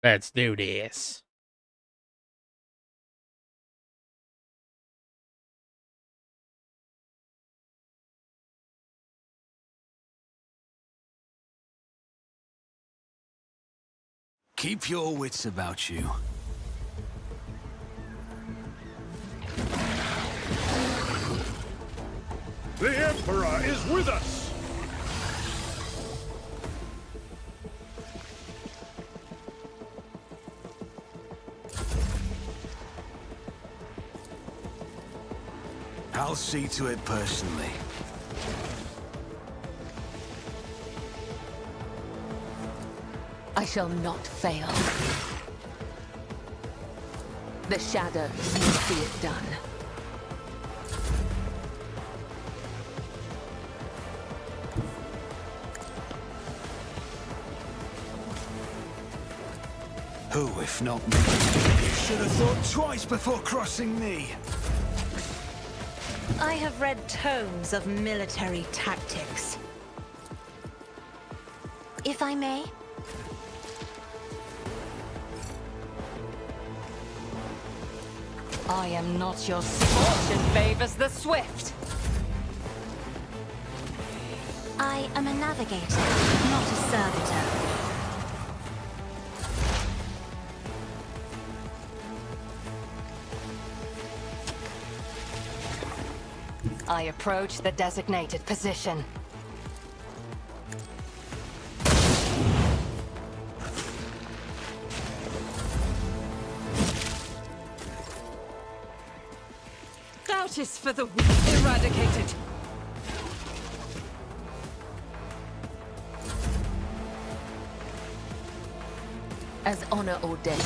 Let's do this. Keep your wits about you. The Emperor is with us! I'll see to it personally. I shall not fail. The shadows will see it done. Who, if not me? You should have thought twice before crossing me. I have read tomes of military tactics. If I may? I am not your fortune favors the swift. I am a navigator, not a servitor. I approach the designated position. Doubt is for the weak eradicated. As honor ordained.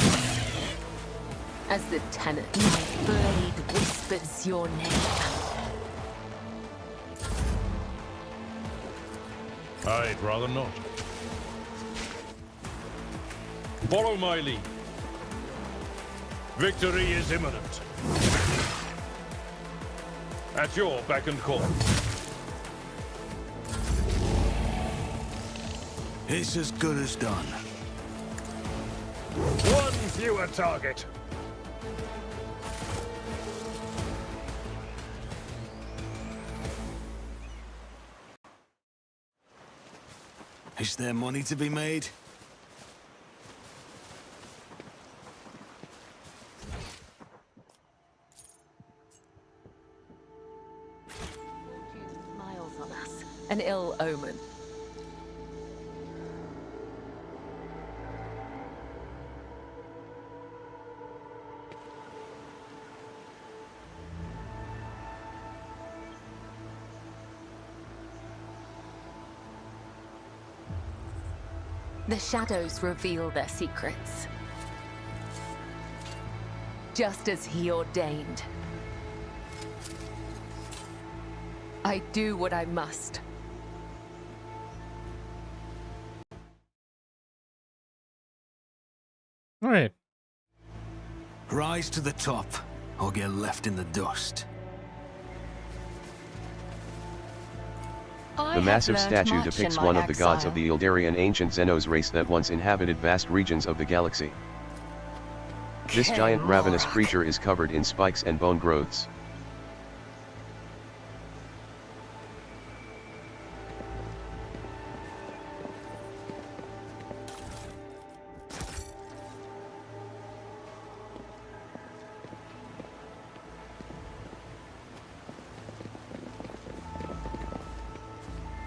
As the tenant, my blade whispers your name. I'd rather not. Follow my lead. Victory is imminent. At your beck and call. It's as good as done. One fewer target. Is there money to be made? Fortune smiles on us. An ill omen. The shadows reveal their secrets. Just as he ordained. I do what I must. All right. Rise to the top, or get left in the dust. The massive statue depicts one of the gods of the Ildarian ancient Xenos race that once inhabited vast regions of the galaxy. This giant ravenous creature is covered in spikes and bone growths.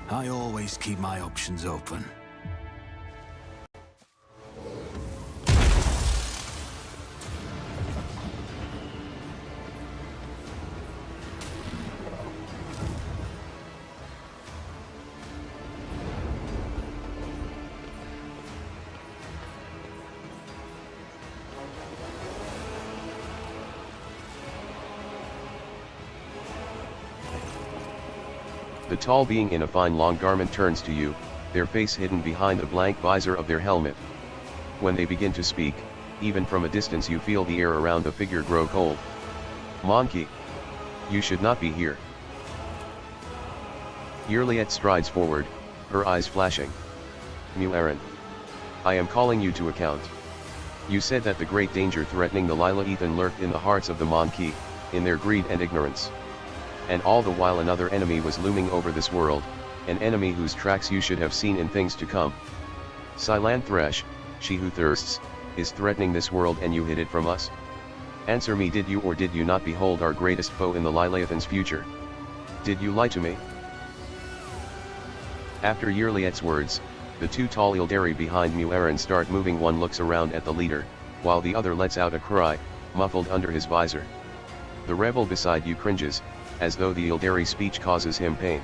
I always keep my options open. The tall being in a fine long garment turns to you, their face hidden behind the blank visor of their helmet. When they begin to speak, even from a distance you feel the air around the figure grow cold. Monkey! You should not be here. Yurliet strides forward, her eyes flashing. Mu'aran. I am calling you to account. You said that the great danger threatening the Lila-Ethan lurked in the hearts of the Monkey, in their greed and ignorance. And all the while another enemy was looming over this world, an enemy whose tracks you should have seen in things to come. Psylan Thresh, she who thirsts, is threatening this world and you hid it from us? Answer me, did you or did you not behold our greatest foe in the Lila-Ethan's future? Did you lie to me? After Yirliet's words, the two tall Ildari behind Mu'erin start moving. One looks around at the leader, while the other lets out a cry, muffled under his visor. The rebel beside you cringes, as though the Ildari speech causes him pain.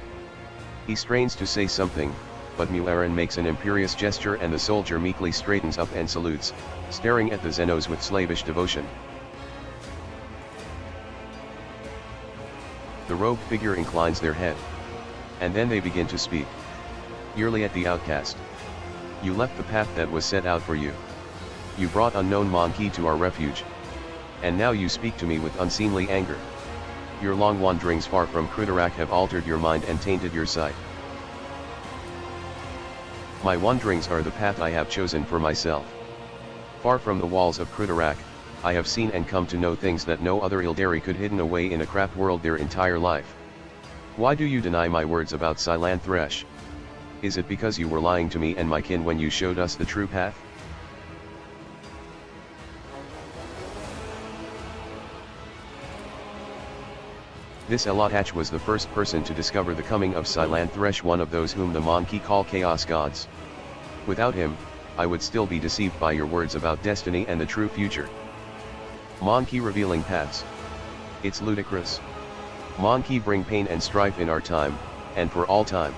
He strains to say something, but Mu'erin makes an imperious gesture and the soldier meekly straightens up and salutes, staring at the Xenos with slavish devotion. The robed figure inclines their head. And then they begin to speak. Yirliet the outcast. You left the path that was set out for you. You brought unknown Monkey to our refuge. And now you speak to me with unseemly anger. Your long wanderings far from Kritarak have altered your mind and tainted your sight. My wanderings are the path I have chosen for myself. Far from the walls of Kritarak, I have seen and come to know things that no other Ildari could hidden away in a craft world their entire life. Why do you deny my words about Psylan Thresh? Is it because you were lying to me and my kin when you showed us the true path? This Elotach was the first person to discover the coming of Psylan Thresh, one of those whom the Monkey call Chaos Gods. Without him, I would still be deceived by your words about destiny and the true future. Monkey revealing paths. It's ludicrous. Monkey bring pain and strife in our time, and for all time.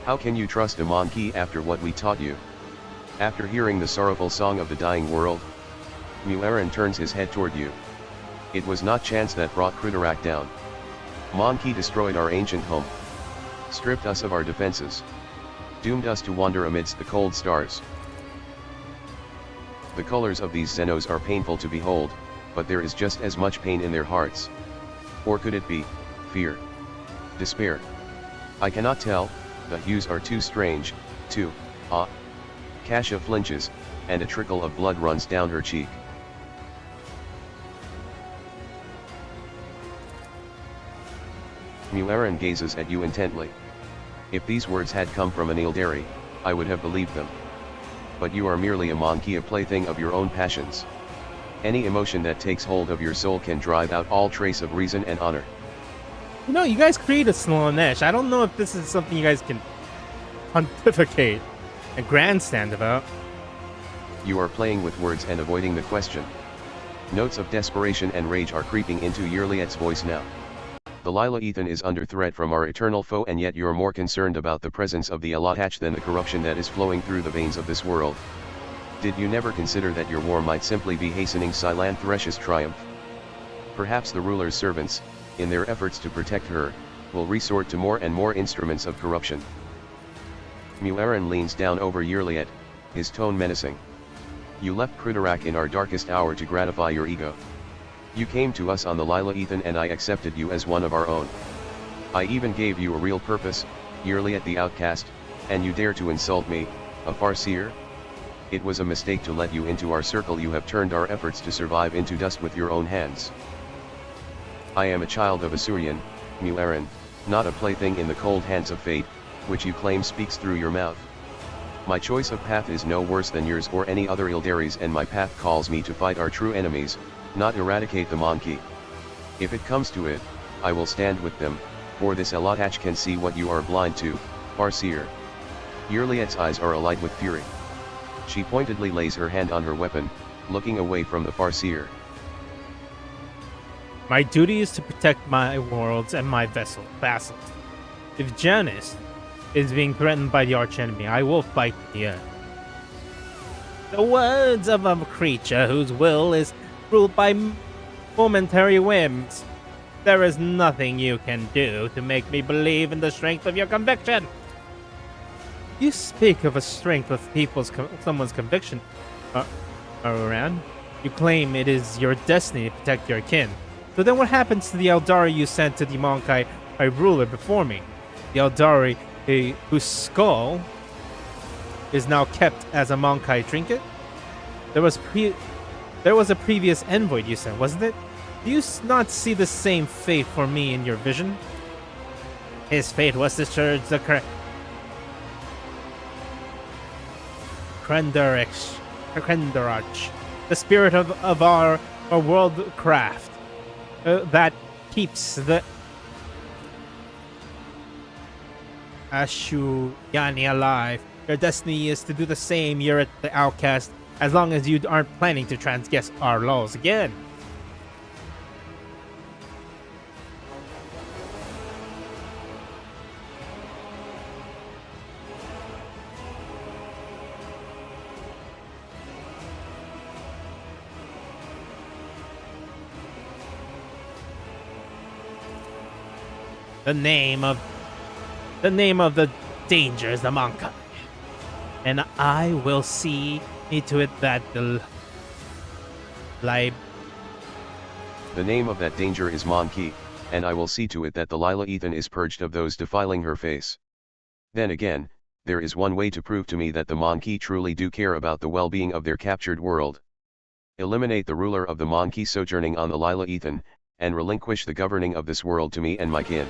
How can you trust a Monkey after what we taught you? After hearing the sorrowful song of the dying world? Mu'erin turns his head toward you. It was not chance that brought Kritarak down. Monkey destroyed our ancient home. Stripped us of our defenses. Doomed us to wander amidst the cold stars. The colors of these Xenos are painful to behold, but there is just as much pain in their hearts. Or could it be fear? Despair? I cannot tell, the hues are too strange, too, Kasha flinches, and a trickle of blood runs down her cheek. Mu'erin gazes at you intently. If these words had come from an Ildari, I would have believed them. But you are merely a Monkey, a plaything of your own passions. Any emotion that takes hold of your soul can drive out all trace of reason and honor. You know, you guys create a Slaanesh. I don't know if this is something you guys can pontificate and grandstand about. You are playing with words and avoiding the question. Notes of desperation and rage are creeping into Yirliet's voice now. The Lila-Ethan is under threat from our eternal foe, and yet you're more concerned about the presence of the Elotach than the corruption that is flowing through the veins of this world. Did you never consider that your war might simply be hastening Psylan Thresh's triumph? Perhaps the ruler's servants, in their efforts to protect her, will resort to more and more instruments of corruption. Mu'erin leans down over Yirliet, his tone menacing. You left Kritarak in our darkest hour to gratify your ego. You came to us on the Lila-Ethan and I accepted you as one of our own. I even gave you a real purpose, Yirliet the outcast, and you dare to insult me, a Farseer? It was a mistake to let you into our circle. You have turned our efforts to survive into dust with your own hands. I am a child of Asurian, Mu'erin, not a plaything in the cold hands of fate, which you claim speaks through your mouth. My choice of path is no worse than yours or any other Ildari's, and my path calls me to fight our true enemies, not eradicate the Monkey. If it comes to it, I will stand with them, for this Elotach can see what you are blind to, Farseer. Yirliet's eyes are alight with fury. She pointedly lays her hand on her weapon, looking away from the Farseer. My duty is to protect my worlds and my vassals. If Janus is being threatened by the archenemy, I will fight to the end. The words of a creature whose will is ruled by momentary whims. There is nothing you can do to make me believe in the strength of your conviction. You speak of a strength of someone's conviction, Aran. You claim it is your destiny to protect your kin. So then what happens to the Eldari you sent to the Monkai ruler before me? The Eldari whose skull is now kept as a Monkai trinket? There was a previous envoy you sent, wasn't it? Do you not see the same fate for me in your vision? His fate was to surge the Krendarach, the spirit of our world craft that keeps the Ashuyani alive. Your destiny is to do the same. You're at the outcast as long as you aren't planning to transgress our laws again. The name of the danger is the Monkai, and I will see to it that the name of that danger is Monkey, and I will see to it that the Lila Ethan is purged of those defiling her face. Then again, there is one way to prove to me that the Monkey truly do care about the well-being of their captured world. Eliminate the ruler of the Monkey sojourning on the Lila Ethan, and relinquish the governing of this world to me and my kin.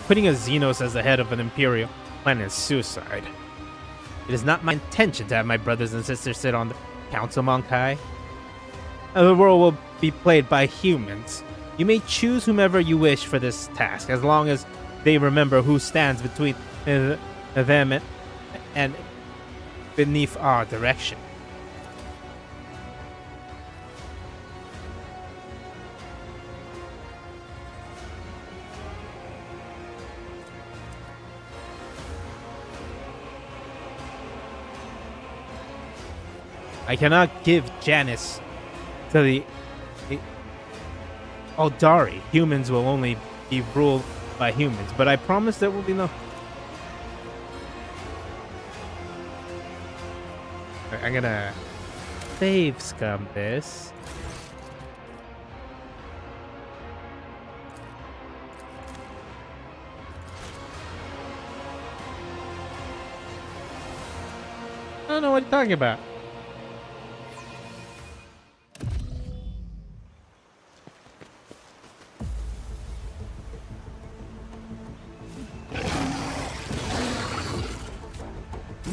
Putting a Xenos as the head of an Imperial planet is suicide. It is not my intention to have my brothers and sisters sit on the Council Monkai. The world will be played by humans. You may choose whomever you wish for this task, as long as they remember who stands between them and beneath our direction. I cannot give Janus to the Aldari. Humans will only be ruled by humans, but I promise there will be no... I'm gonna save scum this. I don't know what you're talking about.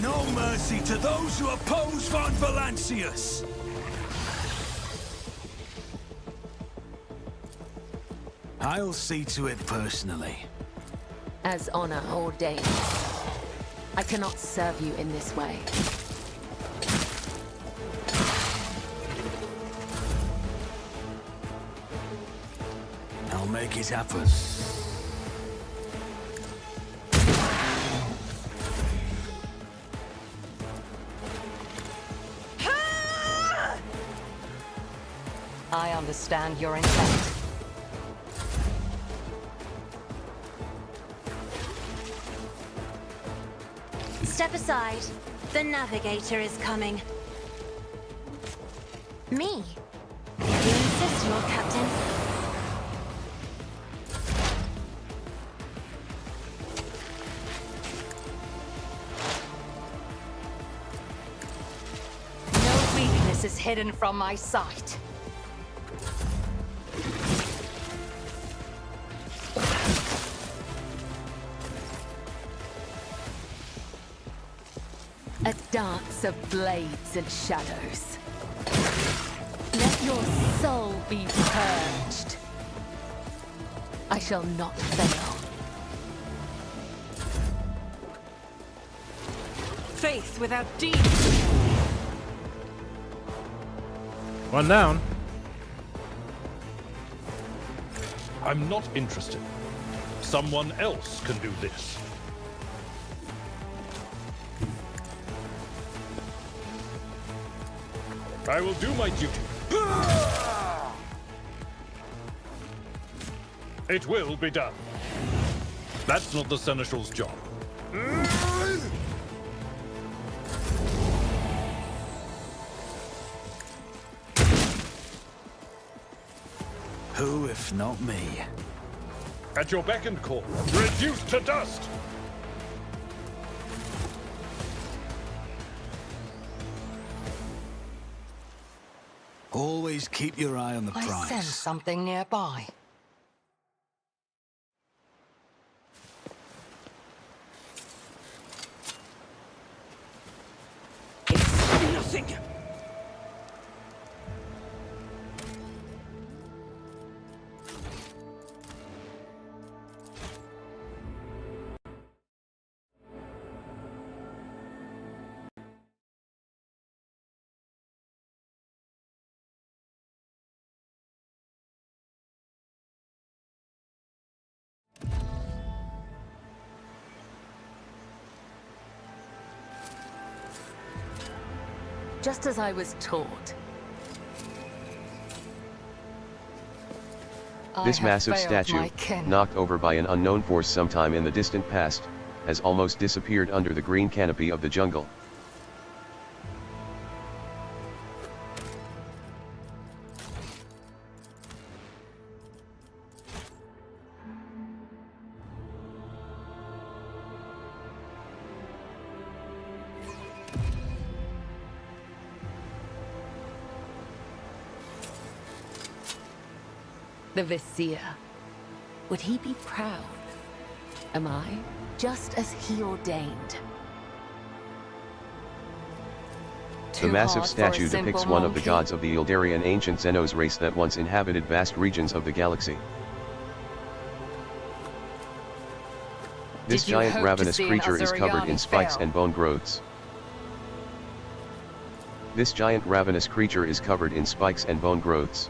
No mercy to those who oppose Von Valancius! I'll see to it personally. As honor ordains. I cannot serve you in this way. I'll make it happen. I understand your intent. Step aside. The navigator is coming. Me? You insist, Lord Captain. No weakness is hidden from my sight. A dance of blades and shadows. Let your soul be purged. I shall not fail. Faith without deed. One down. I'm not interested. Someone else can do this. I will do my duty. It will be done. That's not the Seneschal's job. Who, if not me? At your beck and call. Reduced to dust! Always keep your eye on the I prize. sense something nearby. It's nothing. Just as I was taught. This I have massive failed statue, my kin. knocked over by an unknown force sometime in the distant past, has almost disappeared under the green canopy of the jungle. The Vizier. Would he be proud? Am I? Just as he ordained. The massive statue depicts one of the gods of the Ildarian ancient Xenos race that once inhabited vast regions of the galaxy. This giant ravenous creature is covered in spikes and bone growths. This giant ravenous creature is covered in spikes and bone growths.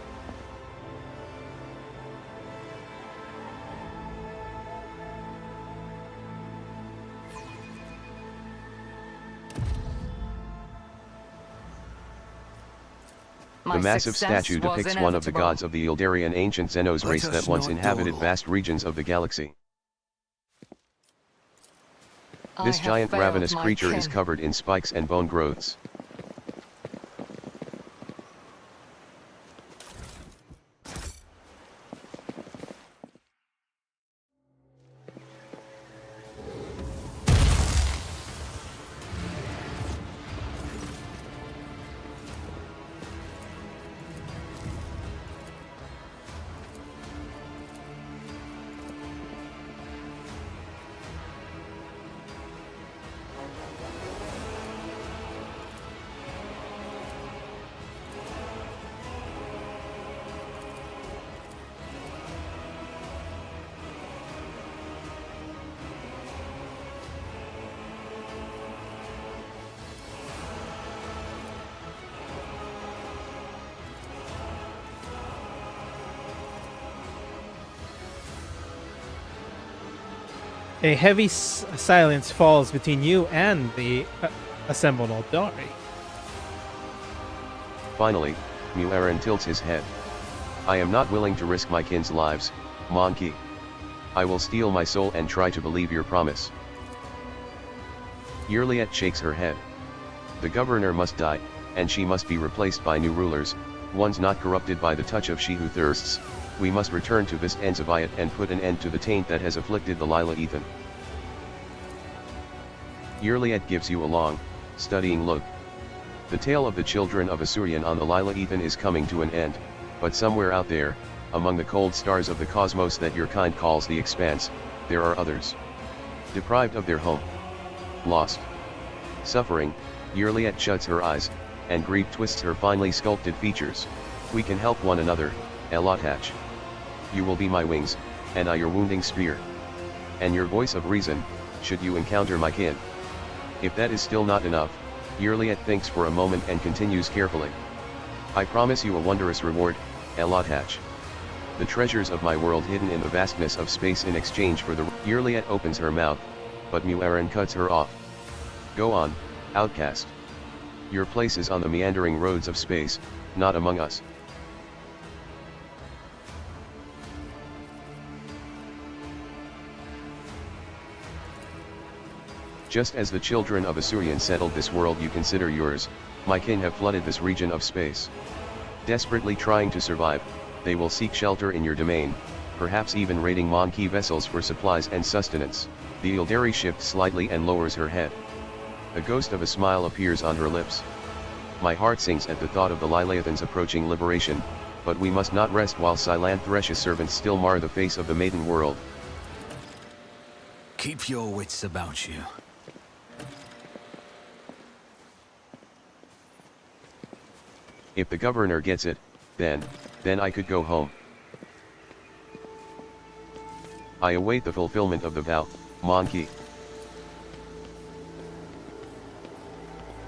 The massive statue depicts one of the gods of the Ildarian ancient Xenos race that once inhabited vast regions of the galaxy. This giant ravenous creature is covered in spikes and bone growths. A heavy silence falls between you and the assembled Aldari. Finally, Mu'aran tilts his head. I am not willing to risk my kin's lives, Monkey. I will steal my soul and try to believe your promise. Yirliet shakes her head. The governor must die, and she must be replaced by new rulers, ones not corrupted by the touch of she who thirsts. We must return to Vist Enzavayat and put an end to the taint that has afflicted the Lila Ethan. Yirliet gives you a long, studying look. The tale of the children of Asurian on the Lila Ethan is coming to an end, but somewhere out there, among the cold stars of the cosmos that your kind calls the expanse, there are others. Deprived of their home. Lost. Suffering, Yirliet shuts her eyes, and grief twists her finely sculpted features. We can help one another, Elotach. You will be my wings, and I your wounding spear. And your voice of reason, should you encounter my kin. If that is still not enough, Yirliet thinks for a moment and continues carefully. I promise you a wondrous reward, Elotach. The treasures of my world hidden in the vastness of space in exchange for the... Yirliet opens her mouth, but Mu'aran cuts her off. Go on, outcast. Your place is on the meandering roads of space, not among us. Just as the children of Asurian settled this world you consider yours, my kin have flooded this region of space. Desperately trying to survive, they will seek shelter in your domain, perhaps even raiding Monkey vessels for supplies and sustenance. The Ildari shifts slightly and lowers her head. A ghost of a smile appears on her lips. My heart sinks at the thought of the Liliathans approaching liberation, but we must not rest while Silanthresha's servants still mar the face of the maiden world. Keep your wits about you. If the governor gets it, then I could go home. I await the fulfillment of the vow, Monkey.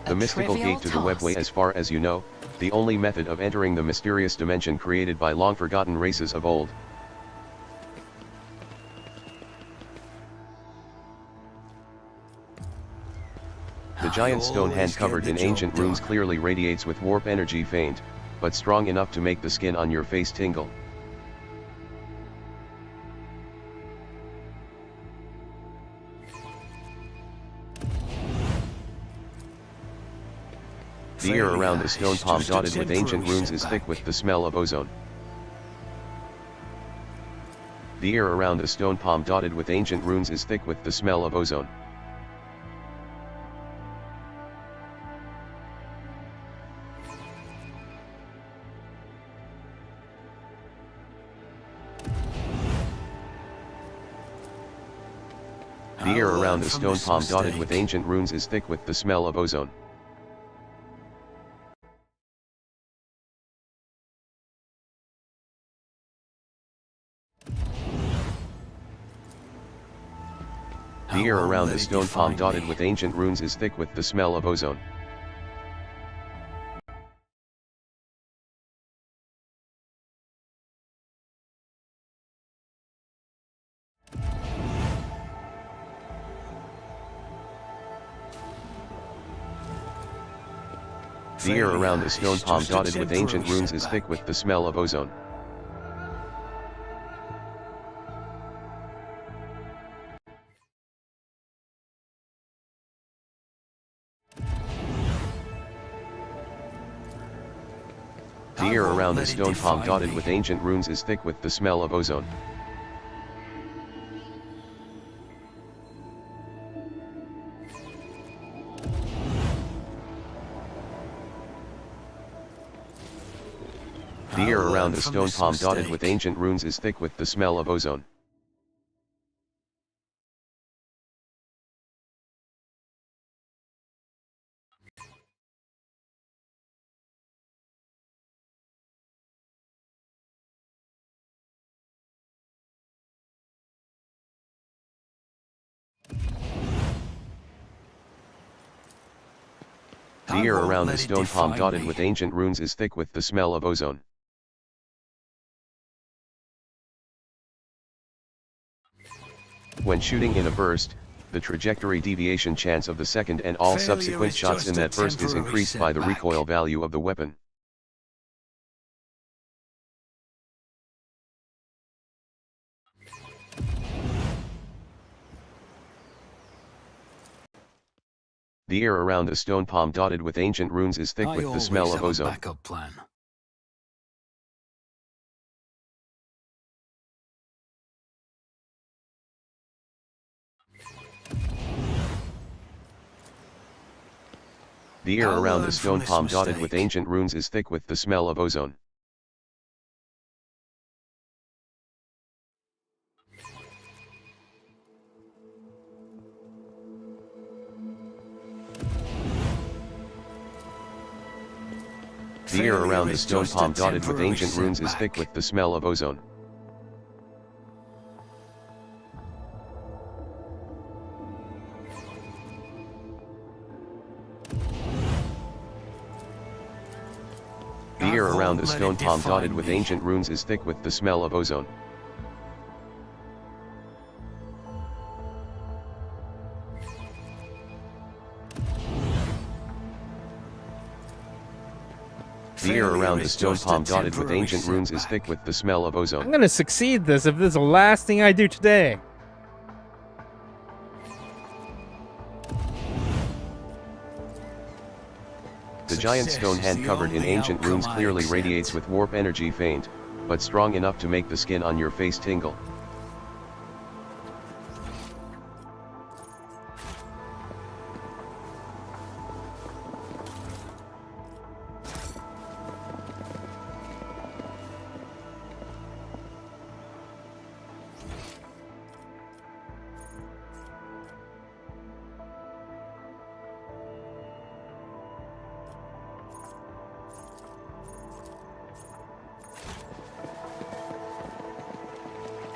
The mystical gate to the webway, as far as you know, the only method of entering the mysterious dimension created by long-forgotten races of old. The giant stone hand covered in ancient runes clearly radiates with warp energy faint, but strong enough to make the skin on your face tingle. The air around the stone palm dotted with ancient runes is thick with the smell of ozone. The air around the stone palm dotted with ancient runes is thick with the smell of ozone. The air around the stone palm dotted with ancient runes is thick with the smell of ozone. The air around the stone palm dotted with ancient runes is thick with the smell of ozone. The air around the stone palm dotted with ancient runes is thick with the smell of ozone. The air around the stone palm dotted with ancient runes is thick with the smell of ozone. The air around the stone palm dotted with ancient runes is thick with the smell of ozone. The air around the stone palm dotted with ancient runes is thick with the smell of ozone. When shooting in a burst, the trajectory deviation chance of the second and all subsequent shots in that burst is increased by the recoil value of the weapon. The air around the stone palm dotted with ancient runes is thick with the smell of ozone. Backup plan. The air around the stone palm dotted with ancient runes is thick with the smell of ozone. The air around the stone palm dotted with ancient runes is thick with the smell of ozone. The air around the stone palm dotted with ancient runes is thick with the smell of ozone. The air around the stone palm dotted with ancient runes is thick with the smell of ozone. I'm gonna succeed this if this is the last thing I do today. The giant stone hand covered in ancient runes clearly radiates with warp energy faint, but strong enough to make the skin on your face tingle.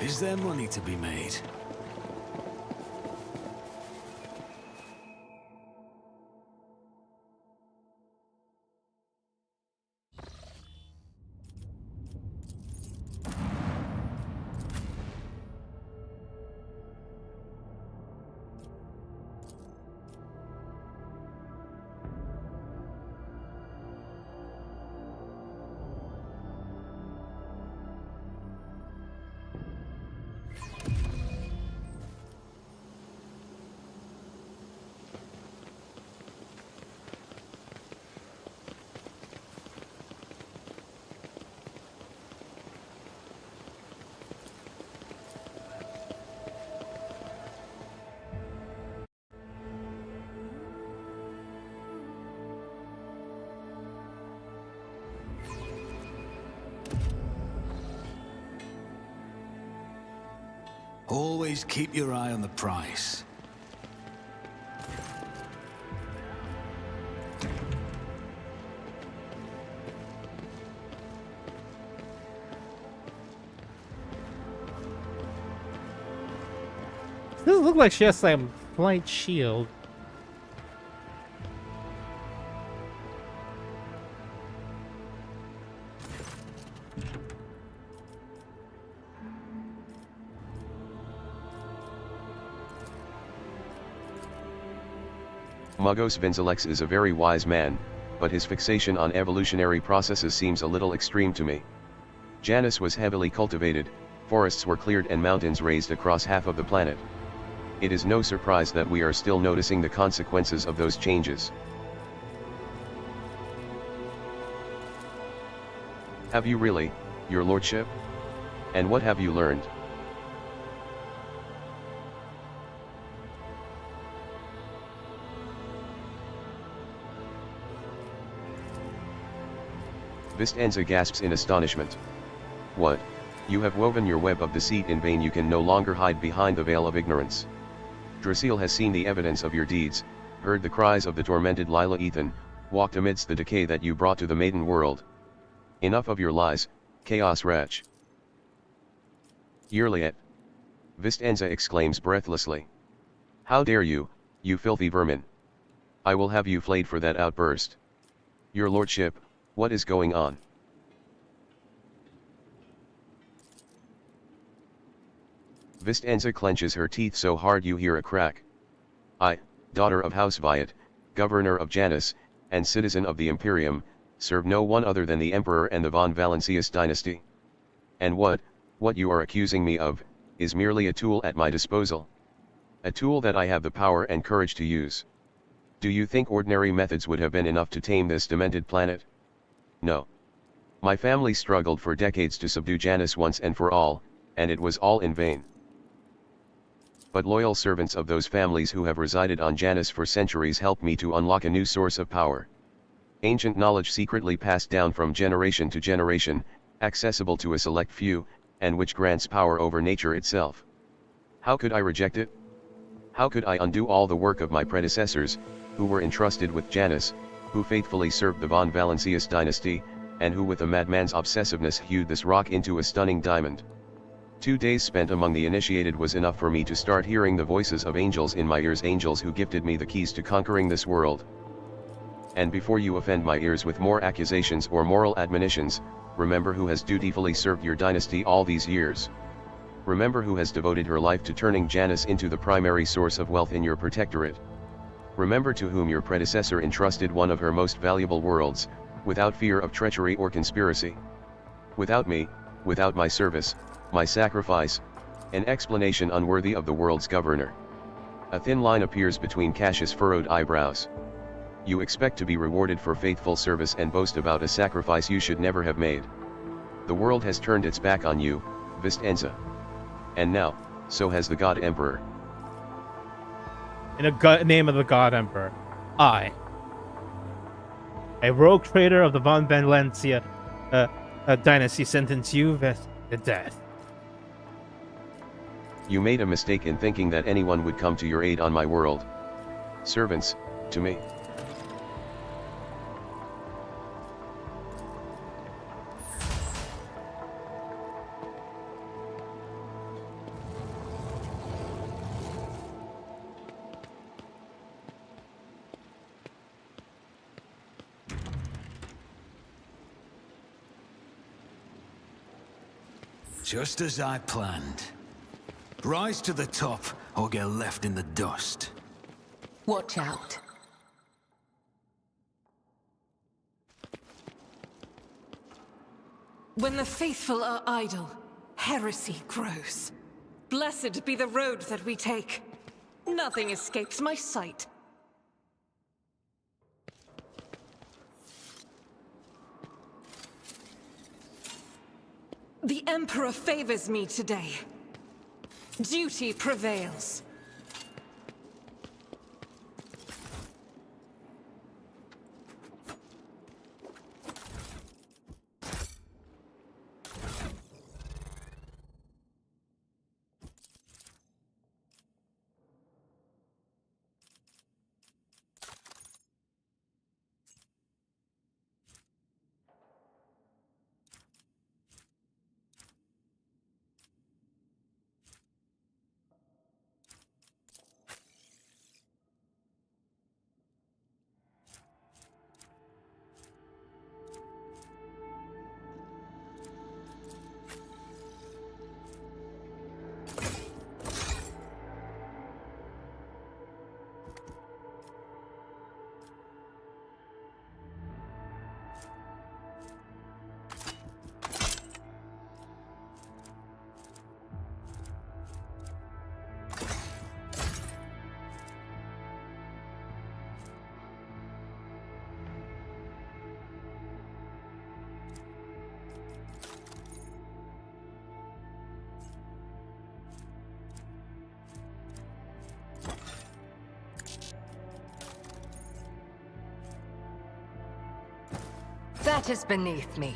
Is there money to be made? Always keep your eye on the price. Doesn't look like she has some light shield. Magos Vinzelex is a very wise man, but his fixation on evolutionary processes seems a little extreme to me. Janus was heavily cultivated, forests were cleared and mountains raised across half of the planet. It is no surprise that we are still noticing the consequences of those changes. Have you really, your lordship? And what have you learned? Vistenza gasps in astonishment. What? You have woven your web of deceit in vain. You can no longer hide behind the veil of ignorance. Draciel has seen the evidence of your deeds, heard the cries of the tormented Lila Ethan, walked amidst the decay that you brought to the maiden world. Enough of your lies, chaos wretch. Yerliet. Vistenza exclaims breathlessly. How dare you, you filthy vermin. I will have you flayed for that outburst. Your lordship, what is going on? Vistenza clenches her teeth so hard you hear a crack. I, daughter of House Viat, governor of Janus, and citizen of the Imperium, serve no one other than the Emperor and the von Valancius dynasty. And what you are accusing me of, is merely a tool at my disposal. A tool that I have the power and courage to use. Do you think ordinary methods would have been enough to tame this demented planet? No. My family struggled for decades to subdue Janus once and for all, and it was all in vain. But loyal servants of those families who have resided on Janus for centuries helped me to unlock a new source of power. Ancient knowledge secretly passed down from generation to generation, accessible to a select few, and which grants power over nature itself. How could I reject it? How could I undo all the work of my predecessors, who were entrusted with Janus, who faithfully served the von Valancius dynasty, and who with a madman's obsessiveness hewed this rock into a stunning diamond? 2 days spent among the initiated was enough for me to start hearing the voices of angels in my ears, angels who gifted me the keys to conquering this world. And before you offend my ears with more accusations or moral admonitions, remember who has dutifully served your dynasty all these years. Remember who has devoted her life to turning Janus into the primary source of wealth in your protectorate. Remember to whom your predecessor entrusted one of her most valuable worlds, without fear of treachery or conspiracy. Without me, without my service, my sacrifice, an explanation unworthy of the world's governor. A thin line appears between Cassius' furrowed eyebrows. You expect to be rewarded for faithful service and boast about a sacrifice you should never have made. The world has turned its back on you, Vistenza. And now, so has the God Emperor. In the name of the God Emperor, I, a rogue traitor of the von Valancius dynasty, sentence you to death. You made a mistake in thinking that anyone would come to your aid on my world. Servants, to me. Just as I planned. Rise to the top, or get left in the dust. Watch out. When the faithful are idle, heresy grows. Blessed be the road that we take. Nothing escapes my sight. The Emperor favors me today. Duty prevails. That is beneath me.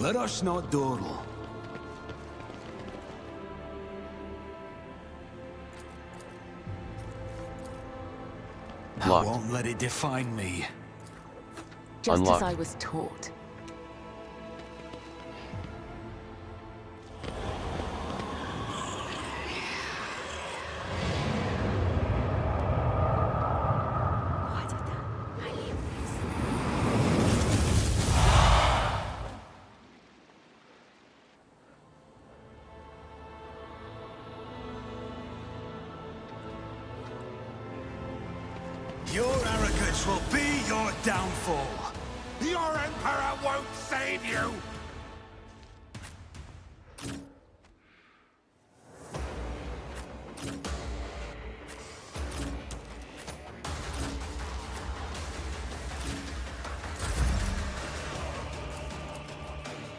Let us not dawdle. I Locked. won't let it define me. Just Unlocked. as I was taught. Your arrogance will be your downfall. Your Emperor won't save you!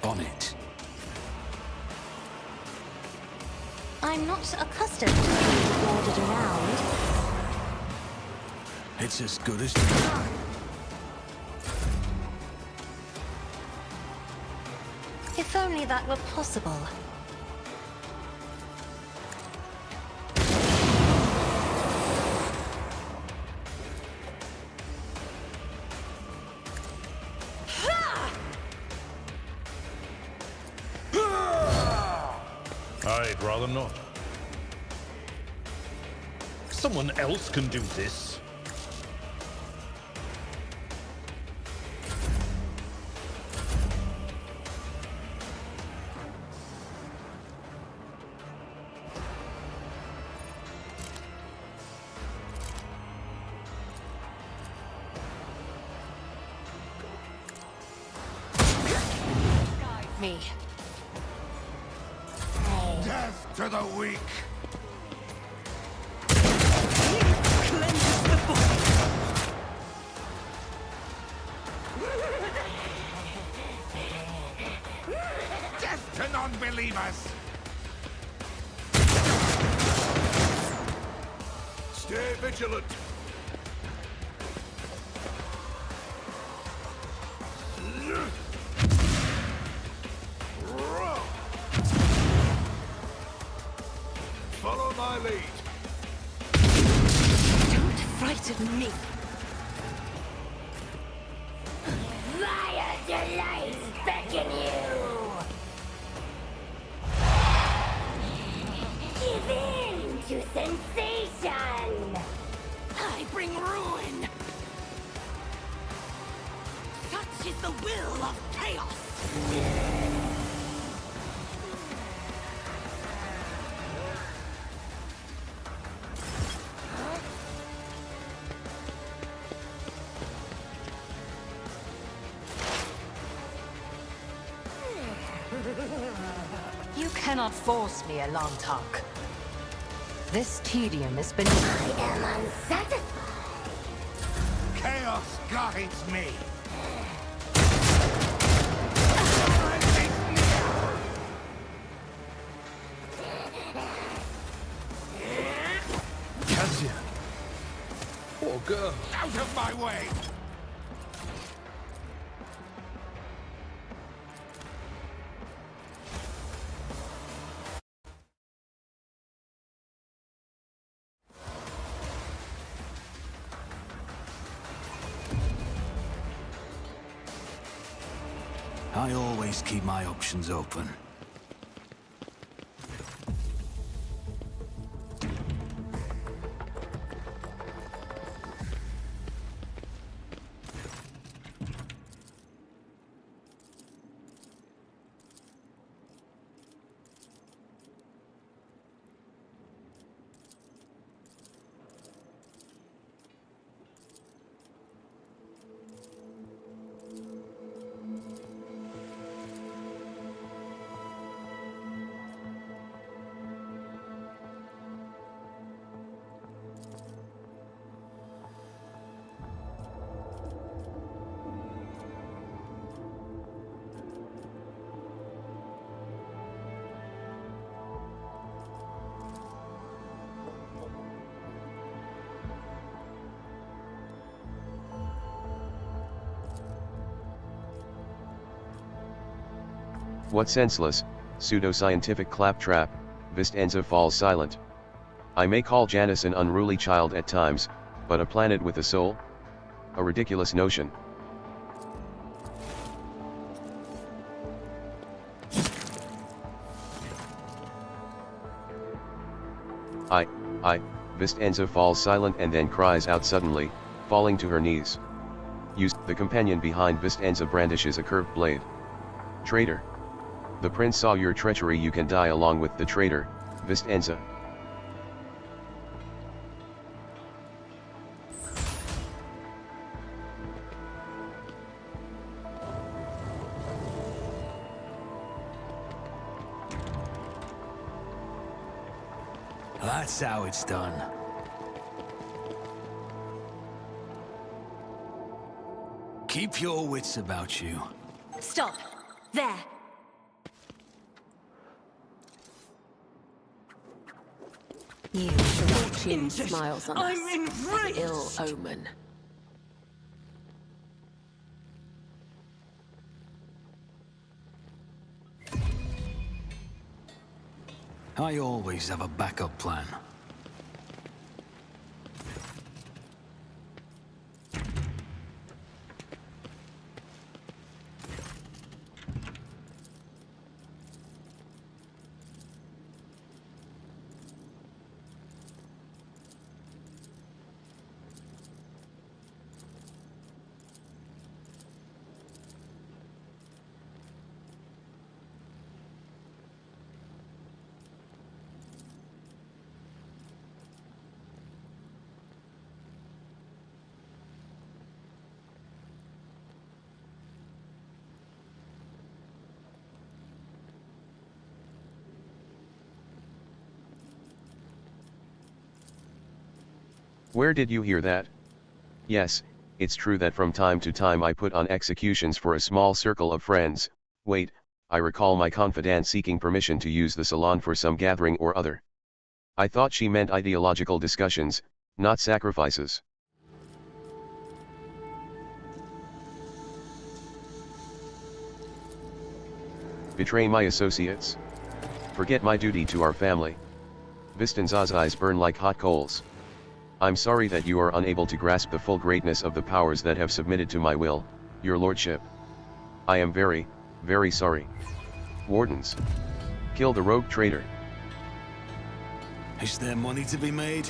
On it. I'm not accustomed to being ordered around. It's as good as... If only that were possible. I'd rather not. Someone else can do this. Me. Death to the weak! Cleanses the body. Death to non-believers! Stay vigilant! Follow my lead! Don't frighten me. Fire delight beckon you! Give in to sensation! I bring ruin. Such is the will of chaos. You cannot force me, Alantak. This tedium has been... I am unsatisfied. Chaos guides me! Cassia. Poor girl. Out of my way! I always keep my options open. What senseless, pseudo-scientific claptrap, Vistenza falls silent. I may call Janus an unruly child at times, But a planet with a soul? A ridiculous notion. Vistenza falls silent and then cries out suddenly, falling to her knees. The companion behind Vistenza brandishes a curved blade. Traitor! The prince saw your treachery. You can die along with the traitor, Vistenza. That's how it's done. Keep your wits about you. Stop! There! You fortune smiles on us. I'm enraged! Ill omen. I always have a backup plan. Where did you hear that? Yes, it's true that from time to time I put on executions for a small circle of friends. Wait, I recall my confidant seeking permission to use the salon for some gathering or other. I thought she meant ideological discussions, not sacrifices. Betray my associates? Forget my duty to our family. Vistenza's eyes burn like hot coals. I'm sorry that you are unable to grasp the full greatness of the powers that have submitted to my will, your lordship. I am very, very sorry. Wardens. Kill the rogue traitor. Is there money to be made?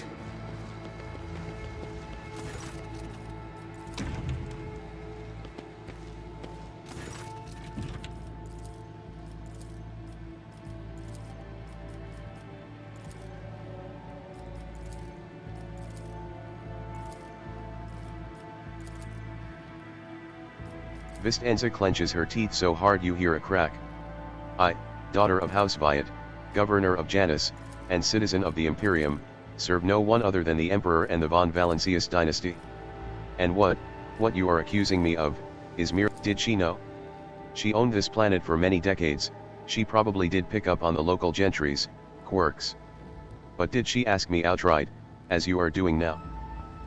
Vistenza clenches her teeth so hard you hear a crack. I, daughter of House Viat, governor of Janus, and citizen of the Imperium, serve no one other than the Emperor and the von Valancius dynasty. And what you are accusing me of, is mere— Did she know? She owned this planet for many decades, she probably did pick up on the local gentry's quirks. But did she ask me outright, as you are doing now?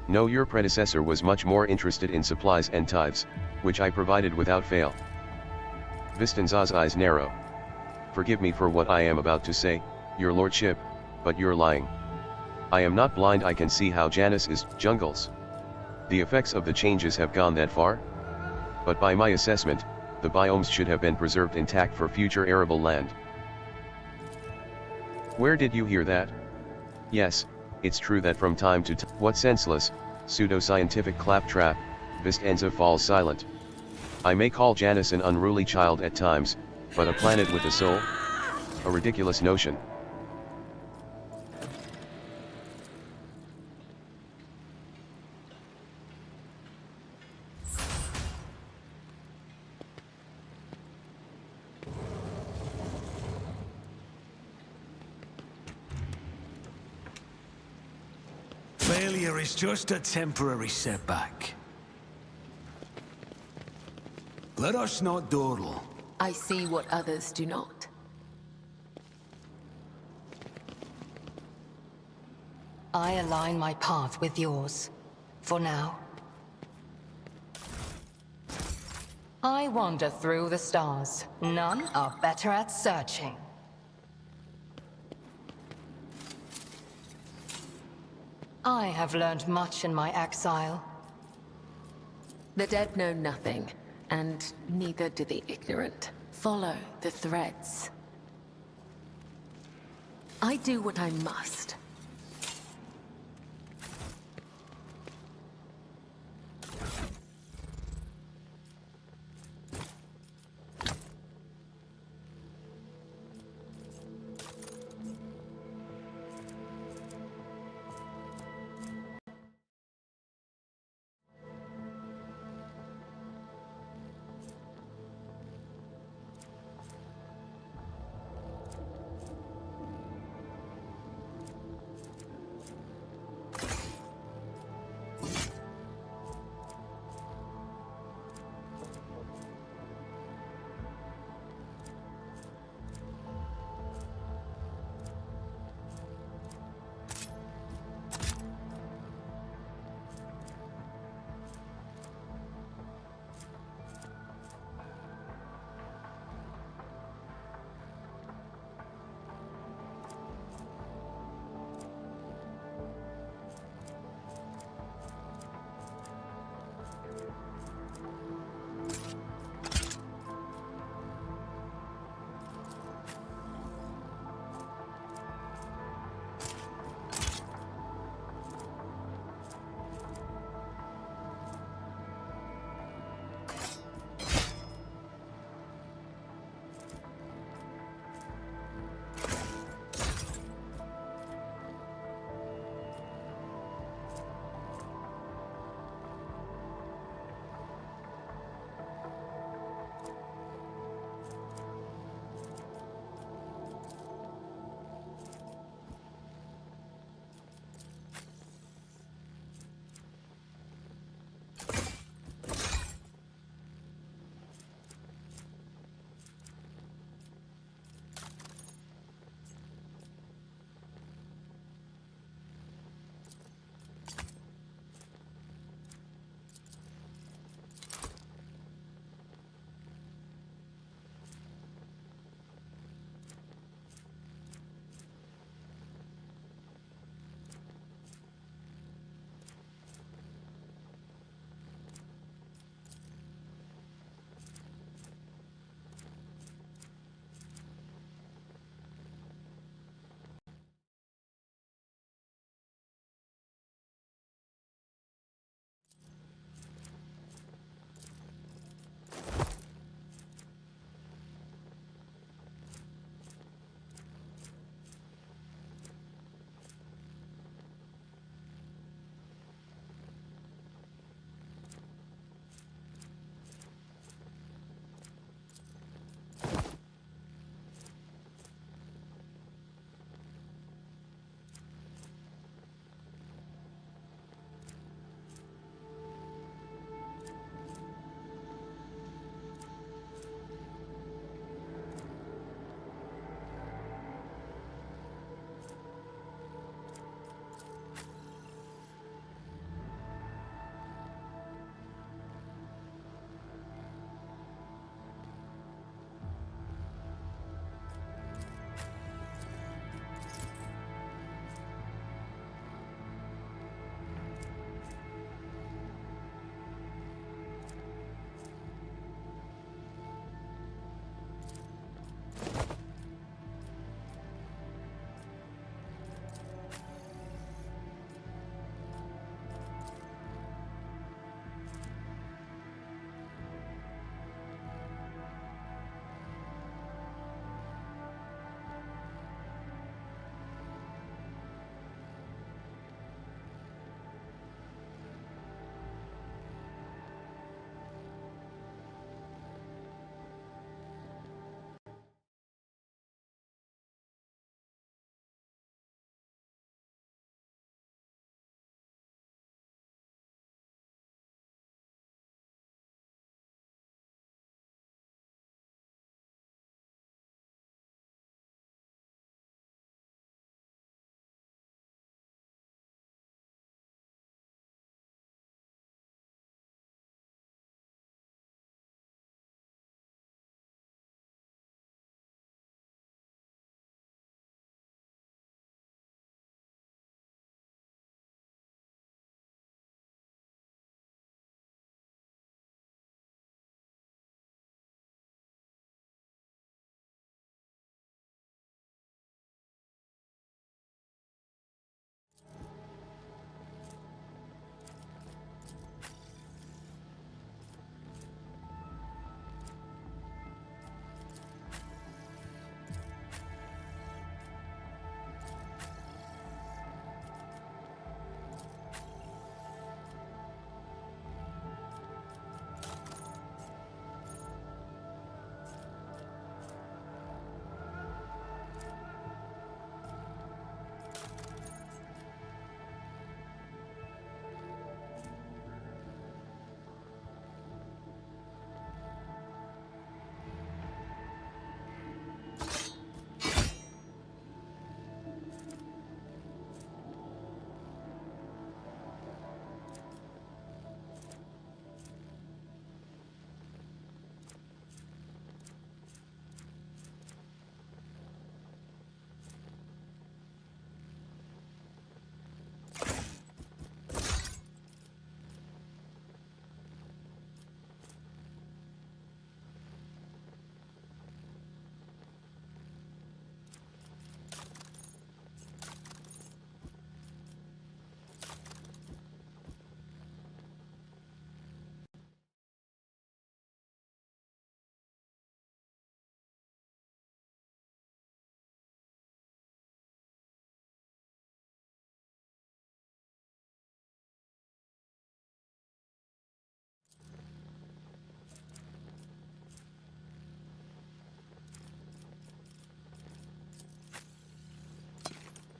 No, your predecessor was much more interested in supplies and tithes, which I provided without fail. Vistenza's eyes narrow. Forgive me for what I am about to say, your lordship, but you're lying. I am not blind. I can see how Janus is jungles. The effects of the changes have gone that far? But by my assessment, the biomes should have been preserved intact for future arable land. Where did you hear that? Yes, it's true that from time to time— What senseless, pseudo-scientific claptrap. Vistenza falls silent. I may call Janus an unruly child at times, but a planet with a soul? A ridiculous notion. Failure is just a temporary setback. Let us not dawdle. I see what others do not. I align my path with yours, for now. I wander through the stars. None are better at searching. I have learned much in my exile. The dead know nothing, and neither do the ignorant. Follow the threads. I do what I must.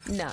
No.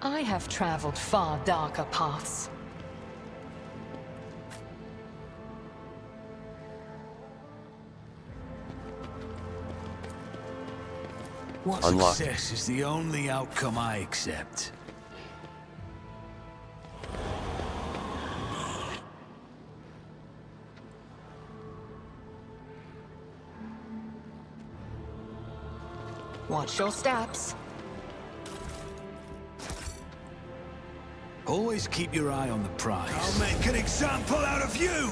I have traveled far darker paths. What Unlocked. success is the only outcome I accept. Watch your steps. Always keep your eye on the prize. I'll make an example out of you!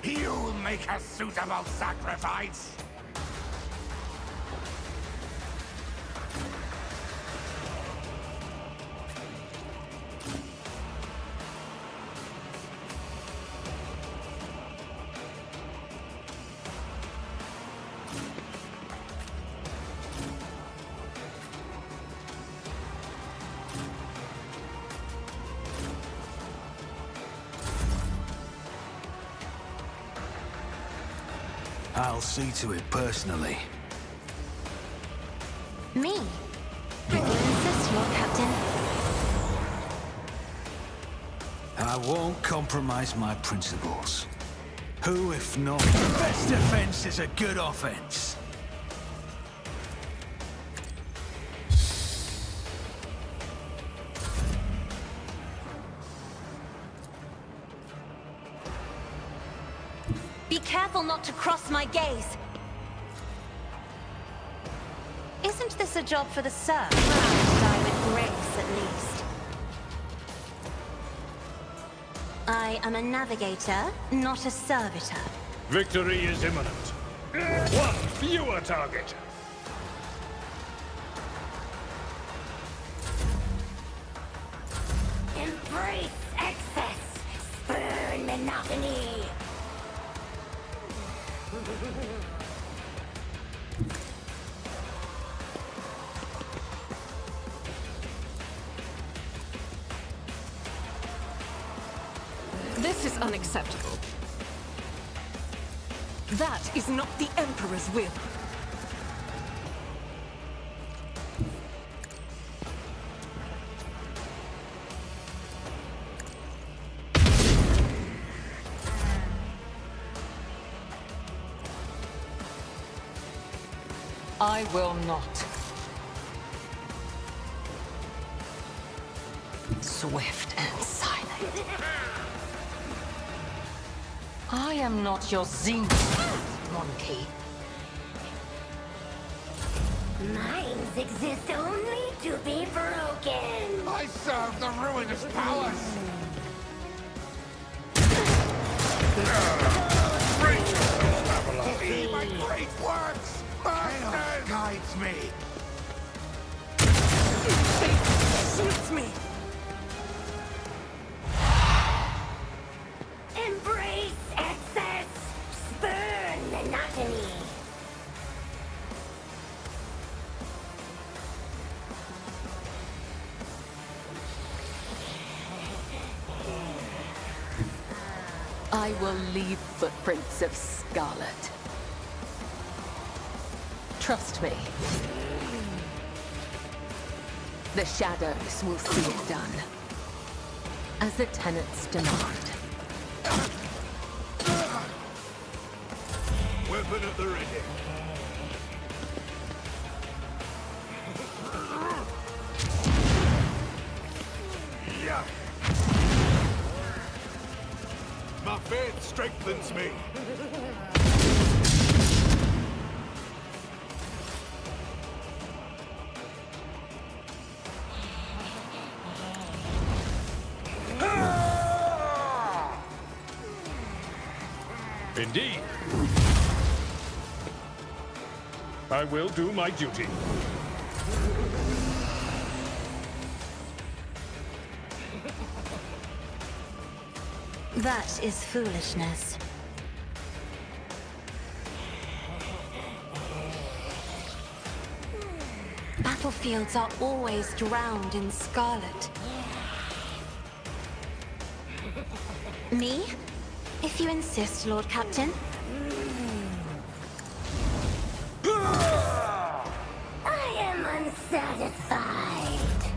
You'll make a suitable sacrifice! I'll see to it personally. Me? I do insist, Lord Captain. I won't compromise my principles. Who, if not, the best defense is a good offense? Be careful not to cross my gaze. Isn't this a job for the serf? Die with grace, at least. I am a navigator, not a servitor. Victory is imminent. One fewer target. Embrace excess. Spurn monotony. This is unacceptable. That is not the Emperor's will. I will not. Swift and silent. I am not your zenith, monkey. Minds exist only to be broken. I serve the ruinous powers! See my great works! Chaos guides me! Suits me! Embrace excess. Spurn monotony. I will leave footprints of scarlet. Trust me. The shadows will see it done. As the tenets demand. Weapon at the ready. Yeah. My faith strengthens me. Indeed. I will do my duty. That is foolishness. Battlefields are always drowned in scarlet. Me? If you insist, Lord Captain. I am unsatisfied.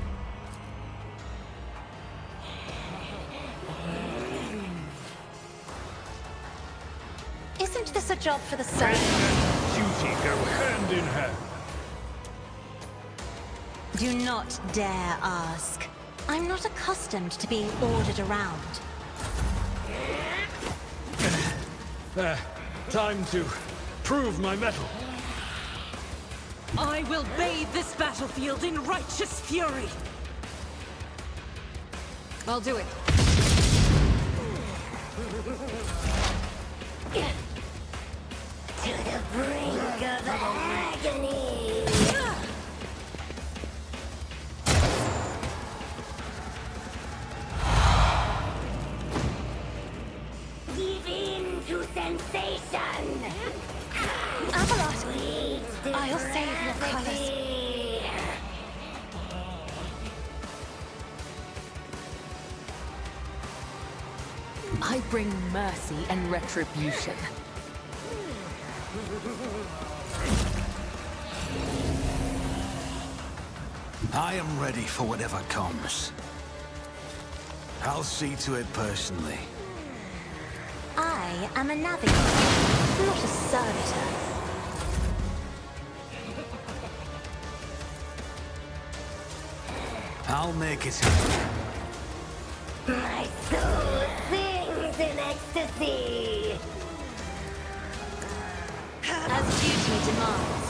Isn't this a job for the Sun? Duty go hand in hand. Do not dare ask. I'm not accustomed to being ordered around. Time to prove my mettle. I will bathe this battlefield in righteous fury. I'll do it. To the brink of agony. Give in to sensation. Avalot, I'll save your colors. I bring mercy and retribution. I am ready for whatever comes. I'll see to it personally. I am a navigator, not a servitor. I'll make it happen. My soul sings in ecstasy. As duty demands.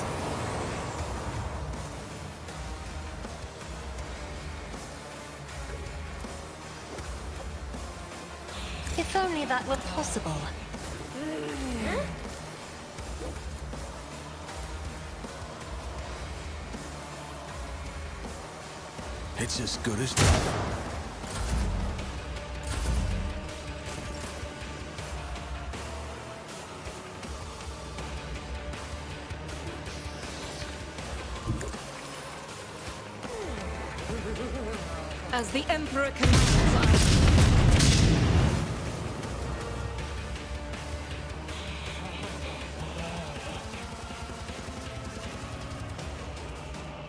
If only that were possible. It's as good as done. As the Emperor commands,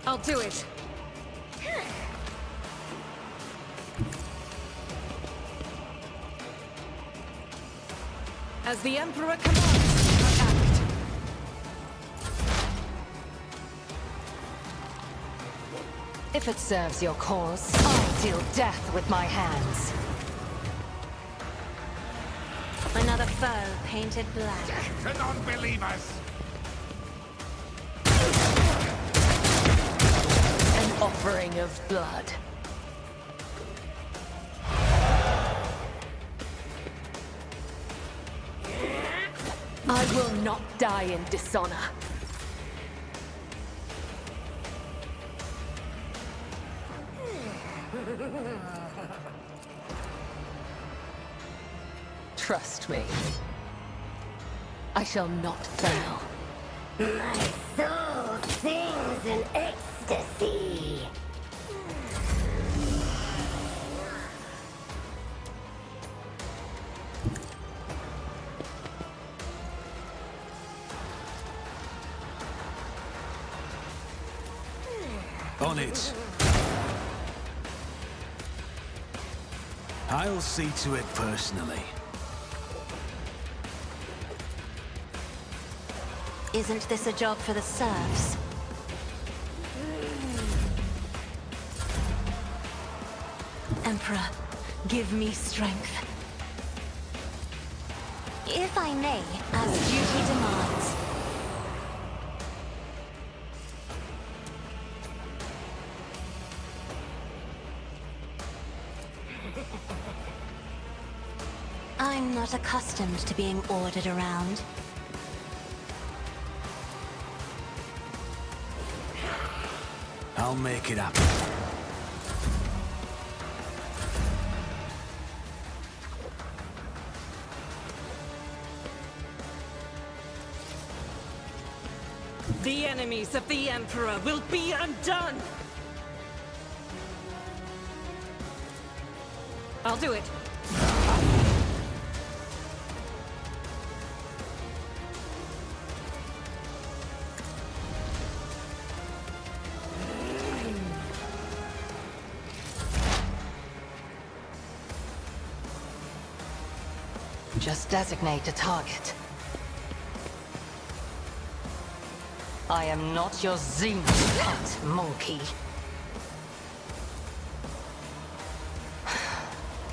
I'll do it. As the Emperor commands, I act. If it serves your cause, I'll deal death with my hands. Another foe painted black. To non-believers! An offering of blood. I will not die in dishonor. Trust me. I shall not fail. My soul sings in ecstasy. On it. I'll see to it personally. Isn't this a job for the serfs? Emperor, give me strength. If I may, as duty demands. I'm not accustomed to being ordered around. I'll make it happen. The enemies of the Emperor will be undone! I'll do it. Just designate a target. I am not your Zenith pet, monkey.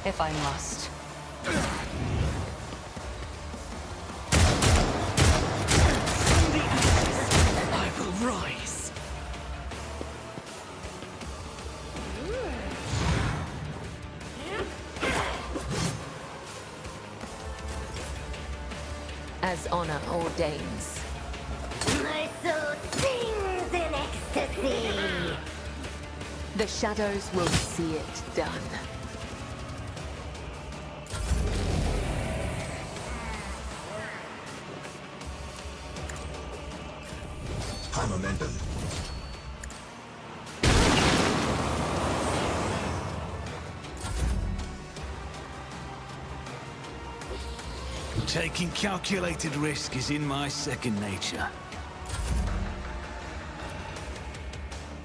If I must. From the ashes, I will rise. As honor ordains. My soul sings in ecstasy. The shadows will see it done. High momentum. Taking calculated risk is in my second nature.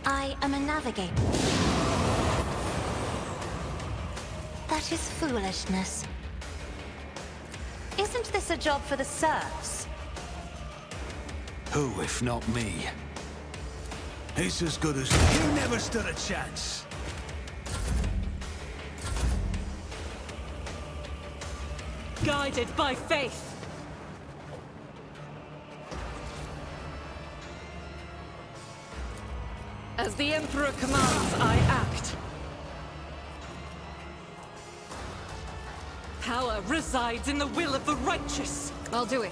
I am a navigator. That is foolishness. Isn't this a job for the serfs? Who, if not me? It's as good as... You never stood a chance. Guided by faith. As the Emperor commands, I act. Power resides in the will of the righteous. I'll do it.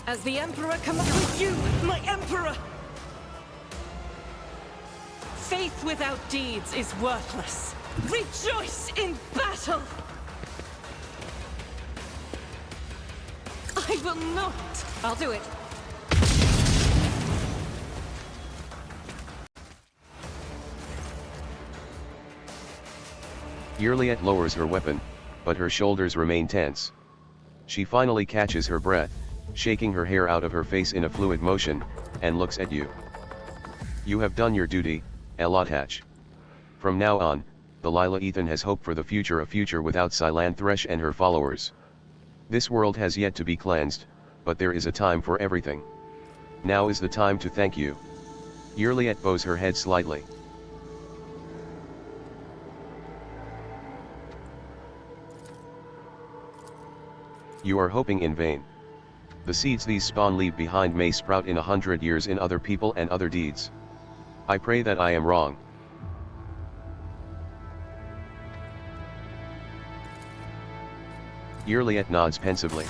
As the Emperor commands, with you, my Emperor! Faith without deeds is worthless. Rejoice in battle! I will not. I'll do it. Yurliet lowers her weapon, but her shoulders remain tense. She finally catches her breath, shaking her hair out of her face in a fluid motion, and looks at you. You have done your duty, Elothatch. From now on, the Lila-Ethan has hope for the future, a future without Thresh and her followers. This world has yet to be cleansed, but there is a time for everything. Now is the time to thank you. Yurliet bows her head slightly. You are hoping in vain. The seeds these spawn leave behind may sprout in 100 years in other people and other deeds. I pray that I am wrong. Yurliet nods pensively.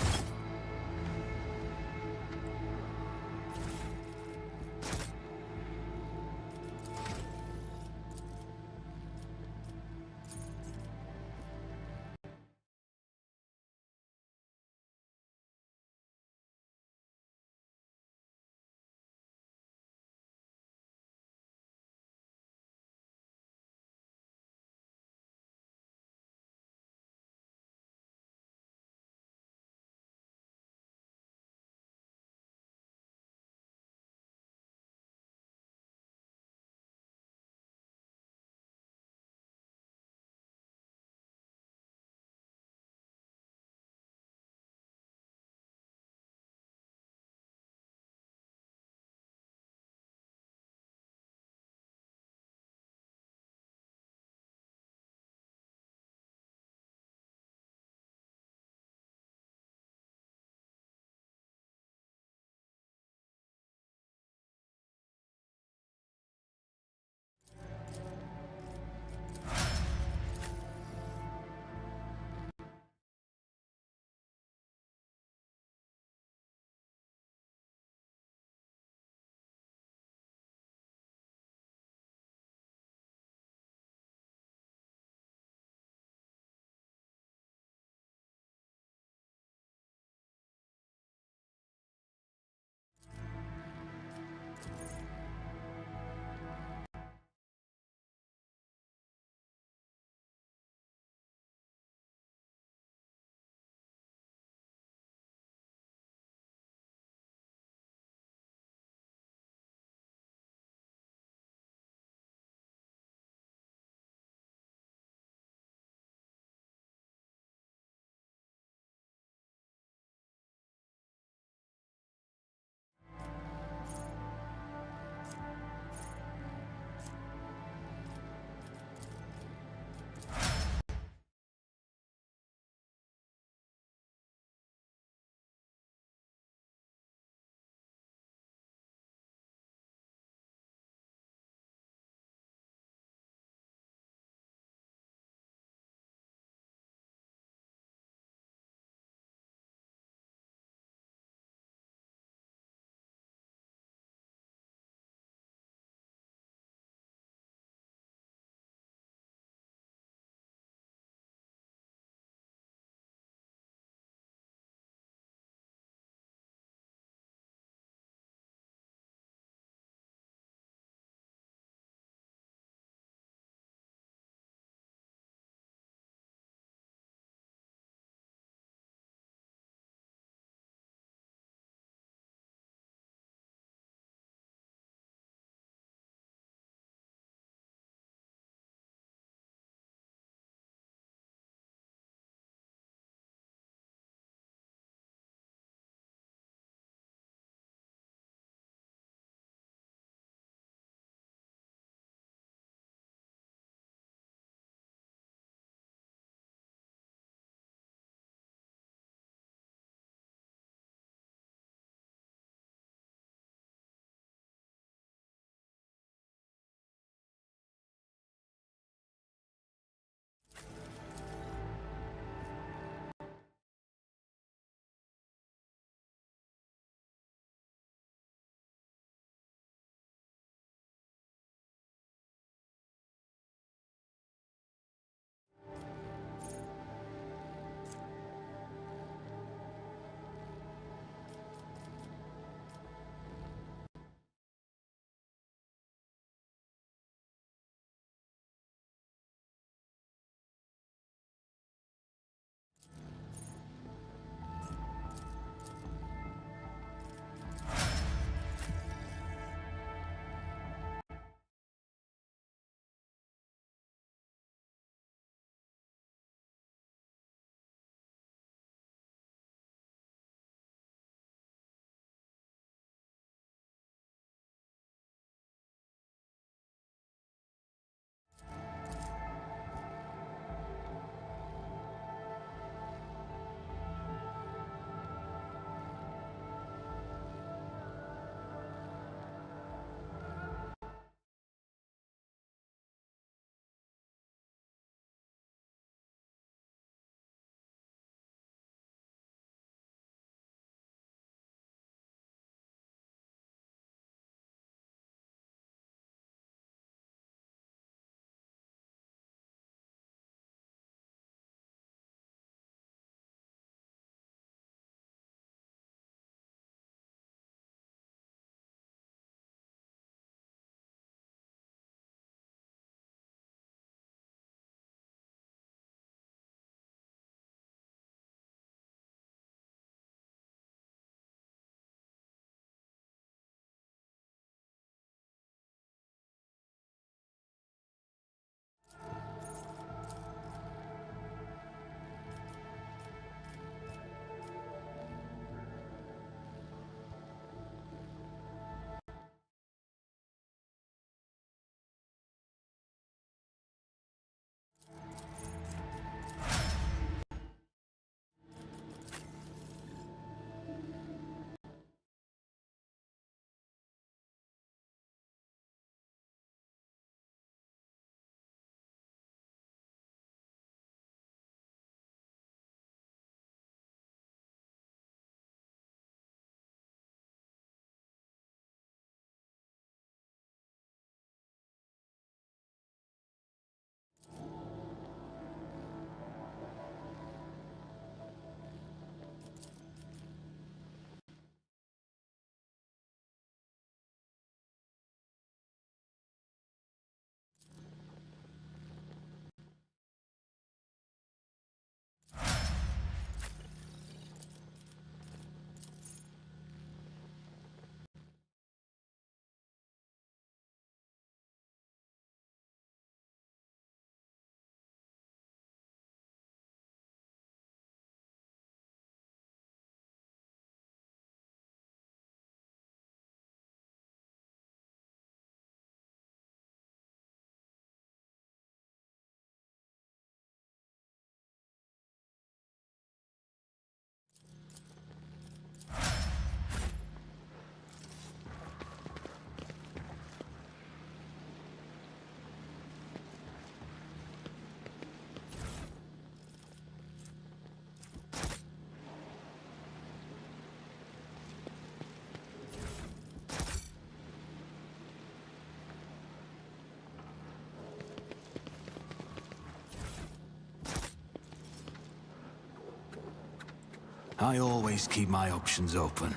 I always keep my options open.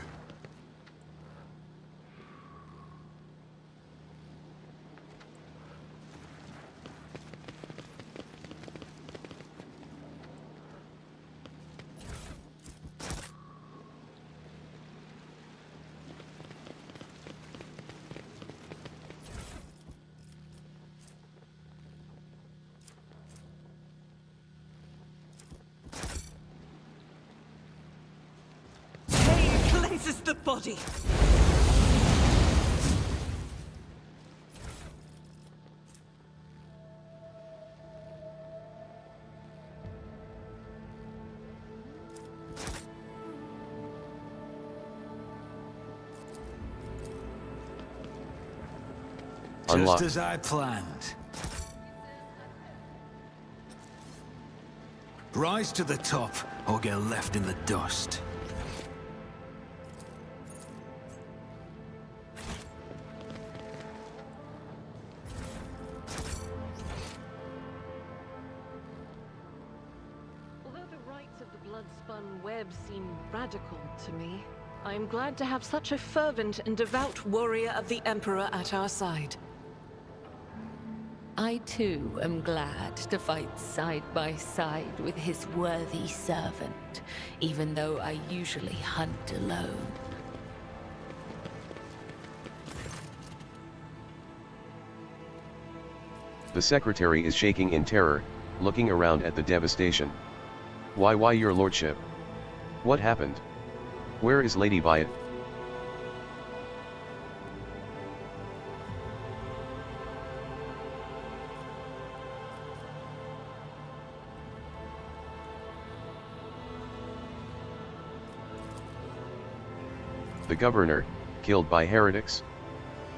Cleanses the body. Unlocked. Just as I planned. Rise to the top, or get left in the dust. Although the rites of the blood-spun web seem radical to me, I am glad to have such a fervent and devout warrior of the Emperor at our side. I too am glad to fight side by side with his worthy servant, even though I usually hunt alone. The secretary is shaking in terror, looking around at the devastation. Why your lordship? What happened? Where is Lady Violet? The governor, killed by heretics?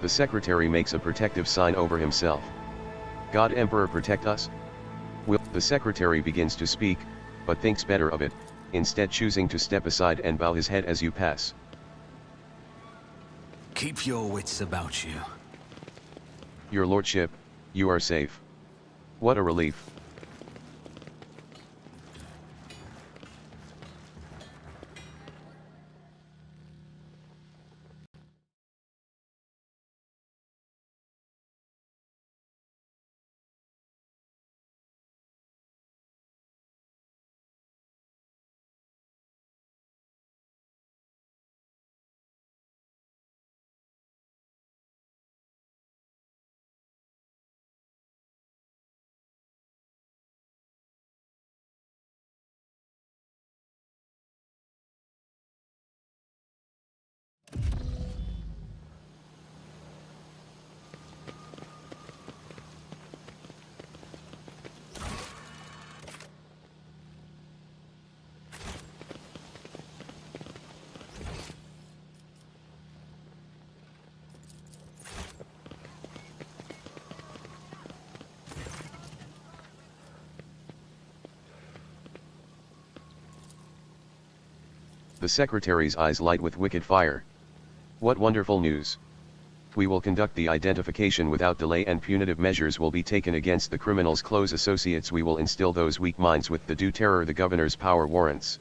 The secretary makes a protective sign over himself. God Emperor protect us? The secretary begins to speak, but thinks better of it, instead choosing to step aside and bow his head as you pass. Keep your wits about you. Your lordship, you are safe. What a relief. The secretary's eyes light with wicked fire. What wonderful news. We will conduct the identification without delay and punitive measures will be taken against the criminal's close associates. We will instill those weak minds with the due terror the governor's power warrants.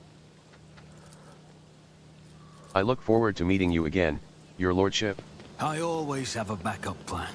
I look forward to meeting you again, your lordship. I always have a backup plan.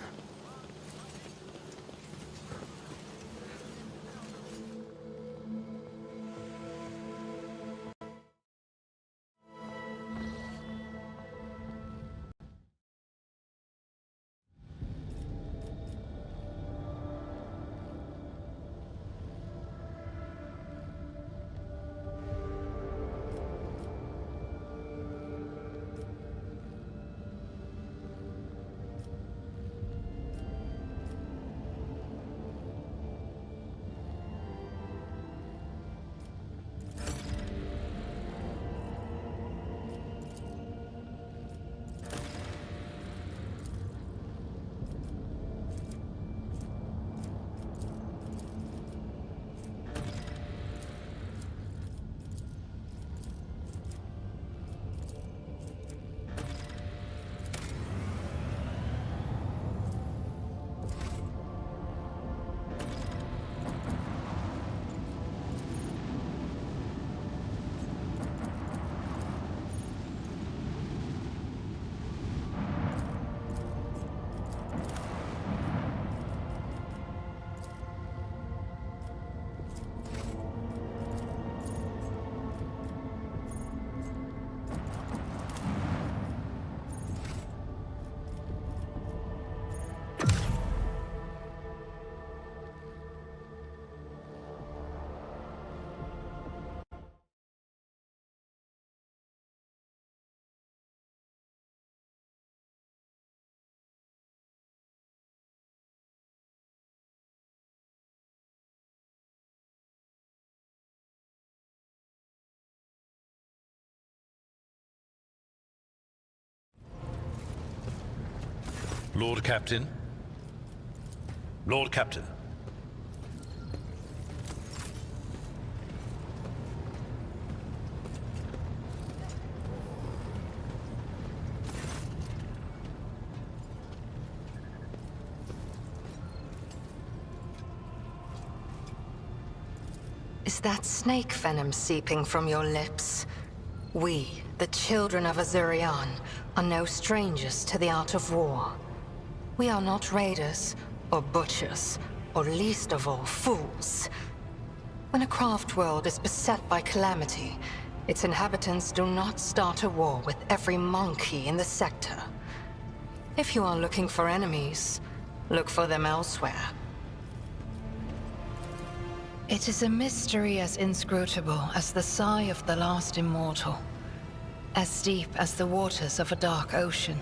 Lord Captain? Lord Captain. Is that snake venom seeping from your lips? We, the children of Azurian, are no strangers to the art of war. We are not raiders, or butchers, or least of all, fools. When a craft world is beset by calamity, its inhabitants do not start a war with every monkey in the sector. If you are looking for enemies, look for them elsewhere. It is a mystery as inscrutable as the sigh of the last immortal, as deep as the waters of a dark ocean.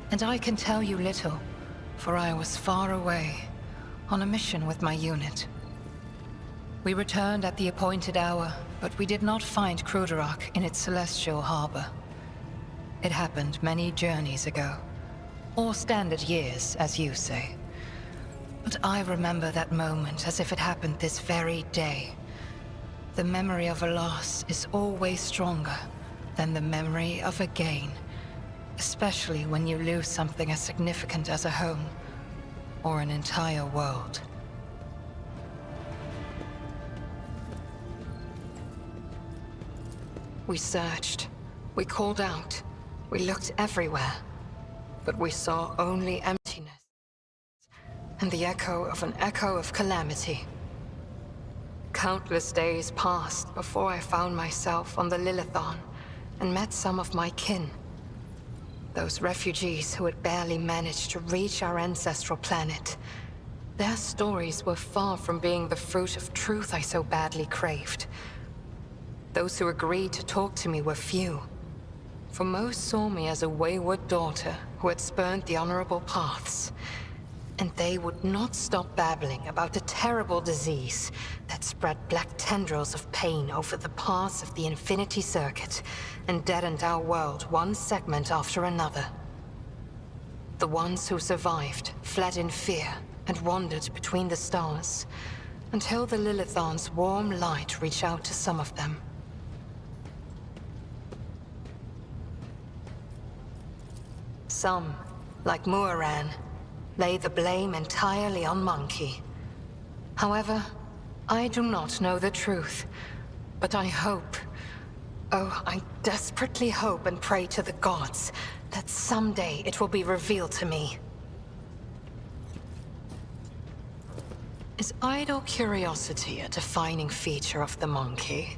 And I can tell you little, for I was far away, on a mission with my unit. We returned at the appointed hour, but we did not find Kruderach in its celestial harbor. It happened many journeys ago, or standard years, as you say. But I remember that moment as if it happened this very day. The memory of a loss is always stronger than the memory of a gain, especially when you lose something as significant as a home, or an entire world. We searched, we called out, we looked everywhere, but we saw only emptiness. And the echo of calamity. Countless days passed before I found myself on the Lilithon and met some of my kin. Those refugees who had barely managed to reach our ancestral planet. Their stories were far from being the fruit of truth I so badly craved. Those who agreed to talk to me were few, for most saw me as a wayward daughter who had spurned the honorable paths. And they would not stop babbling about the terrible disease that spread black tendrils of pain over the paths of the Infinity Circuit and deadened our world one segment after another. The ones who survived fled in fear and wandered between the stars, until the Lilithon's warm light reached out to some of them. Some, like Muaran, lay the blame entirely on Monkey. However, I do not know the truth, but I hope, oh, I desperately hope and pray to the gods that someday it will be revealed to me. Is idle curiosity a defining feature of the Monkey?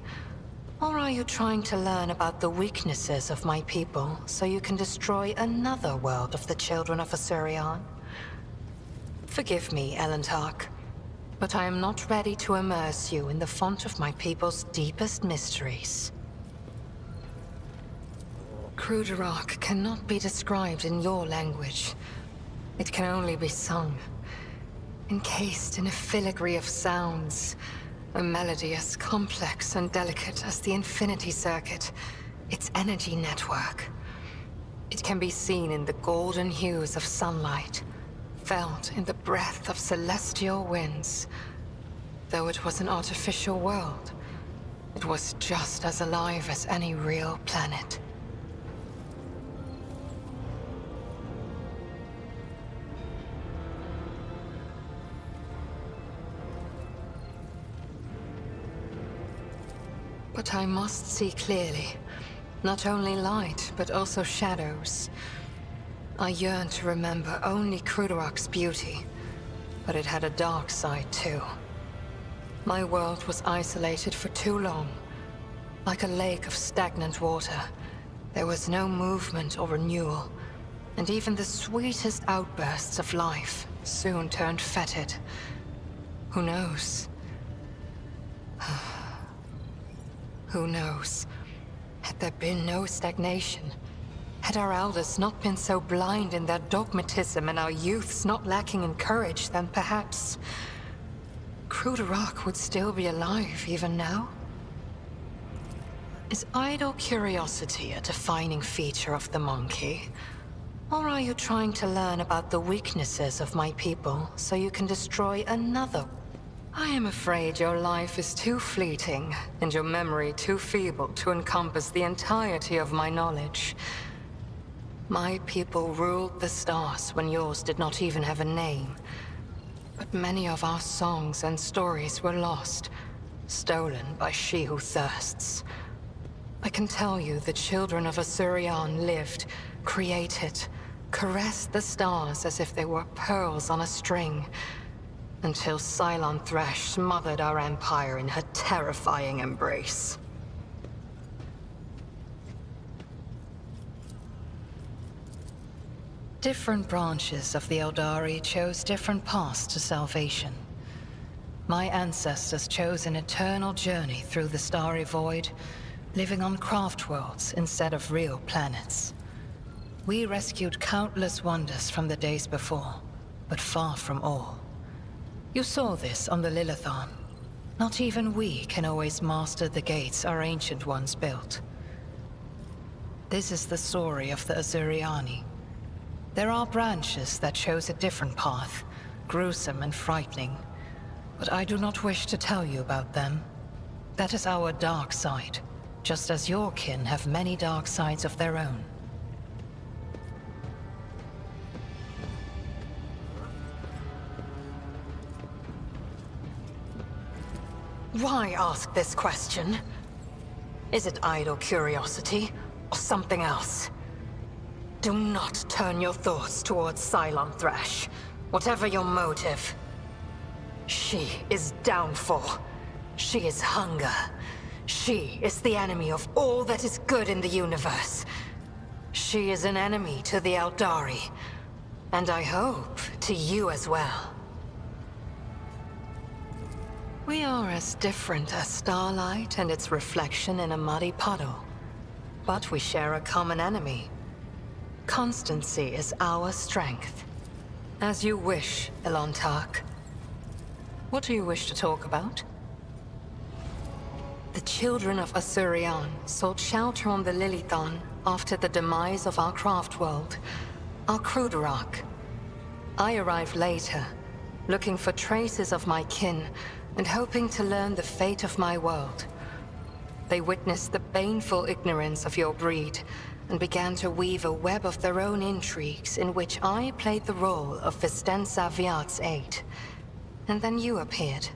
Or are you trying to learn about the weaknesses of my people so you can destroy another world of the children of Azurian? Forgive me, Elentark, but I am not ready to immerse you in the font of my people's deepest mysteries. Kruderach cannot be described in your language. It can only be sung, encased in a filigree of sounds, a melody as complex and delicate as the Infinity Circuit, its energy network. It can be seen in the golden hues of sunlight, felt in the breath of celestial winds. Though it was an artificial world, it was just as alive as any real planet. But I must see clearly, not only light, but also shadows. I yearn to remember only Kruderach's beauty, but it had a dark side too. My world was isolated for too long. Like a lake of stagnant water, there was no movement or renewal, and even the sweetest outbursts of life soon turned fetid. Who knows? Who knows? Had there been no stagnation, had our elders not been so blind in their dogmatism and our youths not lacking in courage, then perhaps Kruderach would still be alive even now? Is idle curiosity a defining feature of the Monkey? Or are you trying to learn about the weaknesses of my people so you can destroy another? I am afraid your life is too fleeting and your memory too feeble to encompass the entirety of my knowledge. My people ruled the stars when yours did not even have a name. But many of our songs and stories were lost, stolen by she who thirsts. I can tell you the children of Asuryan lived, created, caressed the stars as if they were pearls on a string, until Cylon Thresh smothered our empire in her terrifying embrace. Different branches of the Eldari chose different paths to salvation. My ancestors chose an eternal journey through the starry void, living on craft worlds instead of real planets. We rescued countless wonders from the days before, but far from all. You saw this on the Lilithon. Not even we can always master the gates our ancient ones built. This is the story of the Azuriani. There are branches that chose a different path, gruesome and frightening. But I do not wish to tell you about them. That is our dark side, just as your kin have many dark sides of their own. Why ask this question? Is it idle curiosity, or something else? Do not turn your thoughts towards Cylon Thresh, whatever your motive. She is downfall. She is hunger. She is the enemy of all that is good in the universe. She is an enemy to the Eldari, and I hope to you as well. We are as different as starlight and its reflection in a muddy puddle, but we share a common enemy. Constancy is our strength. As you wish, Elontark. What do you wish to talk about? The children of Asuryan sought shelter on the Lilithon after the demise of our craft world, our Kruderak. I arrived later, looking for traces of my kin and hoping to learn the fate of my world. They witnessed the baneful ignorance of your breed and began to weave a web of their own intrigues in which I played the role of Vistenza Viat's aide. And then you appeared.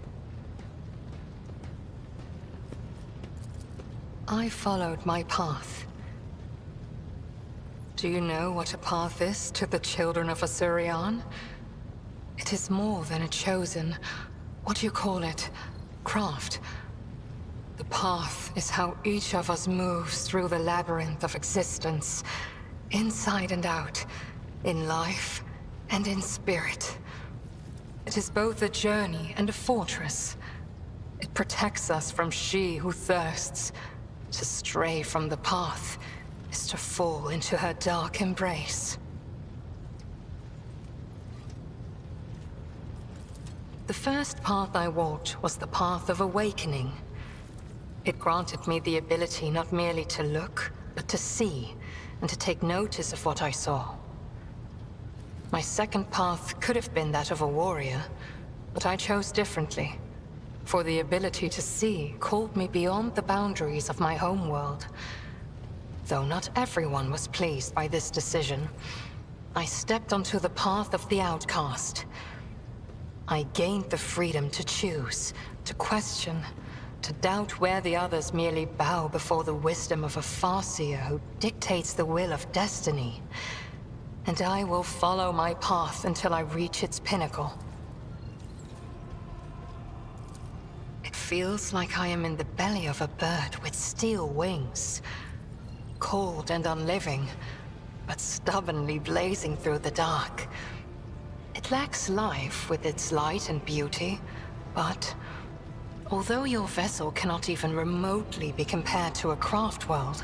I followed my path. Do you know what a path is to the children of Asuryan? It is more than a chosen, what do you call it, craft. The path is how each of us moves through the labyrinth of existence, inside and out, in life and in spirit. It is both a journey and a fortress. It protects us from she who thirsts. To stray from the path is to fall into her dark embrace. The first path I walked was the path of awakening. It granted me the ability not merely to look, but to see, and to take notice of what I saw. My second path could have been that of a warrior, but I chose differently. For the ability to see called me beyond the boundaries of my homeworld. Though not everyone was pleased by this decision, I stepped onto the path of the outcast. I gained the freedom to choose, to question, to doubt where the others merely bow before the wisdom of a Farseer who dictates the will of destiny. And I will follow my path until I reach its pinnacle. It feels like I am in the belly of a bird with steel wings. Cold and unliving, but stubbornly blazing through the dark. It lacks life with its light and beauty, but although your vessel cannot even remotely be compared to a craft world,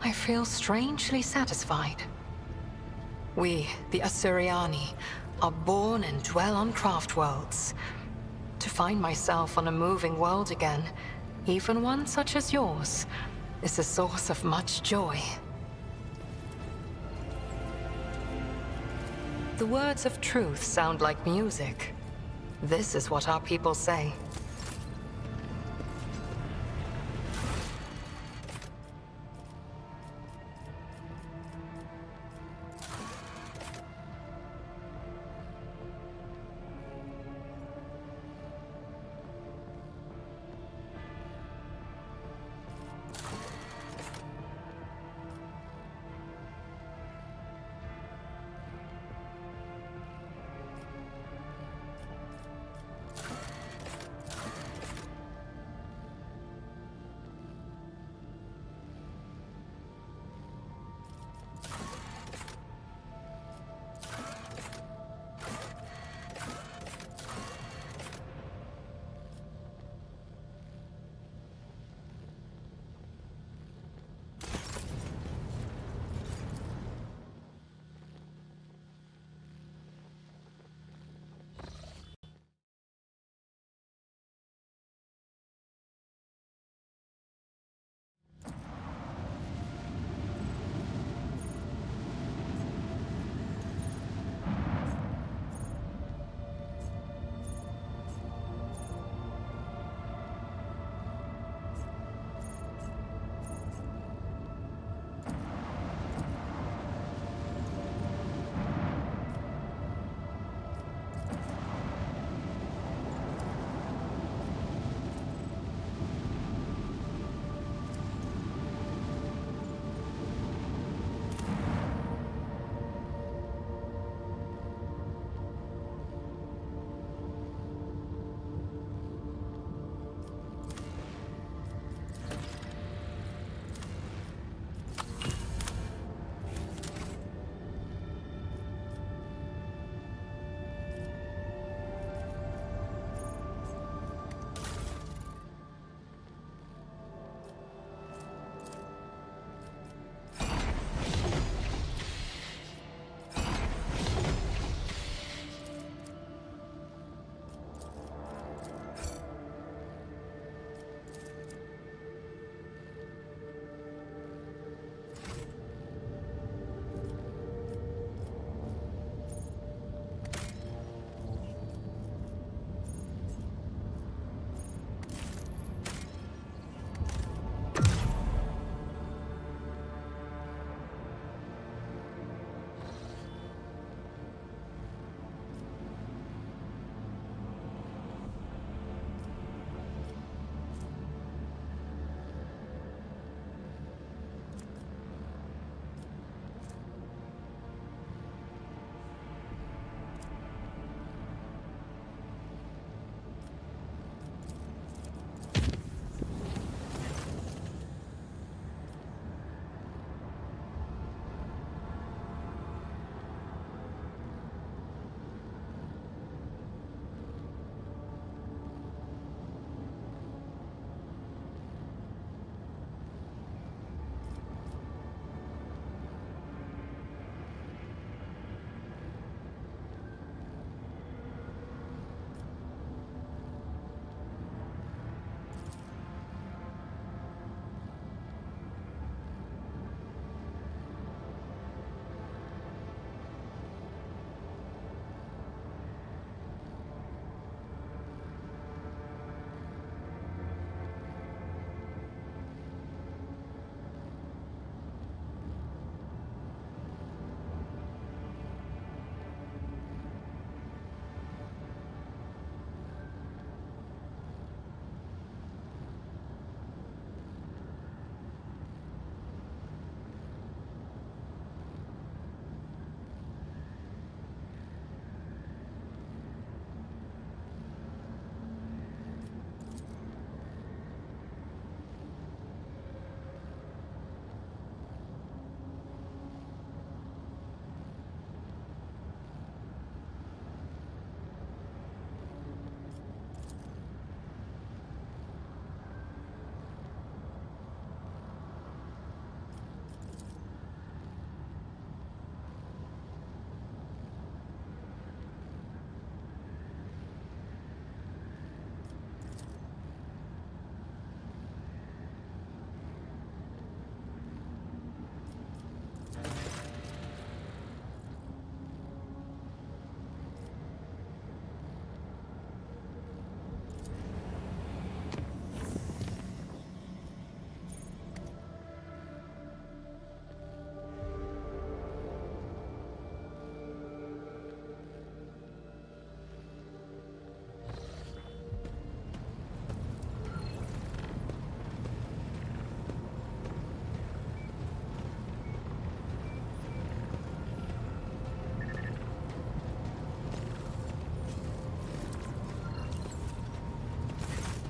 I feel strangely satisfied. We, the Asuryan, are born and dwell on craft worlds. To find myself on a moving world again, even one such as yours, is a source of much joy. The words of truth sound like music. This is what our people say.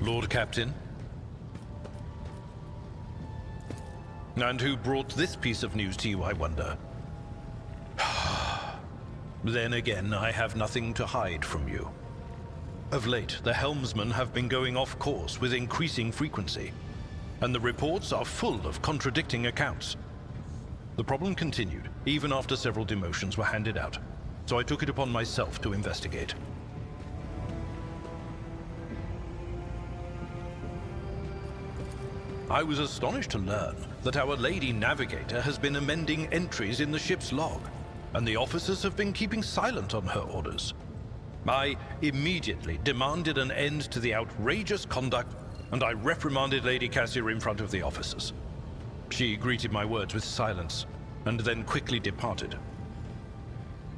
Lord Captain? And who brought this piece of news to you, I wonder? Then again, I have nothing to hide from you. Of late, the helmsmen have been going off course with increasing frequency, and the reports are full of contradicting accounts. The problem continued, even after several demotions were handed out, so I took it upon myself to investigate. I was astonished to learn that our Lady Navigator has been amending entries in the ship's log, and the officers have been keeping silent on her orders. I immediately demanded an end to the outrageous conduct, and I reprimanded Lady Cassir in front of the officers. She greeted my words with silence, and then quickly departed.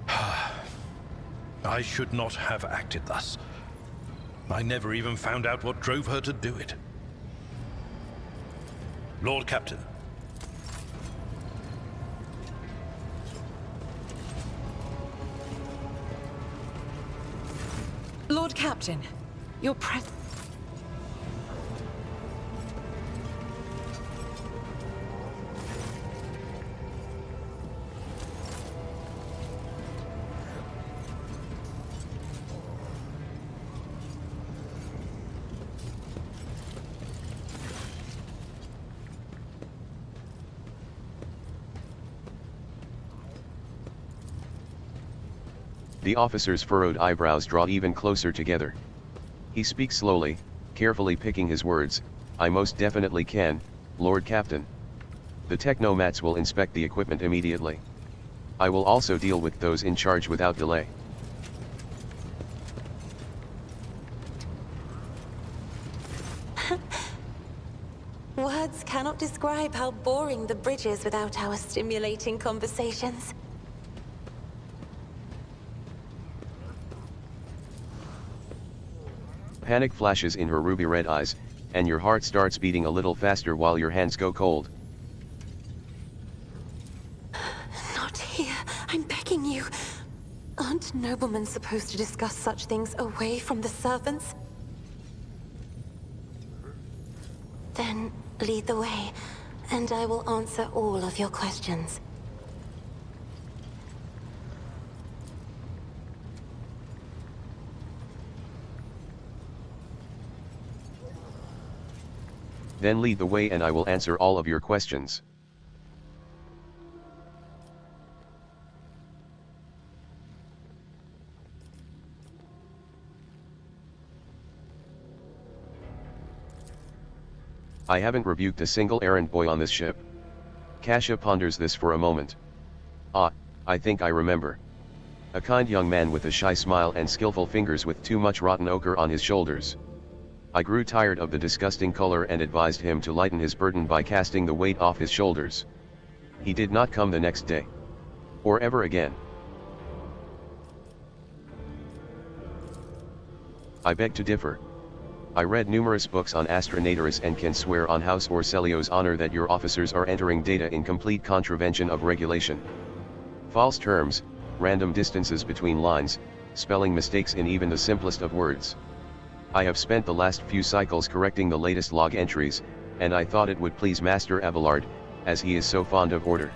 I should not have acted thus. I never even found out what drove her to do it. Lord Captain. Lord Captain, your The officer's furrowed eyebrows draw even closer together. He speaks slowly, carefully picking his words. I most definitely can, Lord Captain. The technomats will inspect the equipment immediately. I will also deal with those in charge without delay. Words cannot describe how boring the bridge is without our stimulating conversations. Panic flashes in her ruby-red eyes, and your heart starts beating a little faster while your hands go cold. Not here, I'm begging you. Aren't noblemen supposed to discuss such things away from the servants? Then lead the way, and I will answer all of your questions. Then lead the way and I will answer all of your questions. I haven't rebuked a single errand boy on this ship. Kasha ponders this for a moment. Ah, I think I remember. A kind young man with a shy smile and skillful fingers with too much rotten ochre on his shoulders. I grew tired of the disgusting color and advised him to lighten his burden by casting the weight off his shoulders. He did not come the next day. Or ever again. I beg to differ. I read numerous books on Astronatorus and can swear on House Orselio's honor that your officers are entering data in complete contravention of regulation. False terms, random distances between lines, spelling mistakes in even the simplest of words. I have spent the last few cycles correcting the latest log entries, and I thought it would please Master Abelard, as he is so fond of order.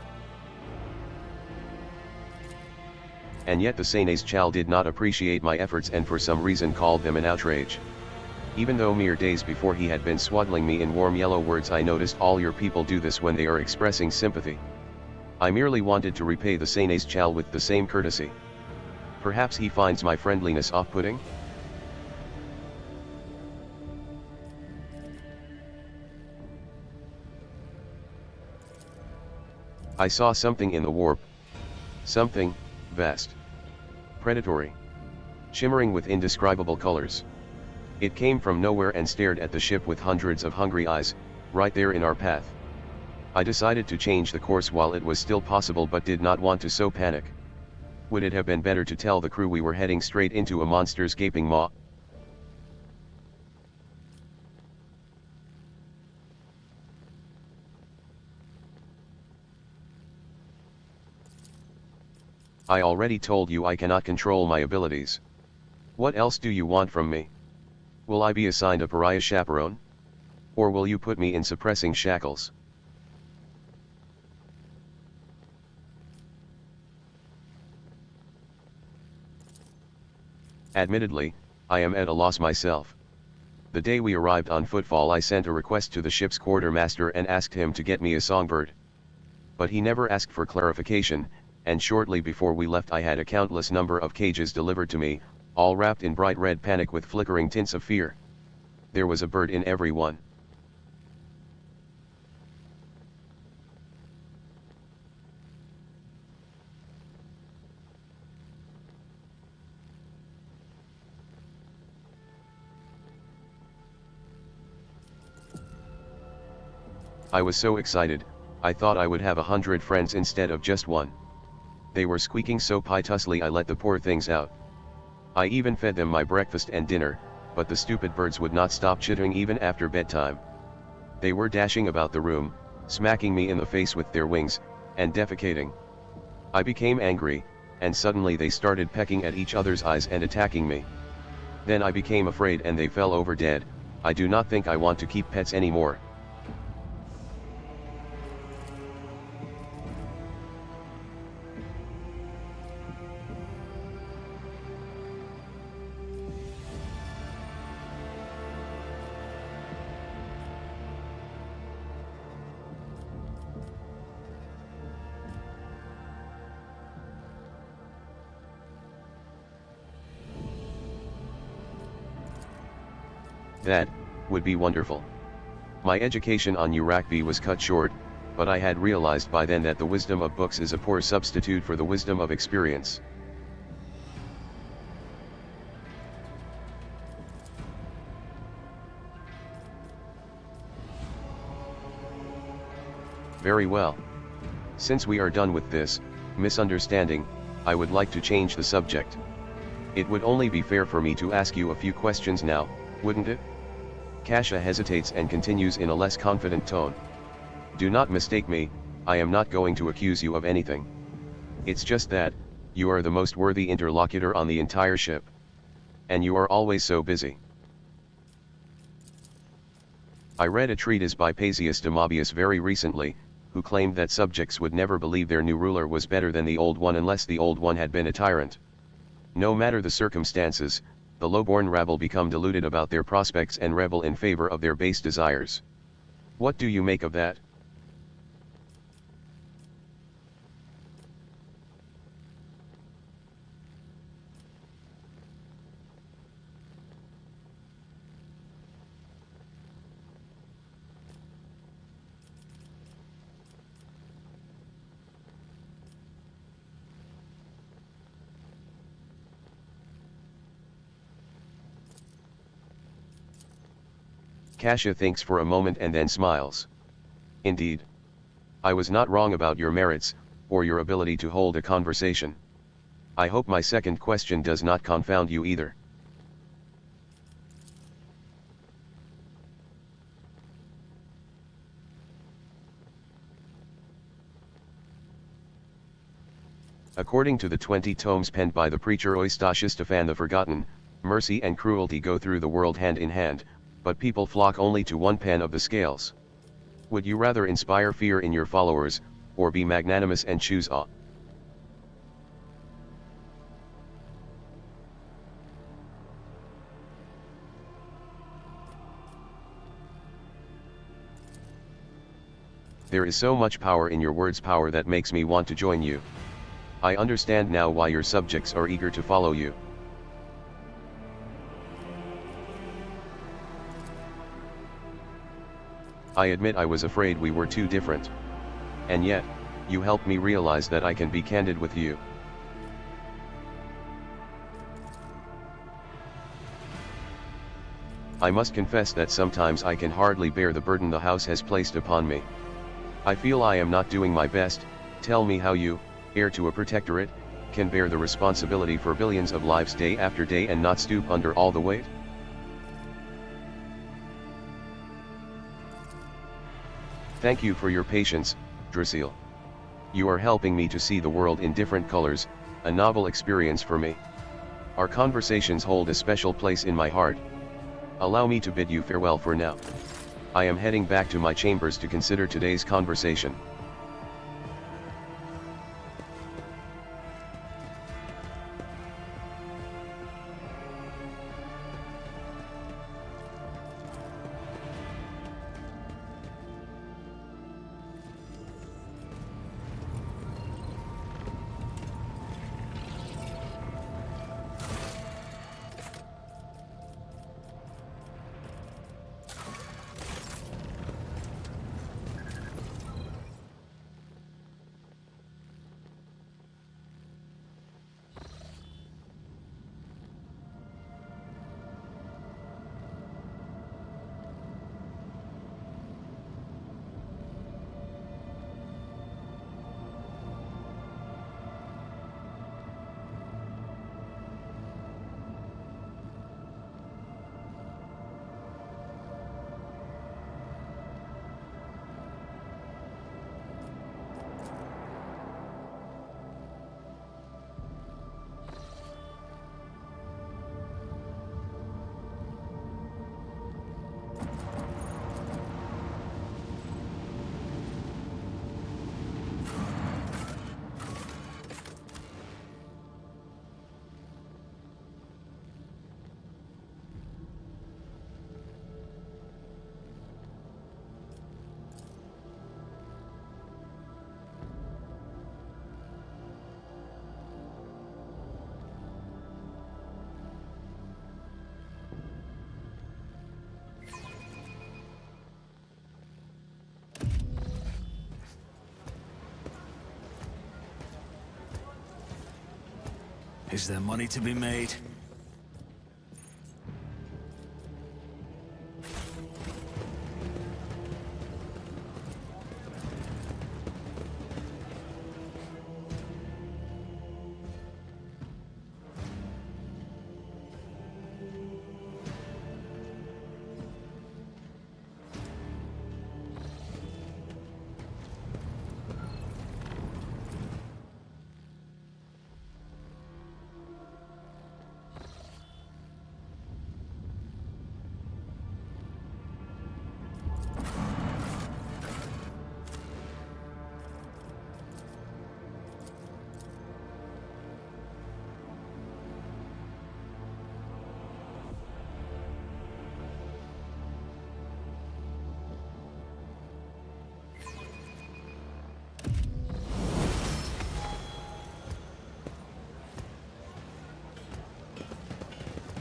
And yet the Senes Chal did not appreciate my efforts and for some reason called them an outrage. Even though mere days before he had been swaddling me in warm yellow words, I noticed all your people do this when they are expressing sympathy. I merely wanted to repay the Senes Chal with the same courtesy. Perhaps he finds my friendliness off-putting? I saw something in the warp. Something, vast. Predatory. Shimmering with indescribable colors. It came from nowhere and stared at the ship with hundreds of hungry eyes, right there in our path. I decided to change the course while it was still possible but did not want to sow panic. Would it have been better to tell the crew we were heading straight into a monster's gaping maw? I already told you I cannot control my abilities. What else do you want from me? Will I be assigned a pariah chaperone? Or will you put me in suppressing shackles? Admittedly, I am at a loss myself. The day we arrived on Footfall, I sent a request to the ship's quartermaster and asked him to get me a songbird. But he never asked for clarification, and shortly before we left I had a countless number of cages delivered to me, all wrapped in bright red panic with flickering tints of fear. There was a bird in every one. I was so excited, I thought I would have 100 friends instead of just one. They were squeaking so piteously I let the poor things out. I even fed them my breakfast and dinner, but the stupid birds would not stop chittering even after bedtime. They were dashing about the room, smacking me in the face with their wings, and defecating. I became angry, and suddenly they started pecking at each other's eyes and attacking me. Then I became afraid and they fell over dead. I do not think I want to keep pets anymore. That would be wonderful. My education on Urakbi was cut short, but I had realized by then that the wisdom of books is a poor substitute for the wisdom of experience. Very well. Since we are done with this misunderstanding, I would like to change the subject. It would only be fair for me to ask you a few questions now, wouldn't it? Kasia hesitates and continues in a less confident tone. Do not mistake me, I am not going to accuse you of anything. It's just that, you are the most worthy interlocutor on the entire ship. And you are always so busy. I read a treatise by Paisius Demabius very recently, who claimed that subjects would never believe their new ruler was better than the old one unless the old one had been a tyrant. No matter the circumstances, the low-born rabble become deluded about their prospects and rebel in favor of their base desires. What do you make of that? Kasia thinks for a moment and then smiles. Indeed. I was not wrong about your merits, or your ability to hold a conversation. I hope my second question does not confound you either. According to the 20 tomes penned by the preacher Eustachius Stephan the Forgotten, mercy and cruelty go through the world hand in hand, but people flock only to one pen of the scales. Would you rather inspire fear in your followers, or be magnanimous and choose awe? There is so much power in your words, power that makes me want to join you. I understand now why your subjects are eager to follow you. I admit I was afraid we were too different. And yet, you helped me realize that I can be candid with you. I must confess that sometimes I can hardly bear the burden the house has placed upon me. I feel I am not doing my best. Tell me how you, heir to a protectorate, can bear the responsibility for billions of lives day after day and not stoop under all the weight? Thank you for your patience, Draciel. You are helping me to see the world in different colors, a novel experience for me. Our conversations hold a special place in my heart. Allow me to bid you farewell for now. I am heading back to my chambers to consider today's conversation. Is there money to be made?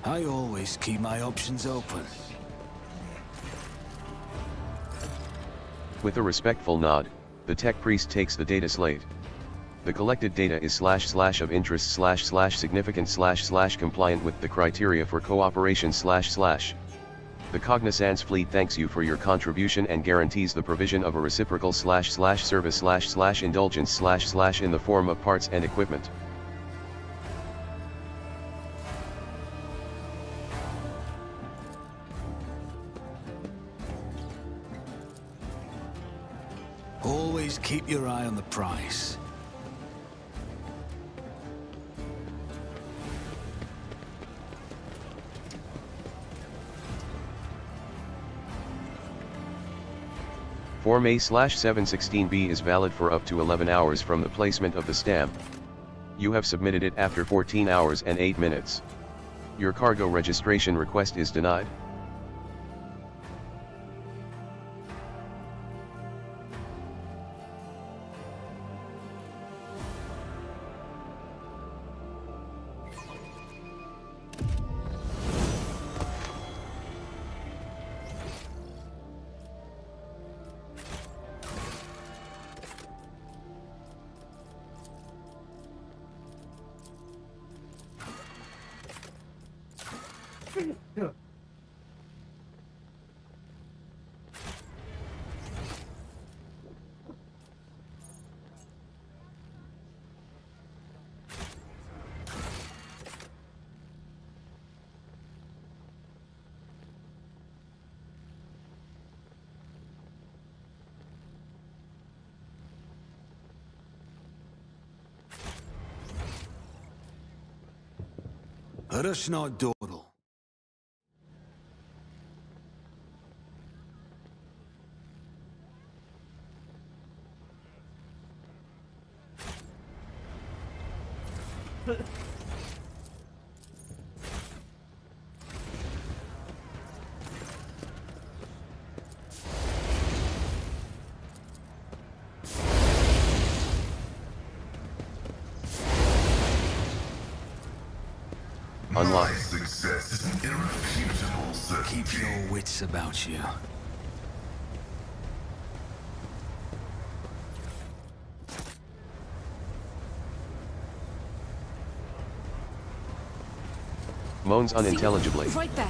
I always keep my options open. With a respectful nod, the tech priest takes the data slate. The collected data is // of interest // significant / compliant with the criteria for cooperation // The Cognizance fleet thanks you for your contribution and guarantees the provision of a reciprocal // service / indulgence / in the form of parts and equipment. Always keep your eye on the price. Form A/716B is valid for up to 11 hours from the placement of the stamp. You have submitted it after 14 hours and 8 minutes. Your cargo registration request is denied. Rush not dawdle. Unlocked. Success is an irrefutable certainty. Keep your wits about you. Moans unintelligibly. Right there.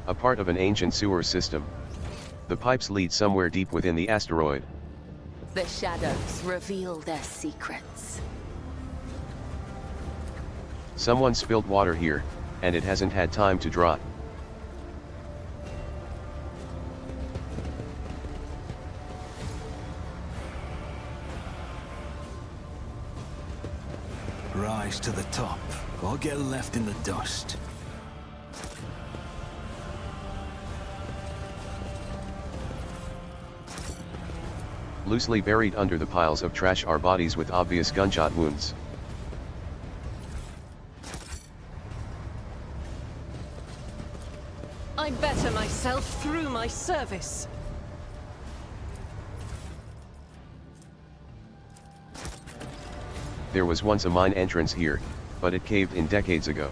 A part of an ancient sewer system. The pipes lead somewhere deep within the asteroid. The shadows reveal their secrets. Someone spilled water here, and it hasn't had time to dry. Rise to the top, or get left in the dust. Loosely buried under the piles of trash are bodies with obvious gunshot wounds. I better myself through my service. There was once a mine entrance here, but it caved in decades ago.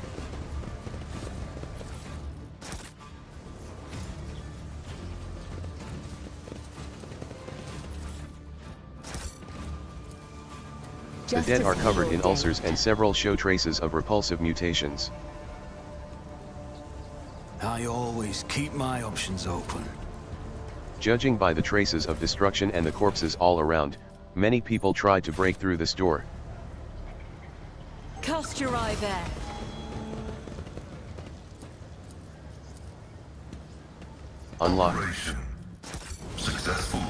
The dead are covered in ulcers and several show traces of repulsive mutations. I always keep my options open. Judging by the traces of destruction and the corpses all around, many people tried to break through this door. Cast your eye there. Unlocked. Operation successful.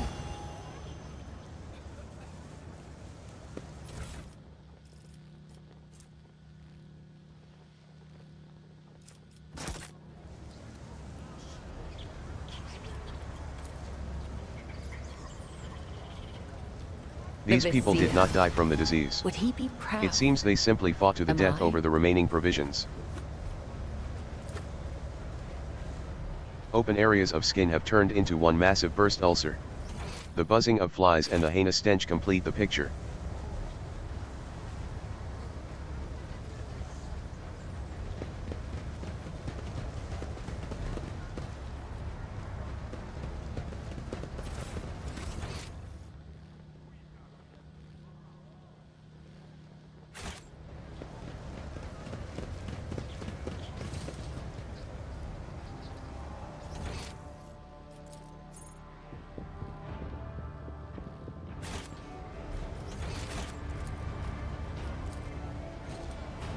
These people did not die from the disease. Would he be proud? It seems they simply fought to the death over the remaining provisions. Open areas of skin have turned into one massive burst ulcer. The buzzing of flies and the heinous stench complete the picture.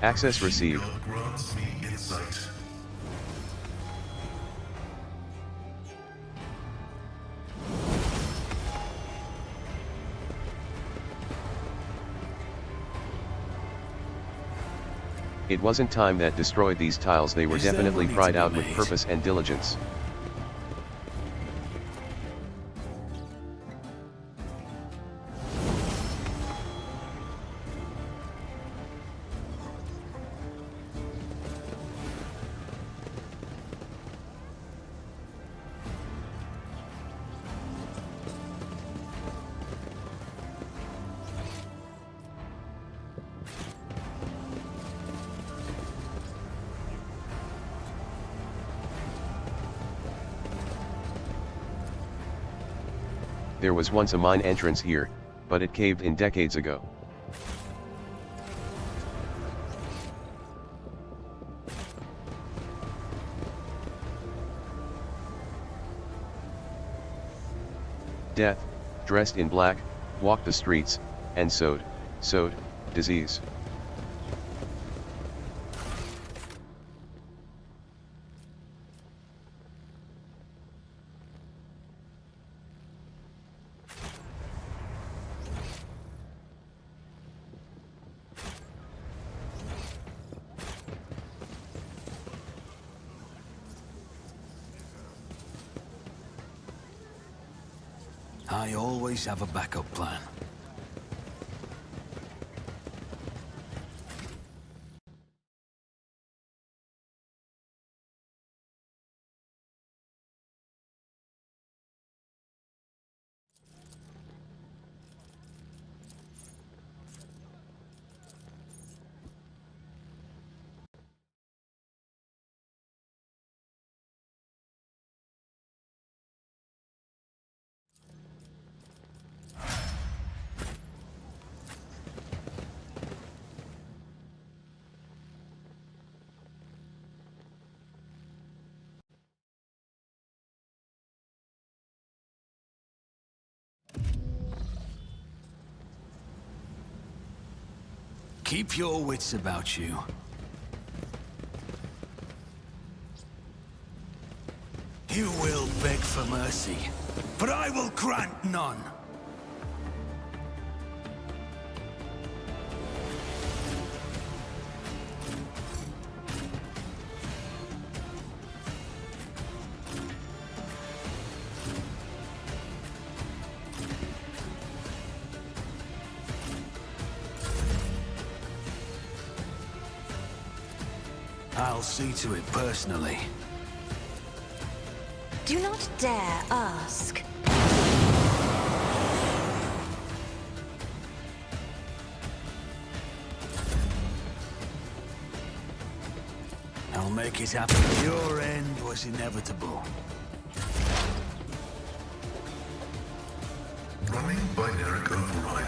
Access received. Grants me insight. It wasn't time that destroyed these tiles, they were definitely pried out with purpose and diligence. There was once a mine entrance here, but it caved in decades ago. Death, dressed in black, walked the streets, and sowed disease. I always have a backup plan. Keep your wits about you. You will beg for mercy, but I will grant none. I'll see to it personally. Do not dare ask. I'll make it happen. Your end was inevitable. Running binary override.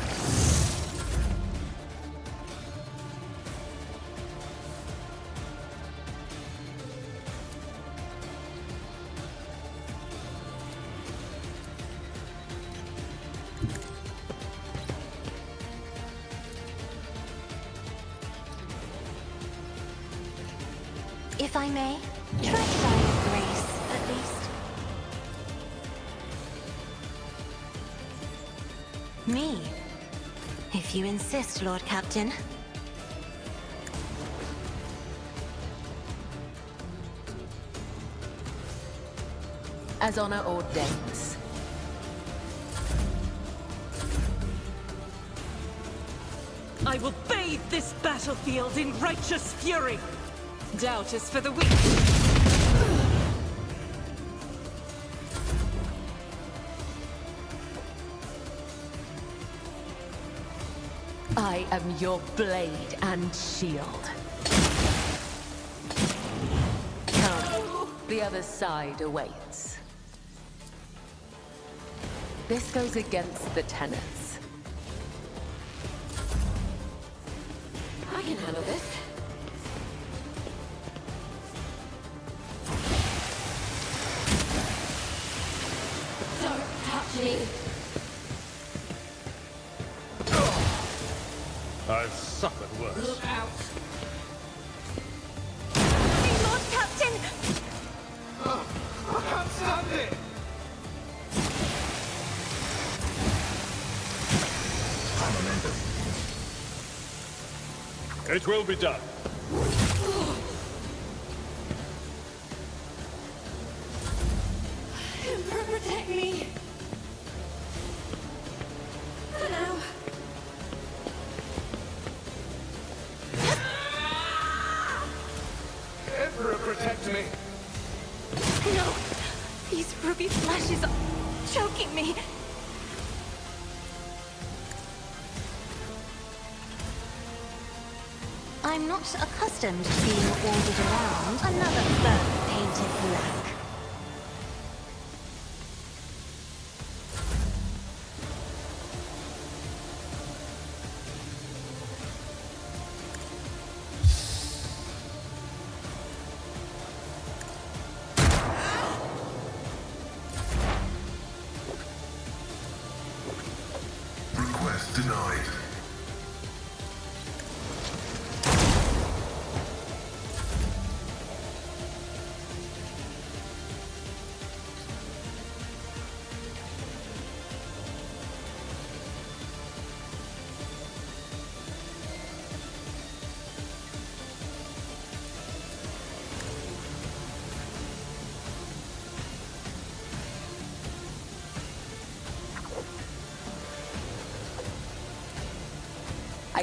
If I may, try to die with grace, at least. Me? If you insist, Lord Captain. As honor ordains. I will bathe this battlefield in righteous fury. Doubt is for the weak. I am your blade and shield. Come, the other side awaits. This goes against the tenets. I can handle this. I've suffered worse. Look out! Hey, Lord Captain! I can't stand it! It will be done. Emperor, protect me! For now. Emperor, protect me! No! These ruby flashes are choking me! I'm not accustomed to being ordered around. Another fur painted black. Request denied.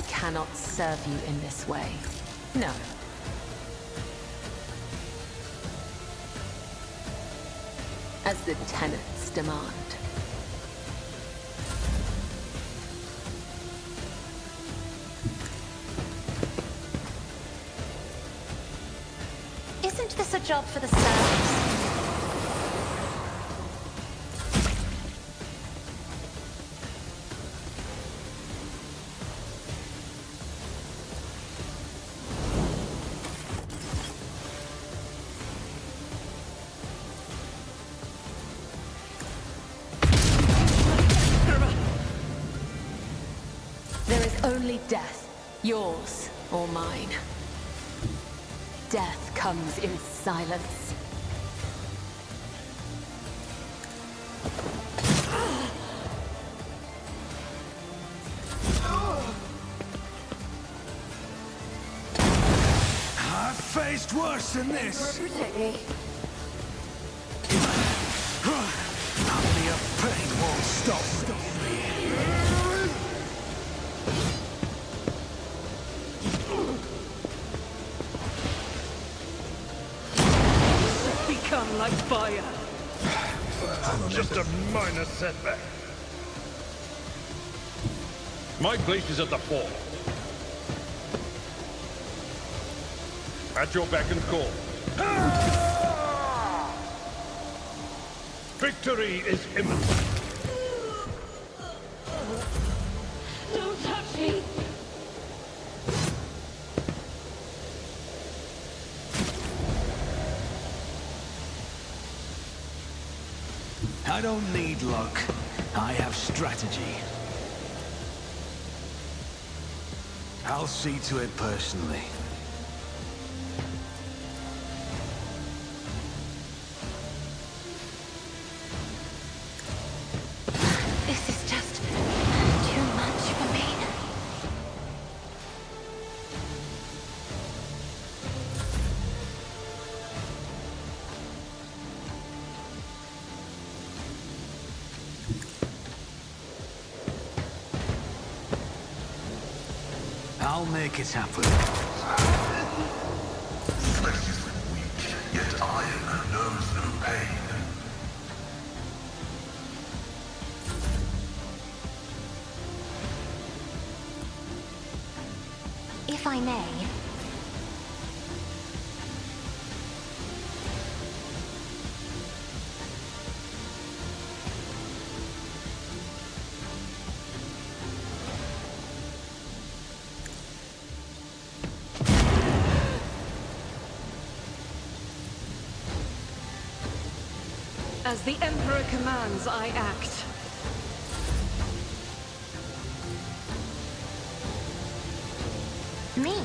cannot serve you in this way. No. As the tenants demand. Isn't this a job for the serfs? There is only death, yours or mine. Death comes in silence. I've faced worse than this. Protect me. Only a pain won't stop me. Become like fire. Just a minor setback. My place is at the fore. At your beck and call. Victory is imminent. Don't touch me! I don't need luck. I have strategy. I'll see to it personally. This is just too much for me. I'll make it happen. Flesh is weak, yet iron knows no pain. If I may. As the Emperor commands, I act. Me?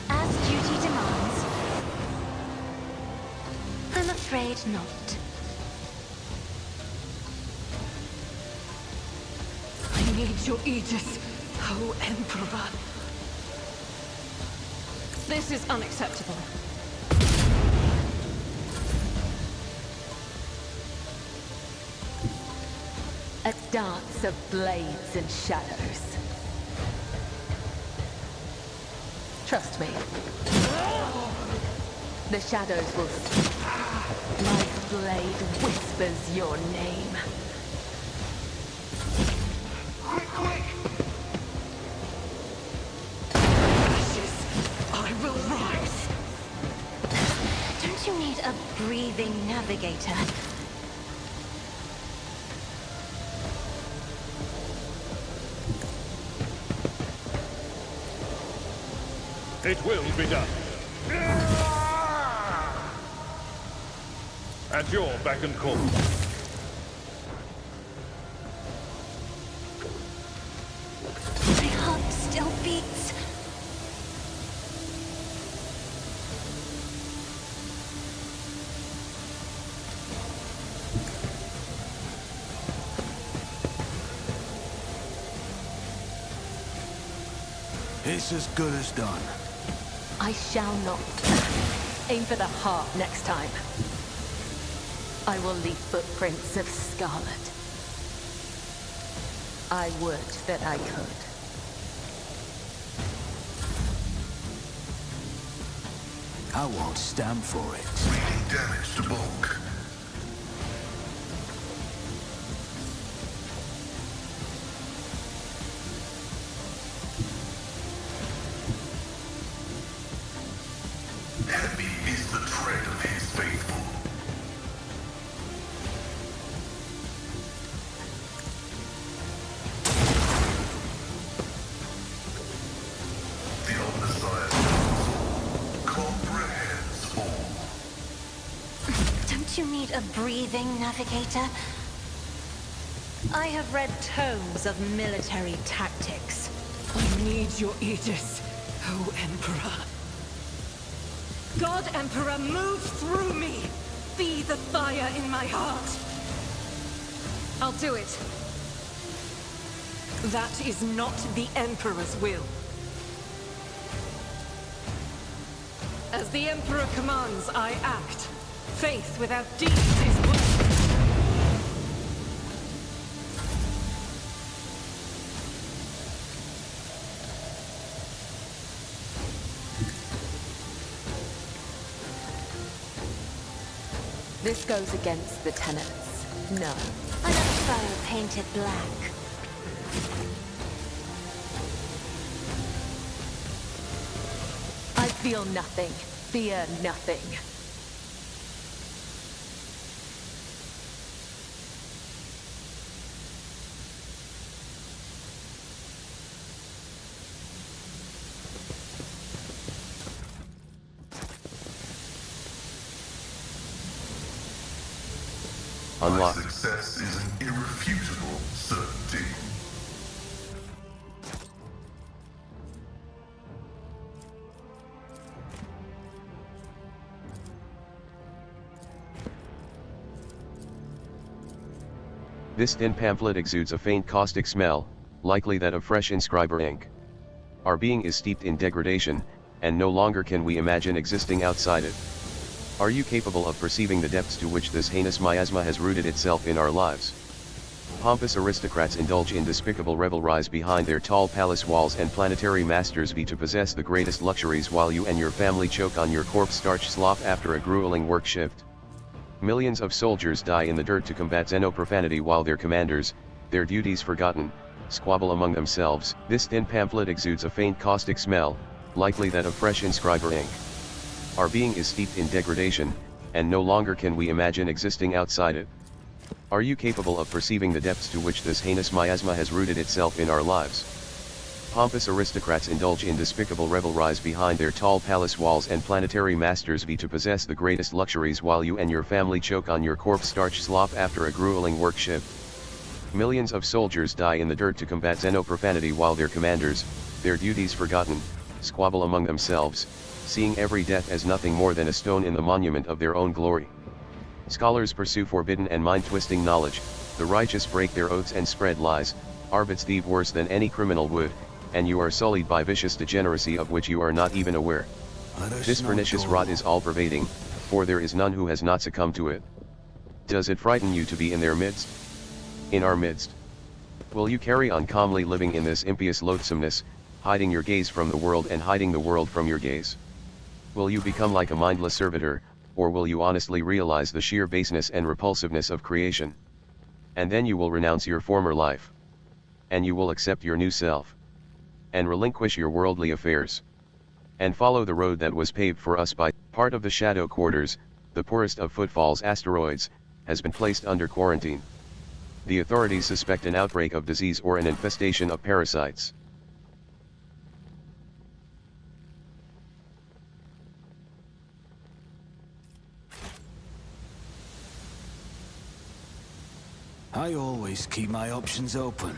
As duty demands? I'm afraid not. I need your aegis, O Emperor. This is unacceptable. A dance of blades and shadows. Trust me. The shadows will speak. My blade whispers your name. Ashes, I will rise. Don't you need a breathing navigator? It will be done. At your beck and call. My heart still beats. It's as good as done. I shall not. Aim for the heart next time. I will leave footprints of scarlet. I would that I could. I won't stand for it. Reading damage to bulk. Heavy is the tread of his faithful. The Omnissiah comprehends all. Don't you need a breathing navigator? I have read tomes of military tactics. I need your aegis, O Emperor. God Emperor, move through me! Be the fire in my heart! I'll do it. That is not the Emperor's will. As the Emperor commands, I act. Faith without deeds is worthless. This goes against the tenets. No. Another foe painted black. I feel nothing. Fear nothing. My success is an irrefutable certainty. This thin pamphlet exudes a faint caustic smell, likely that of fresh inscriber ink. Our being is steeped in degradation, and no longer can we imagine existing outside it. Are you capable of perceiving the depths to which this heinous miasma has rooted itself in our lives? Pompous aristocrats indulge in despicable revelries behind their tall palace walls, and planetary masters vie to possess the greatest luxuries while you and your family choke on your corpse starch slop after a grueling work shift. Millions of soldiers die in the dirt to combat xenoprofanity while their commanders, their duties forgotten, squabble among themselves. This thin pamphlet exudes a faint caustic smell, likely that of fresh inscriber ink. Our being is steeped in degradation, and no longer can we imagine existing outside it. Are you capable of perceiving the depths to which this heinous miasma has rooted itself in our lives? Pompous aristocrats indulge in despicable revelries behind their tall palace walls, and planetary masters vie to possess the greatest luxuries while you and your family choke on your corpse starch slop after a grueling work shift. Millions of soldiers die in the dirt to combat xenoprofanity while their commanders, their duties forgotten, squabble among themselves, seeing every death as nothing more than a stone in the monument of their own glory. Scholars pursue forbidden and mind-twisting knowledge, the righteous break their oaths and spread lies, arbits thieve worse than any criminal would, and you are sullied by vicious degeneracy of which you are not even aware. This pernicious rot is all-pervading, for there is none who has not succumbed to it. Does it frighten you to be in their midst? In our midst? Will you carry on calmly living in this impious loathsomeness, hiding your gaze from the world and hiding the world from your gaze? Will you become like a mindless servitor, or will you honestly realize the sheer baseness and repulsiveness of creation? And then you will renounce your former life. And you will accept your new self. And relinquish your worldly affairs. And follow the road that was paved for us by part of the Shadow Quarters, the poorest of Footfall's asteroids, has been placed under quarantine. The authorities suspect an outbreak of disease or an infestation of parasites. I always keep my options open.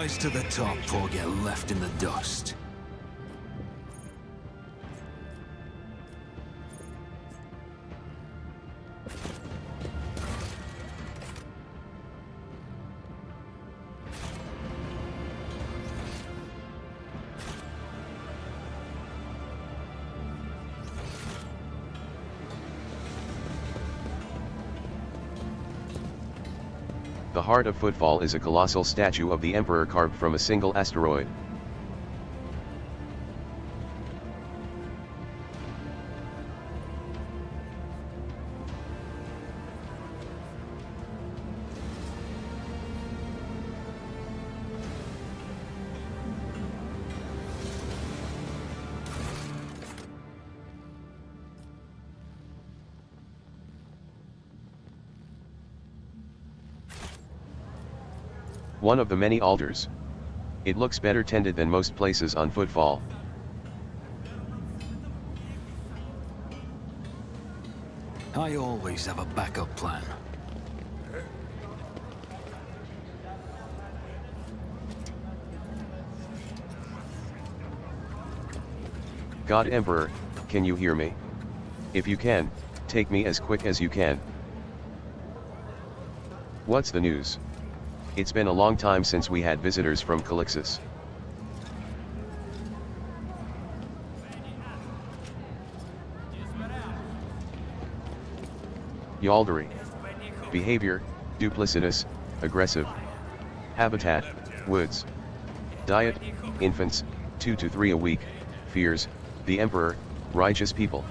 rise to the top or get left in the dust. The heart of Footfall is a colossal statue of the Emperor carved from a single asteroid. One of the many altars. It looks better tended than most places on Footfall. I always have a backup plan. God Emperor, can you hear me? If you can, take me as quick as you can. What's the news? It's been a long time since we had visitors from Calixis. Yaldari. Behavior, duplicitous, aggressive. Habitat, woods. Diet, infants, 2 to 3 a week. Fears, the Emperor, righteous people.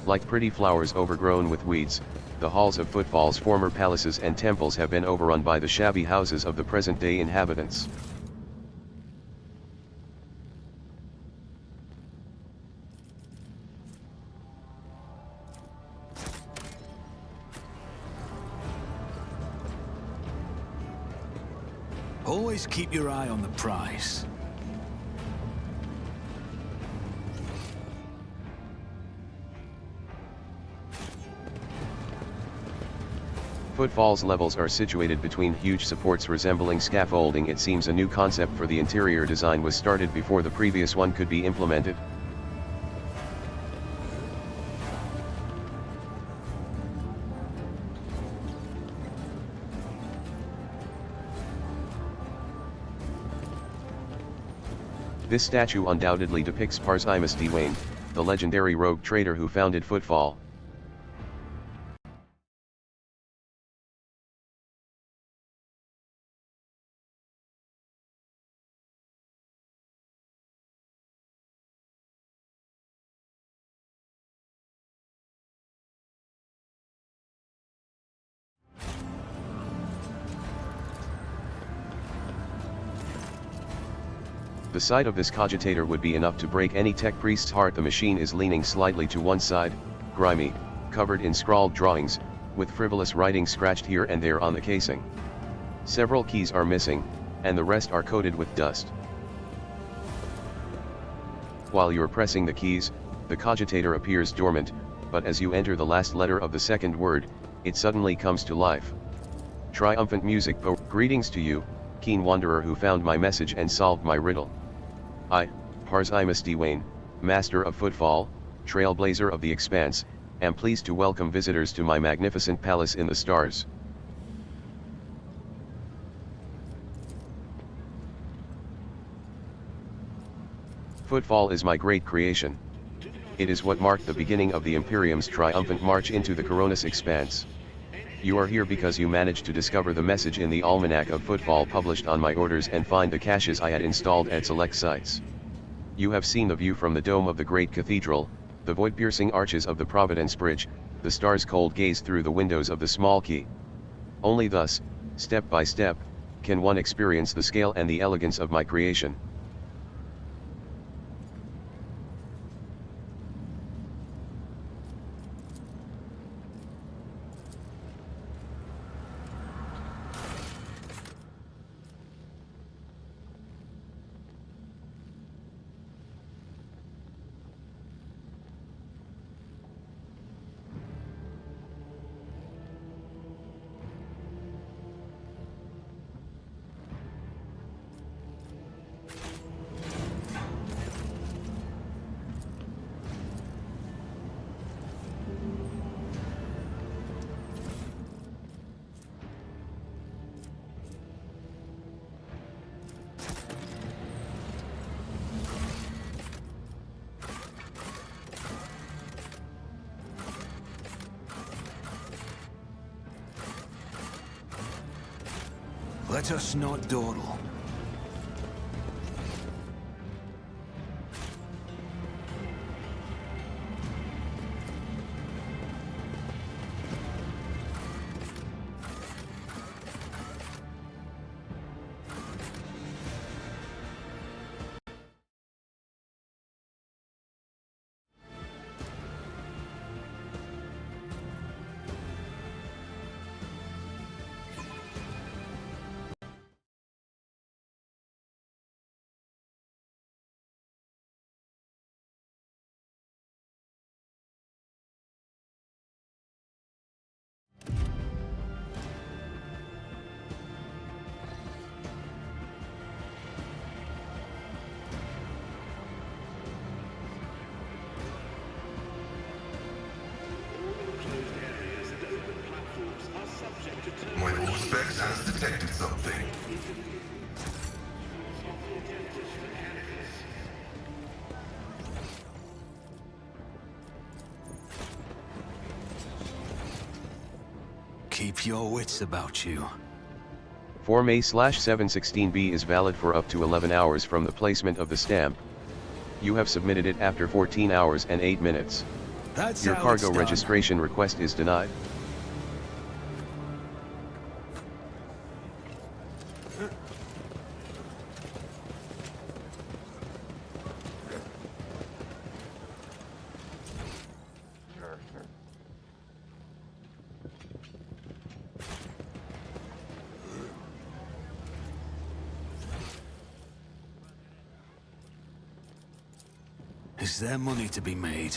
Like pretty flowers overgrown with weeds, the halls of Footfall's former palaces and temples have been overrun by the shabby houses of the present-day inhabitants. Always keep your eye on the prize. Footfall's levels are situated between huge supports resembling scaffolding. It seems a new concept for the interior design was started before the previous one could be implemented. This statue undoubtedly depicts Parzimus Dwayne, the legendary rogue trader who founded Footfall. The sight of this cogitator would be enough to break any tech priest's heart. The machine is leaning slightly to one side, grimy, covered in scrawled drawings, with frivolous writing scratched here and there on the casing. Several keys are missing, and the rest are coated with dust. While you're pressing the keys, the cogitator appears dormant, but as you enter the last letter of the second word, it suddenly comes to life. Triumphant music. Greetings to you, keen wanderer who found my message and solved my riddle. I, Parzimus Dwayne, master of Footfall, trailblazer of the expanse, am pleased to welcome visitors to my magnificent palace in the stars. Footfall is my great creation. It is what marked the beginning of the Imperium's triumphant march into the Coronis expanse. You are here because you managed to discover the message in the Almanac of Footfall published on my orders and find the caches I had installed at select sites. You have seen the view from the dome of the great cathedral, the void-piercing arches of the Providence Bridge, the stars' cold gaze through the windows of the small key. Only thus, step by step, can one experience the scale and the elegance of my creation. Let us not dawdle. My Auspex has detected something. Keep your wits about you. Form A/716B is valid for up to 11 hours from the placement of the stamp. You have submitted it after 14 hours and 8 minutes. That's Your how cargo it's done. registration request is denied. Is there money to be made?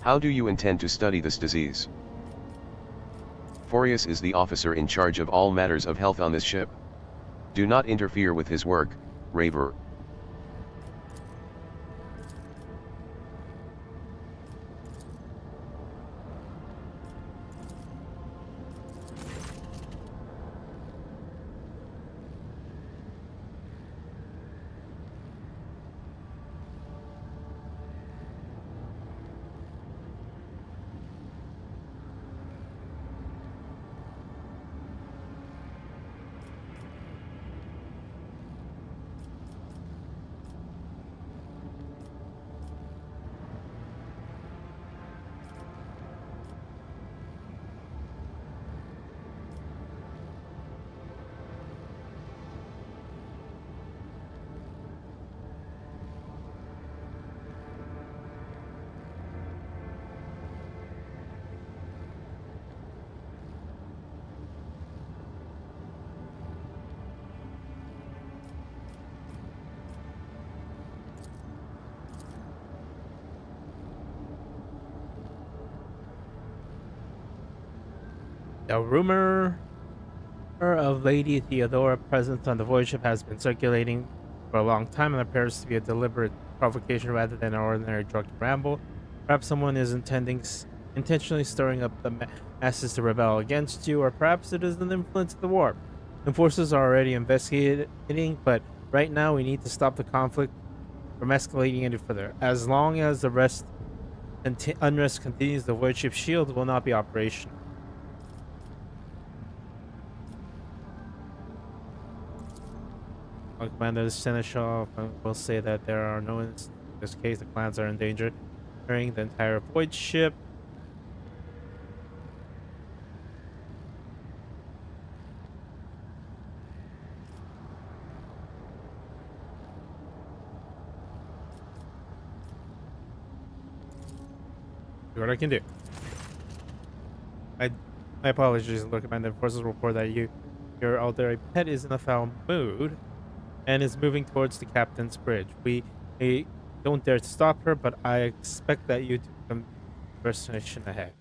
How do you intend to study this disease? Forius is the officer in charge of all matters of health on this ship. Do not interfere with his work, Raver. The rumor of Lady Theodora's presence on the voyage ship has been circulating for a long time and appears to be a deliberate provocation rather than an ordinary drunken ramble. Perhaps someone is intentionally stirring up the masses to rebel against you, or perhaps it is an influence of the warp. The forces are already investigating, but right now we need to stop the conflict from escalating any further. As long as the unrest continues, the voyage ship shield will not be operational. Commander Seneschal will say that there are no in this case the clans are in danger during the entire voyage ship. See what I can do. My apologies, Lord Commander. Forces report that your elderly pet is in a foul mood and is moving towards the captain's bridge. We don't dare to stop her, but I expect that you to come destination ahead.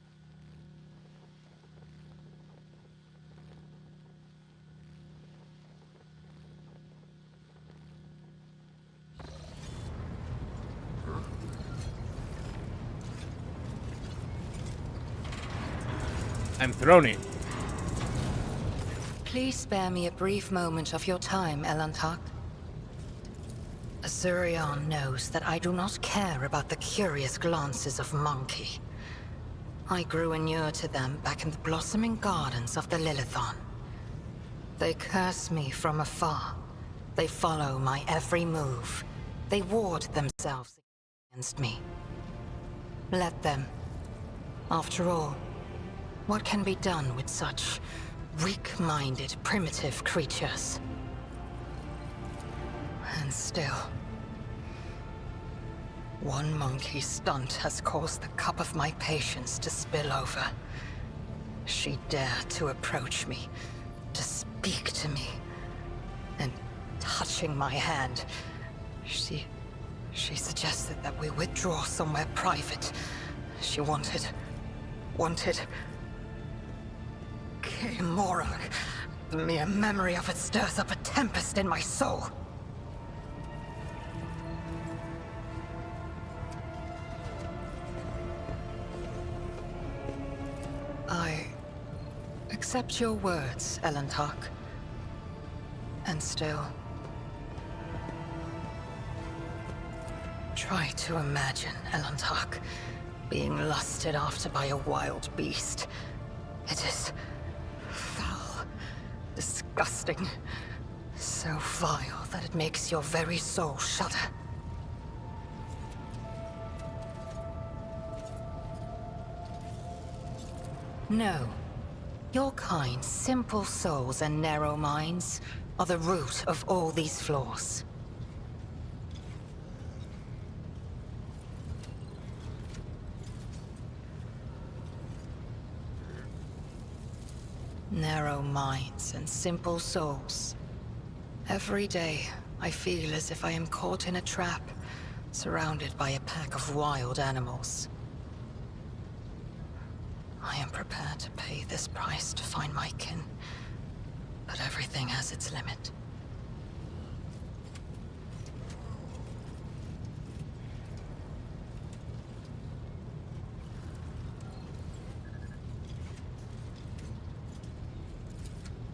I'm throning. Please spare me a brief moment of your time, Elantak. Azurion knows that I do not care about the curious glances of Monkey. I grew inured to them back in the blossoming gardens of the Lilithon. They curse me from afar. They follow my every move. They ward themselves against me. Let them. After all, what can be done with such weak-minded, primitive creatures? And still, one monkey stunt has caused the cup of my patience to spill over. She dared to approach me, to speak to me, and touching my hand, she suggested that we withdraw somewhere private. She wanted Morag. The mere memory of it stirs up a tempest in my soul. I accept your words, Elantak. And still, try to imagine, Elantak, being lusted after by a wild beast. It is foul, disgusting, so vile that it makes your very soul shudder. No. Your kind, simple souls and narrow minds are the root of all these flaws. Narrow minds and simple souls. Every day, I feel as if I am caught in a trap, surrounded by a pack of wild animals. I am prepared to pay this price to find my kin, but everything has its limit.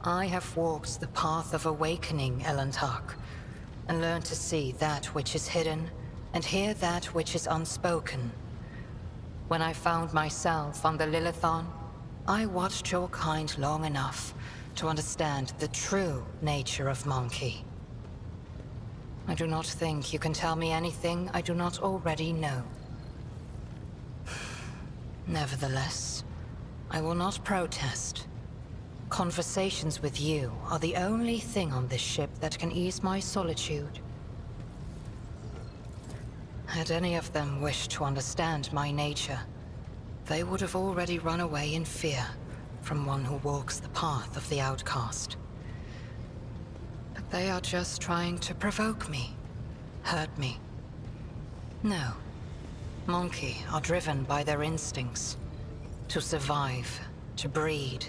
I have walked the path of awakening, Elantak, and learned to see that which is hidden, and hear that which is unspoken. When I found myself on the Lilithon, I watched your kind long enough to understand the true nature of Monkey. I do not think you can tell me anything I do not already know. Nevertheless, I will not protest. Conversations with you are the only thing on this ship that can ease my solitude. Had any of them wished to understand my nature, they would have already run away in fear from one who walks the path of the outcast. But they are just trying to provoke me, hurt me. No. Monkey are driven by their instincts. To survive, to breed,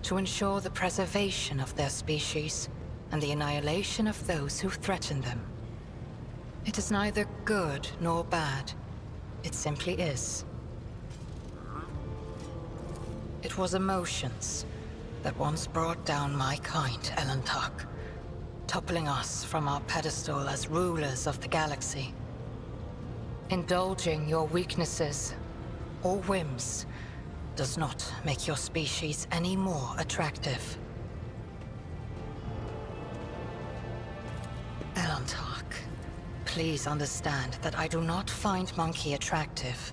to ensure the preservation of their species and the annihilation of those who threaten them. It is neither good nor bad. It simply is. It was emotions that once brought down my kind, Elantark, toppling us from our pedestal as rulers of the galaxy. Indulging your weaknesses or whims does not make your species any more attractive. Elantark, please understand that I do not find Monkey attractive.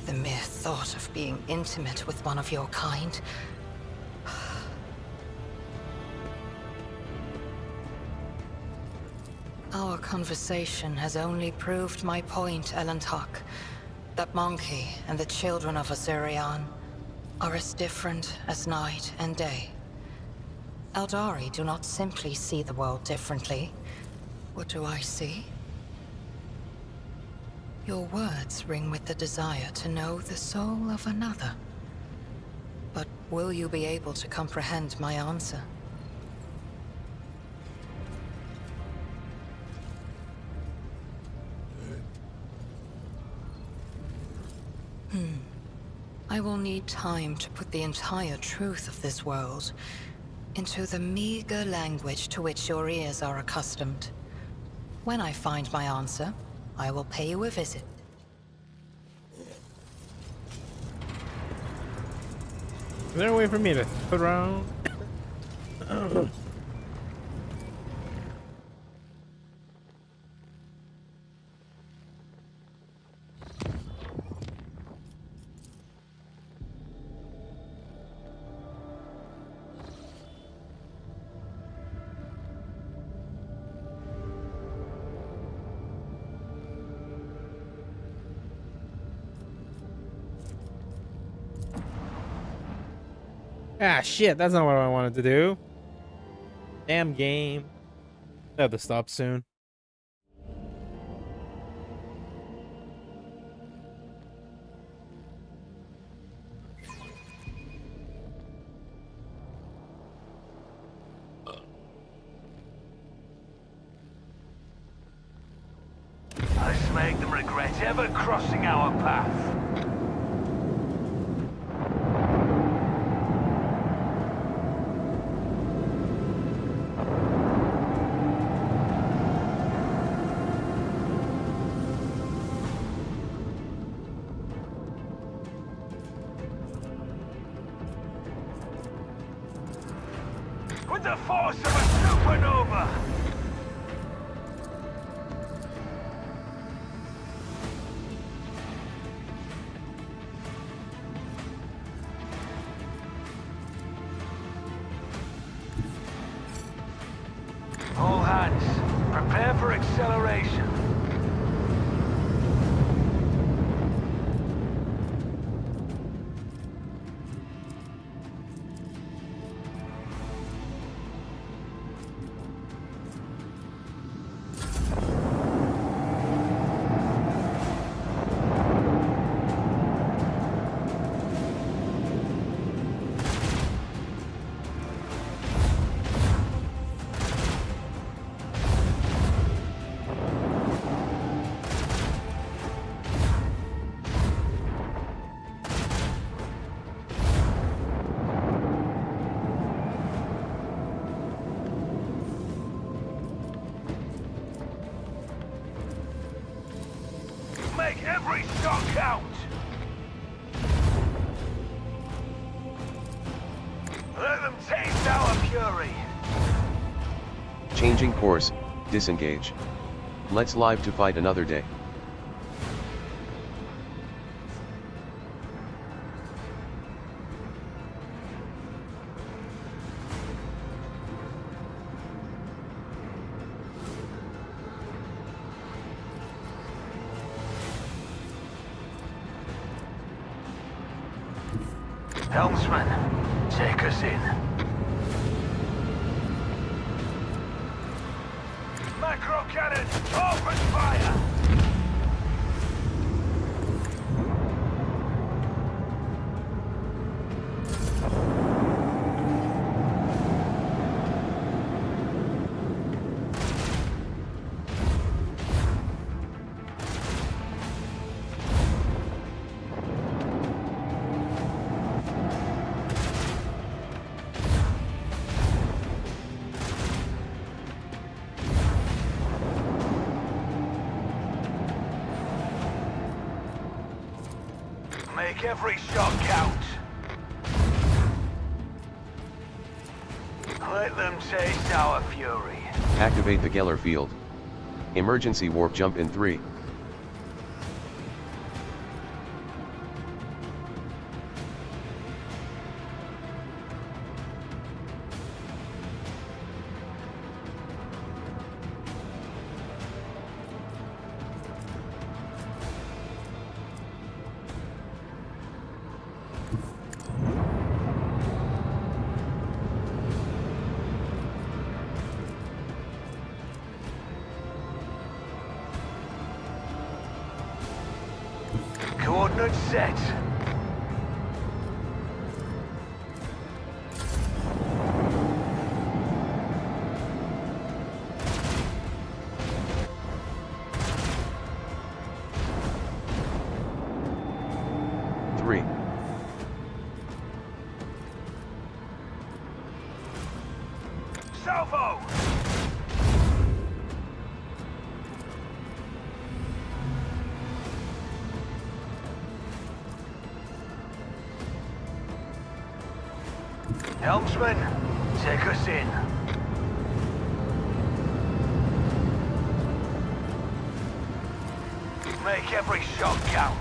The mere thought of being intimate with one of your kind... Our conversation has only proved my point, Elantark. That Monkey and the children of Azurian are as different as night and day. Eldari do not simply see the world differently. What do I see? Your words ring with the desire to know the soul of another. But will you be able to comprehend my answer? I will need time to put the entire truth of this world into the meager language to which your ears are accustomed. When I find my answer, I will pay you a visit. Is there a way for me to throw around? Ah, shit, that's not what I wanted to do. Damn game. I have to stop soon. Let's make them regret ever crossing our path. With the force of a supernova! All hands, prepare for acceleration. Make every shot count! Let them taste our fury! Changing course, disengage. Let's live to fight another day. Helmsman, take us in. Macro cannon, open fire! Make every shot count. Let them taste our fury. Activate the Geller field. Emergency warp jump in 3. Coordinates set. Three. Salvo! Helmsman, take us in. Make every shot count.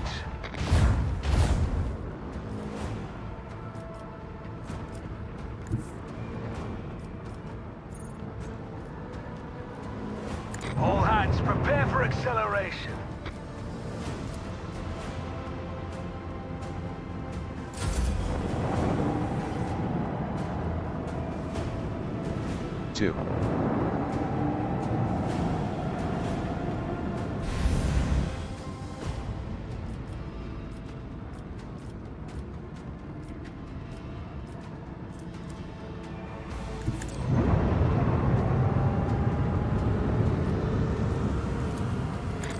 All hands, prepare for acceleration. Two.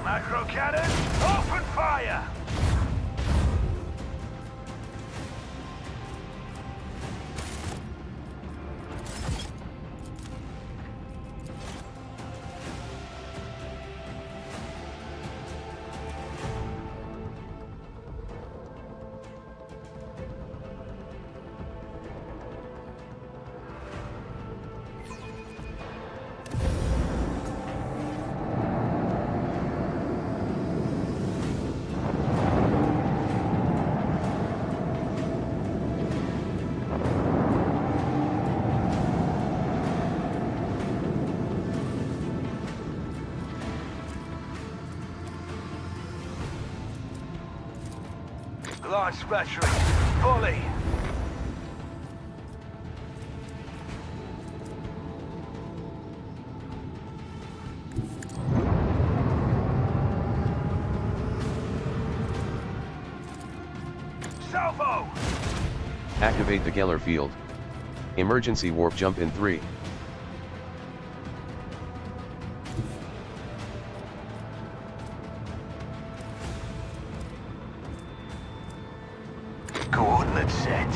Macro cannon, open fire! Launch battery, fully. Salvo! Activate the Geller field. Emergency warp jump in 3. Coordinates set.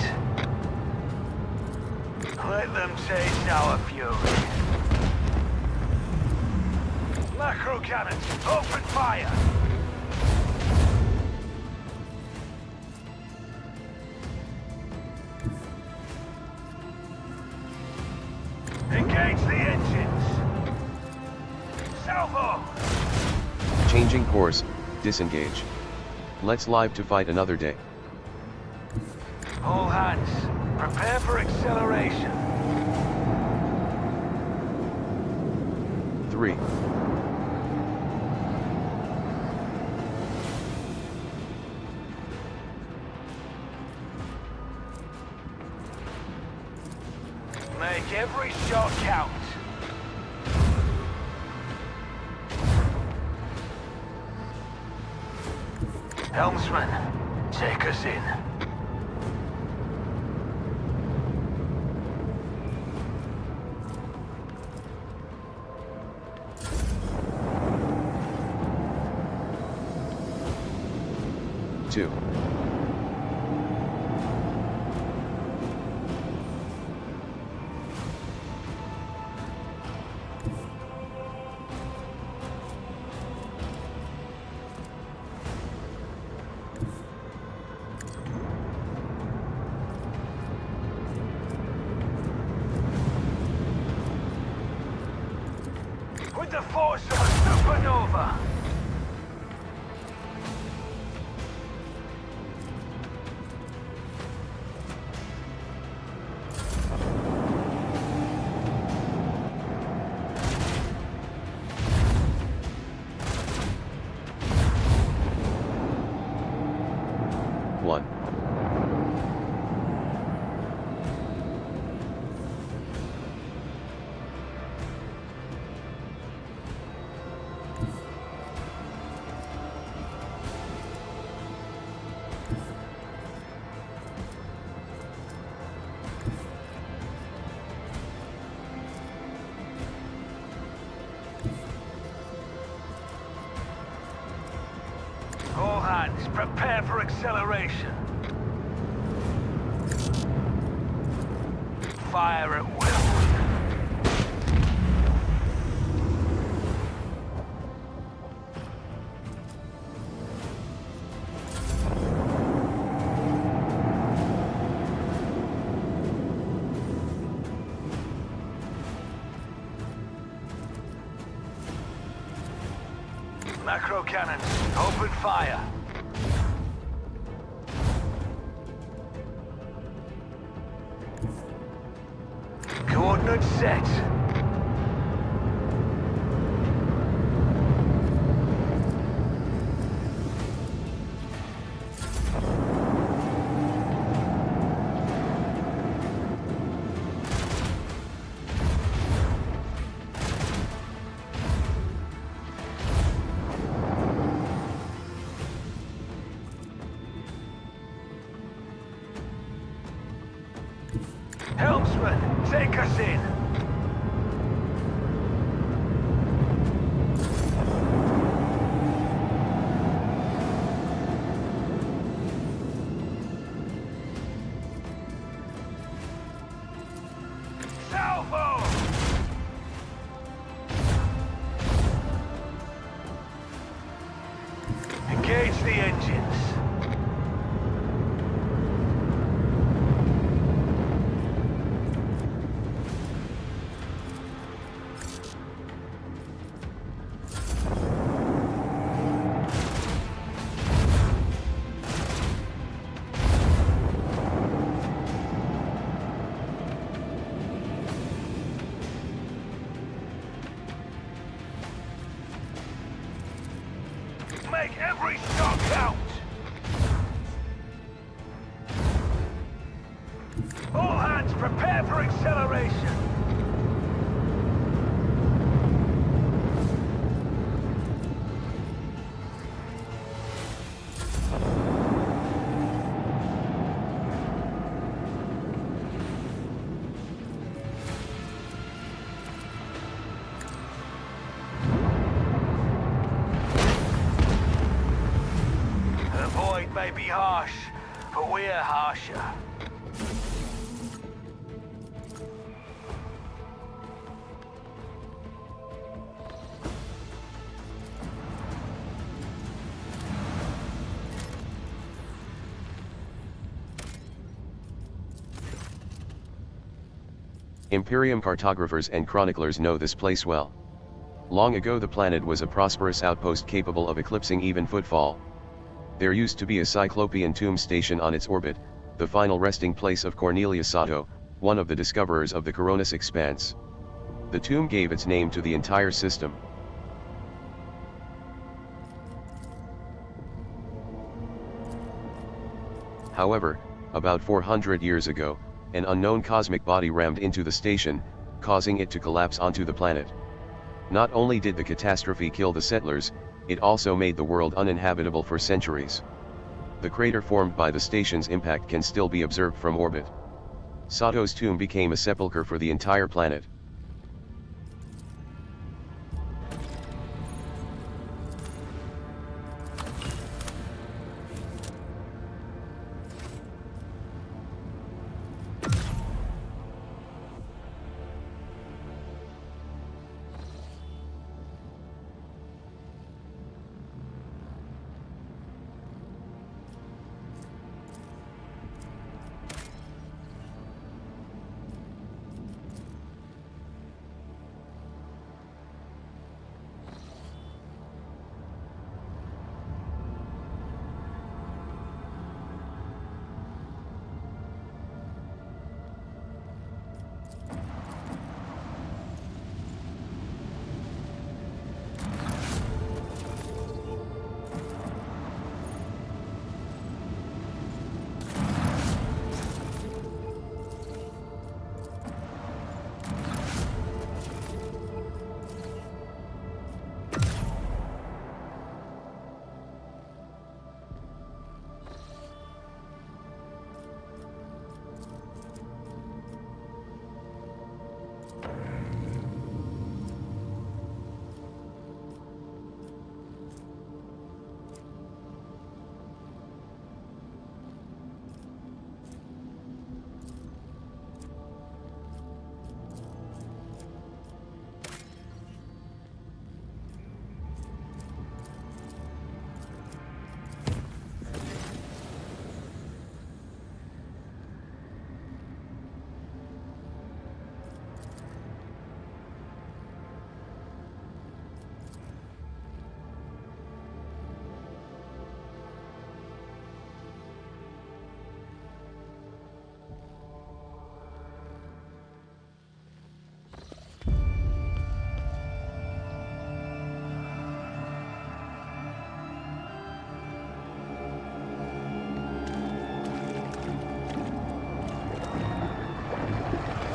Let them taste our fury. Macro cannons, open fire! Engage the engines! Salvo! Changing course, disengage. Let's live to fight another day. All hands, prepare for acceleration. 3. Make every shot count. Helmsman, take us in. Two. force of a supernova! All hands, prepare for acceleration. Fire at will. Macro cannons, open fire. Coordinates set. Helmsman, take us in. Salvo! Engage the engines. Make every shot count! All hands prepare for acceleration! The void may be harsh, but we're harsher. Imperium cartographers and chroniclers know this place well. Long ago the planet was a prosperous outpost capable of eclipsing even footfall. There used to be a Cyclopean tomb station on its orbit, the final resting place of Cornelius Sato, one of the discoverers of the Coronis Expanse. The tomb gave its name to the entire system. However, about 400 years ago, an unknown cosmic body rammed into the station, causing it to collapse onto the planet. Not only did the catastrophe kill the settlers, it also made the world uninhabitable for centuries. The crater formed by the station's impact can still be observed from orbit. Sato's tomb became a sepulcher for the entire planet.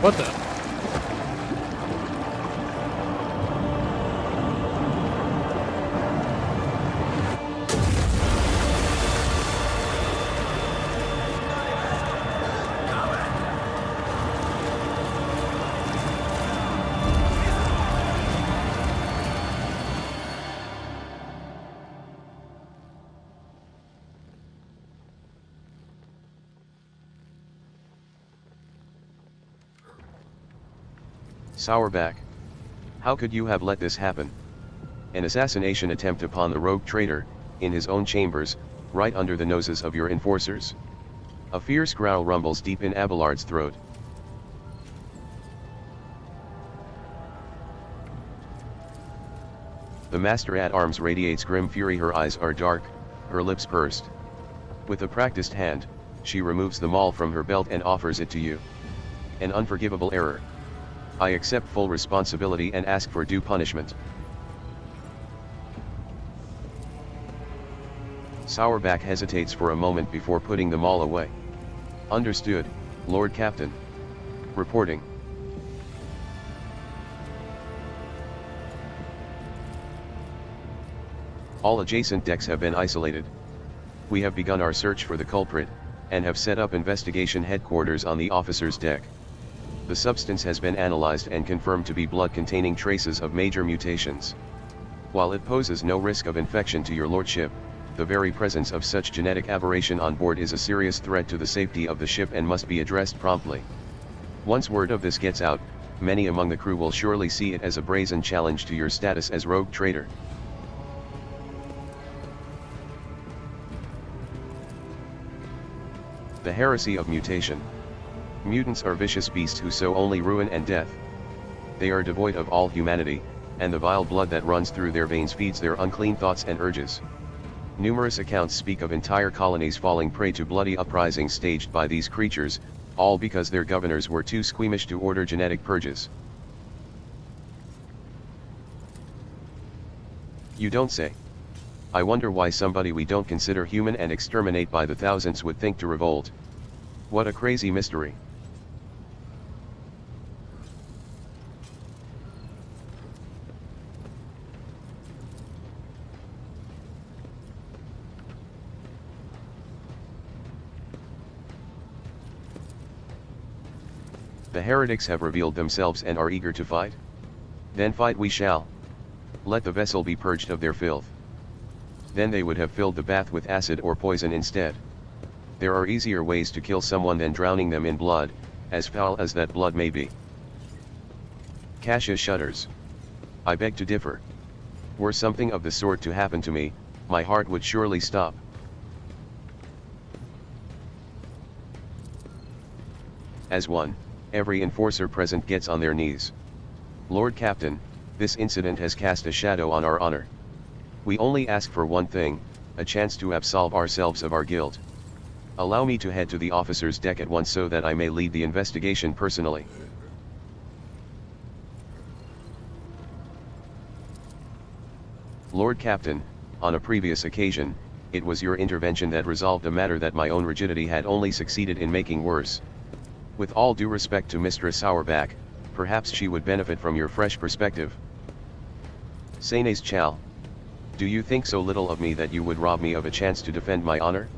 What the? Sourback. How could you have let this happen? An assassination attempt upon the rogue traitor, in his own chambers, right under the noses of your enforcers? A fierce growl rumbles deep in Abelard's throat. The Master-at-Arms radiates grim fury. Her eyes are dark, her lips pursed. With a practiced hand, she removes the maul from her belt and offers it to you. An unforgivable error. I accept full responsibility and ask for due punishment. Sourback hesitates for a moment before putting the maul away. Understood, Lord Captain. Reporting. All adjacent decks have been isolated. We have begun our search for the culprit, and have set up investigation headquarters on the officer's deck. The substance has been analyzed and confirmed to be blood containing traces of major mutations. While it poses no risk of infection to your lordship, the very presence of such genetic aberration on board is a serious threat to the safety of the ship and must be addressed promptly. Once word of this gets out, many among the crew will surely see it as a brazen challenge to your status as rogue traitor. The heresy of mutation. Mutants are vicious beasts who sow only ruin and death. They are devoid of all humanity, and the vile blood that runs through their veins feeds their unclean thoughts and urges. Numerous accounts speak of entire colonies falling prey to bloody uprisings staged by these creatures, all because their governors were too squeamish to order genetic purges. You don't say. I wonder why somebody we don't consider human and exterminate by the thousands would think to revolt. What a crazy mystery. The heretics have revealed themselves and are eager to fight? Then fight we shall. Let the vessel be purged of their filth. Then they would have filled the bath with acid or poison instead. There are easier ways to kill someone than drowning them in blood, as foul as that blood may be. Cassius shudders. I beg to differ. Were something of the sort to happen to me, my heart would surely stop. As one, every enforcer present gets on their knees. Lord Captain, this incident has cast a shadow on our honor. We only ask for one thing, a chance to absolve ourselves of our guilt. Allow me to head to the officer's deck at once so that I may lead the investigation personally. Lord Captain, on a previous occasion, it was your intervention that resolved a matter that my own rigidity had only succeeded in making worse. With all due respect to Mistress Sourback, perhaps she would benefit from your fresh perspective. Senes Chal. Do you think so little of me that you would rob me of a chance to defend my honor?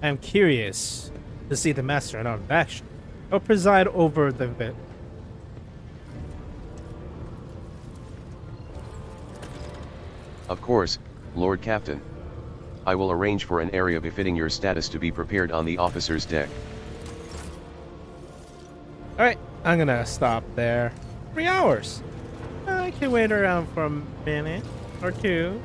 I am curious to see the Master in armed action, or preside over the event. Of course, Lord Captain. I will arrange for an area befitting your status to be prepared on the officer's deck. Alright, I'm gonna stop there. 3 hours. I can wait around for a minute or two.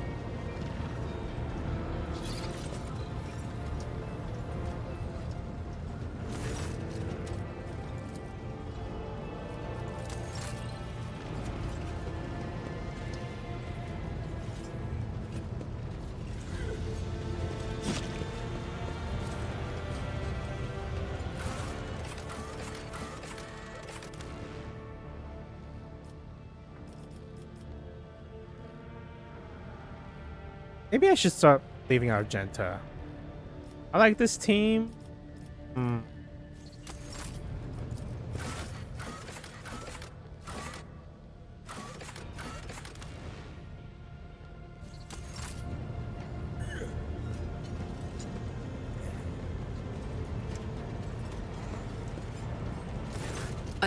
Maybe I should start leaving Argenta. I like this team.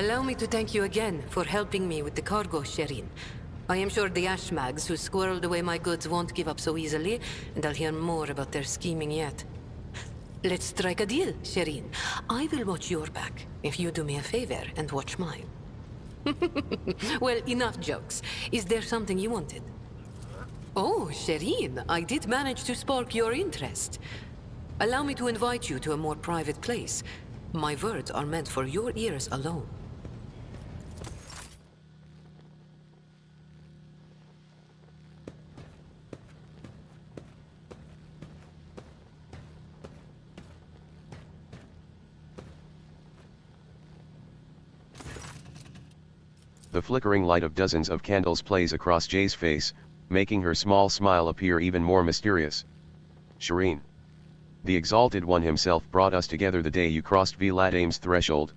Allow me to thank you again for helping me with the cargo, Shireen. I am sure the Ashmags who squirreled away my goods won't give up so easily, and I'll hear more about their scheming yet. Let's strike a deal, Shireen. I will watch your back, if you do me a favor and watch mine. Well, enough jokes. Is there something you wanted? Oh, Shireen, I did manage to spark your interest. Allow me to invite you to a more private place. My words are meant for your ears alone. The flickering light of dozens of candles plays across Jay's face, making her small smile appear even more mysterious. Shireen. The Exalted One himself brought us together the day you crossed Viladame's threshold.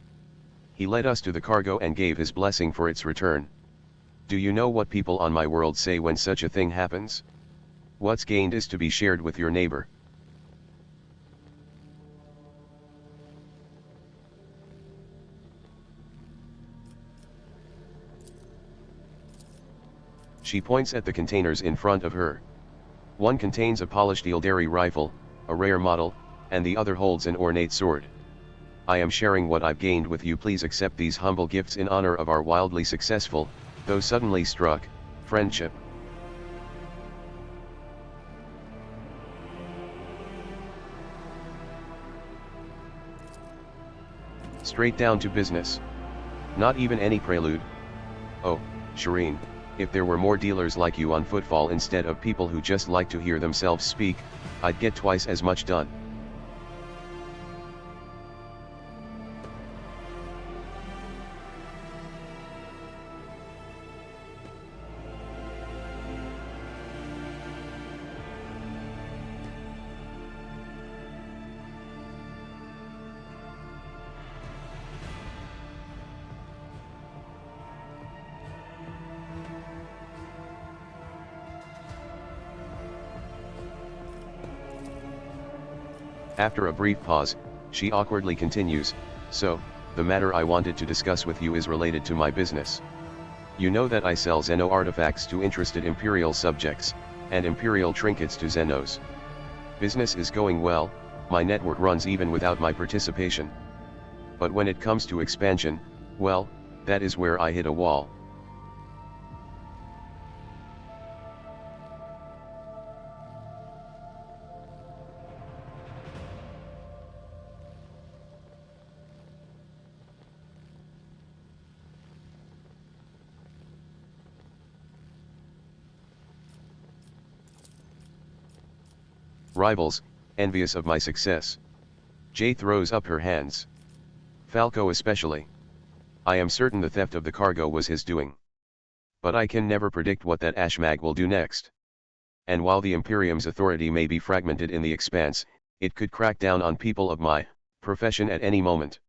He led us to the cargo and gave his blessing for its return. Do you know what people on my world say when such a thing happens? What's gained is to be shared with your neighbor. She points at the containers in front of her. One contains a polished Ildari rifle, a rare model, and the other holds an ornate sword. I am sharing what I've gained with you. Please accept these humble gifts in honor of our wildly successful, though suddenly struck, friendship. Straight down to business. Not even any prelude. Oh, Shireen. If there were more dealers like you on Footfall instead of people who just like to hear themselves speak, I'd get twice as much done. After a brief pause, she awkwardly continues, so, the matter I wanted to discuss with you is related to my business. You know that I sell Xeno artifacts to interested Imperial subjects, and Imperial trinkets to Xenos. Business is going well, my network runs even without my participation. But when it comes to expansion, well, that is where I hit a wall. Rivals, envious of my success. Jay throws up her hands. Falco especially. I am certain the theft of the cargo was his doing. But I can never predict what that Ashmag will do next. And while the Imperium's authority may be fragmented in the expanse, it could crack down on people of my profession at any moment.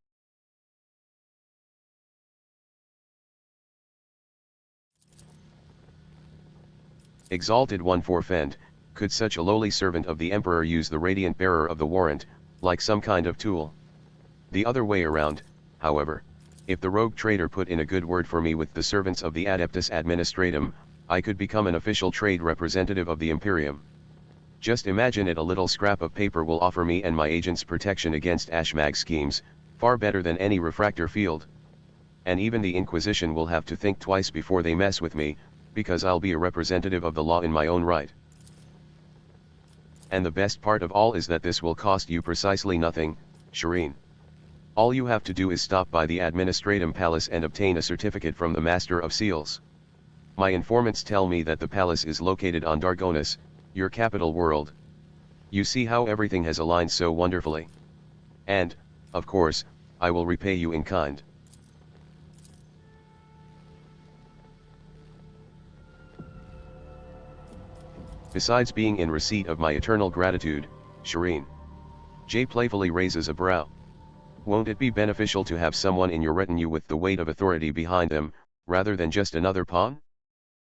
Exalted One forfend. Could such a lowly servant of the Emperor use the radiant bearer of the warrant, like some kind of tool? The other way around, however, if the rogue trader put in a good word for me with the servants of the Adeptus Administratum, I could become an official trade representative of the Imperium. Just imagine it, a little scrap of paper will offer me and my agents protection against Ashmag schemes, far better than any refractor field. And even the Inquisition will have to think twice before they mess with me, because I'll be a representative of the law in my own right. And the best part of all is that this will cost you precisely nothing, Shireen. All you have to do is stop by the Administratum Palace and obtain a certificate from the Master of Seals. My informants tell me that the palace is located on Dargonus, your capital world. You see how everything has aligned so wonderfully. And, of course, I will repay you in kind. Besides being in receipt of my eternal gratitude, Shireen. Jay playfully raises a brow. Won't it be beneficial to have someone in your retinue with the weight of authority behind them, rather than just another pawn?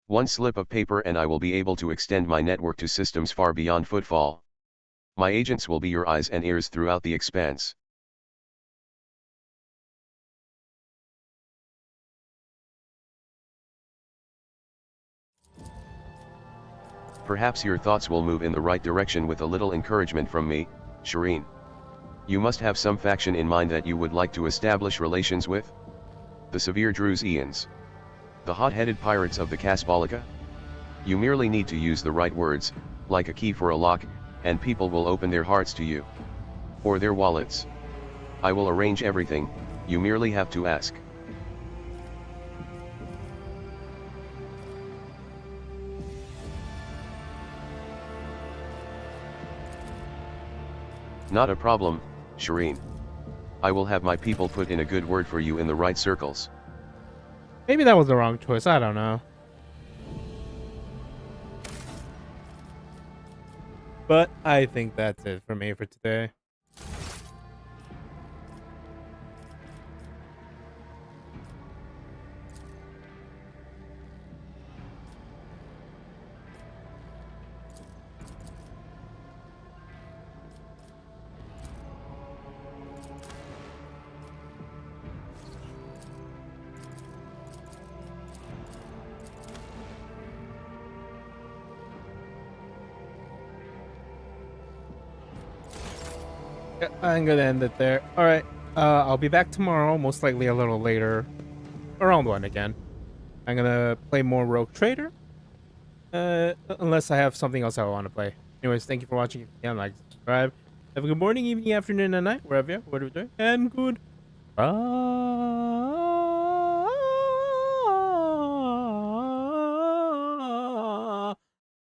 One slip of paper and I will be able to extend my network to systems far beyond Footfall. My agents will be your eyes and ears throughout the expanse. Perhaps your thoughts will move in the right direction with a little encouragement from me, Shireen. You must have some faction in mind that you would like to establish relations with? The severe Dracians? The hot-headed pirates of the Casbolica? You merely need to use the right words, like a key for a lock, and people will open their hearts to you. Or their wallets. I will arrange everything, you merely have to ask. Not a problem, Shireen. I will have my people put in a good word for you in the right circles. Maybe that was the wrong choice, I don't know. But I think that's it for me for today. I'm gonna end it there. Alright, I'll be back tomorrow, most likely a little later. Around 1 again. I'm gonna play more Rogue Trader. Unless I have something else I want to play. Anyways, thank you for watching. If you can, like, subscribe. Have a good morning, evening, afternoon, and night, wherever you are, whatever you're doing. And good. Bye.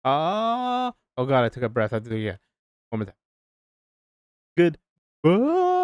Oh god, I took a breath. I have to do it again. One more time. Good. Bye.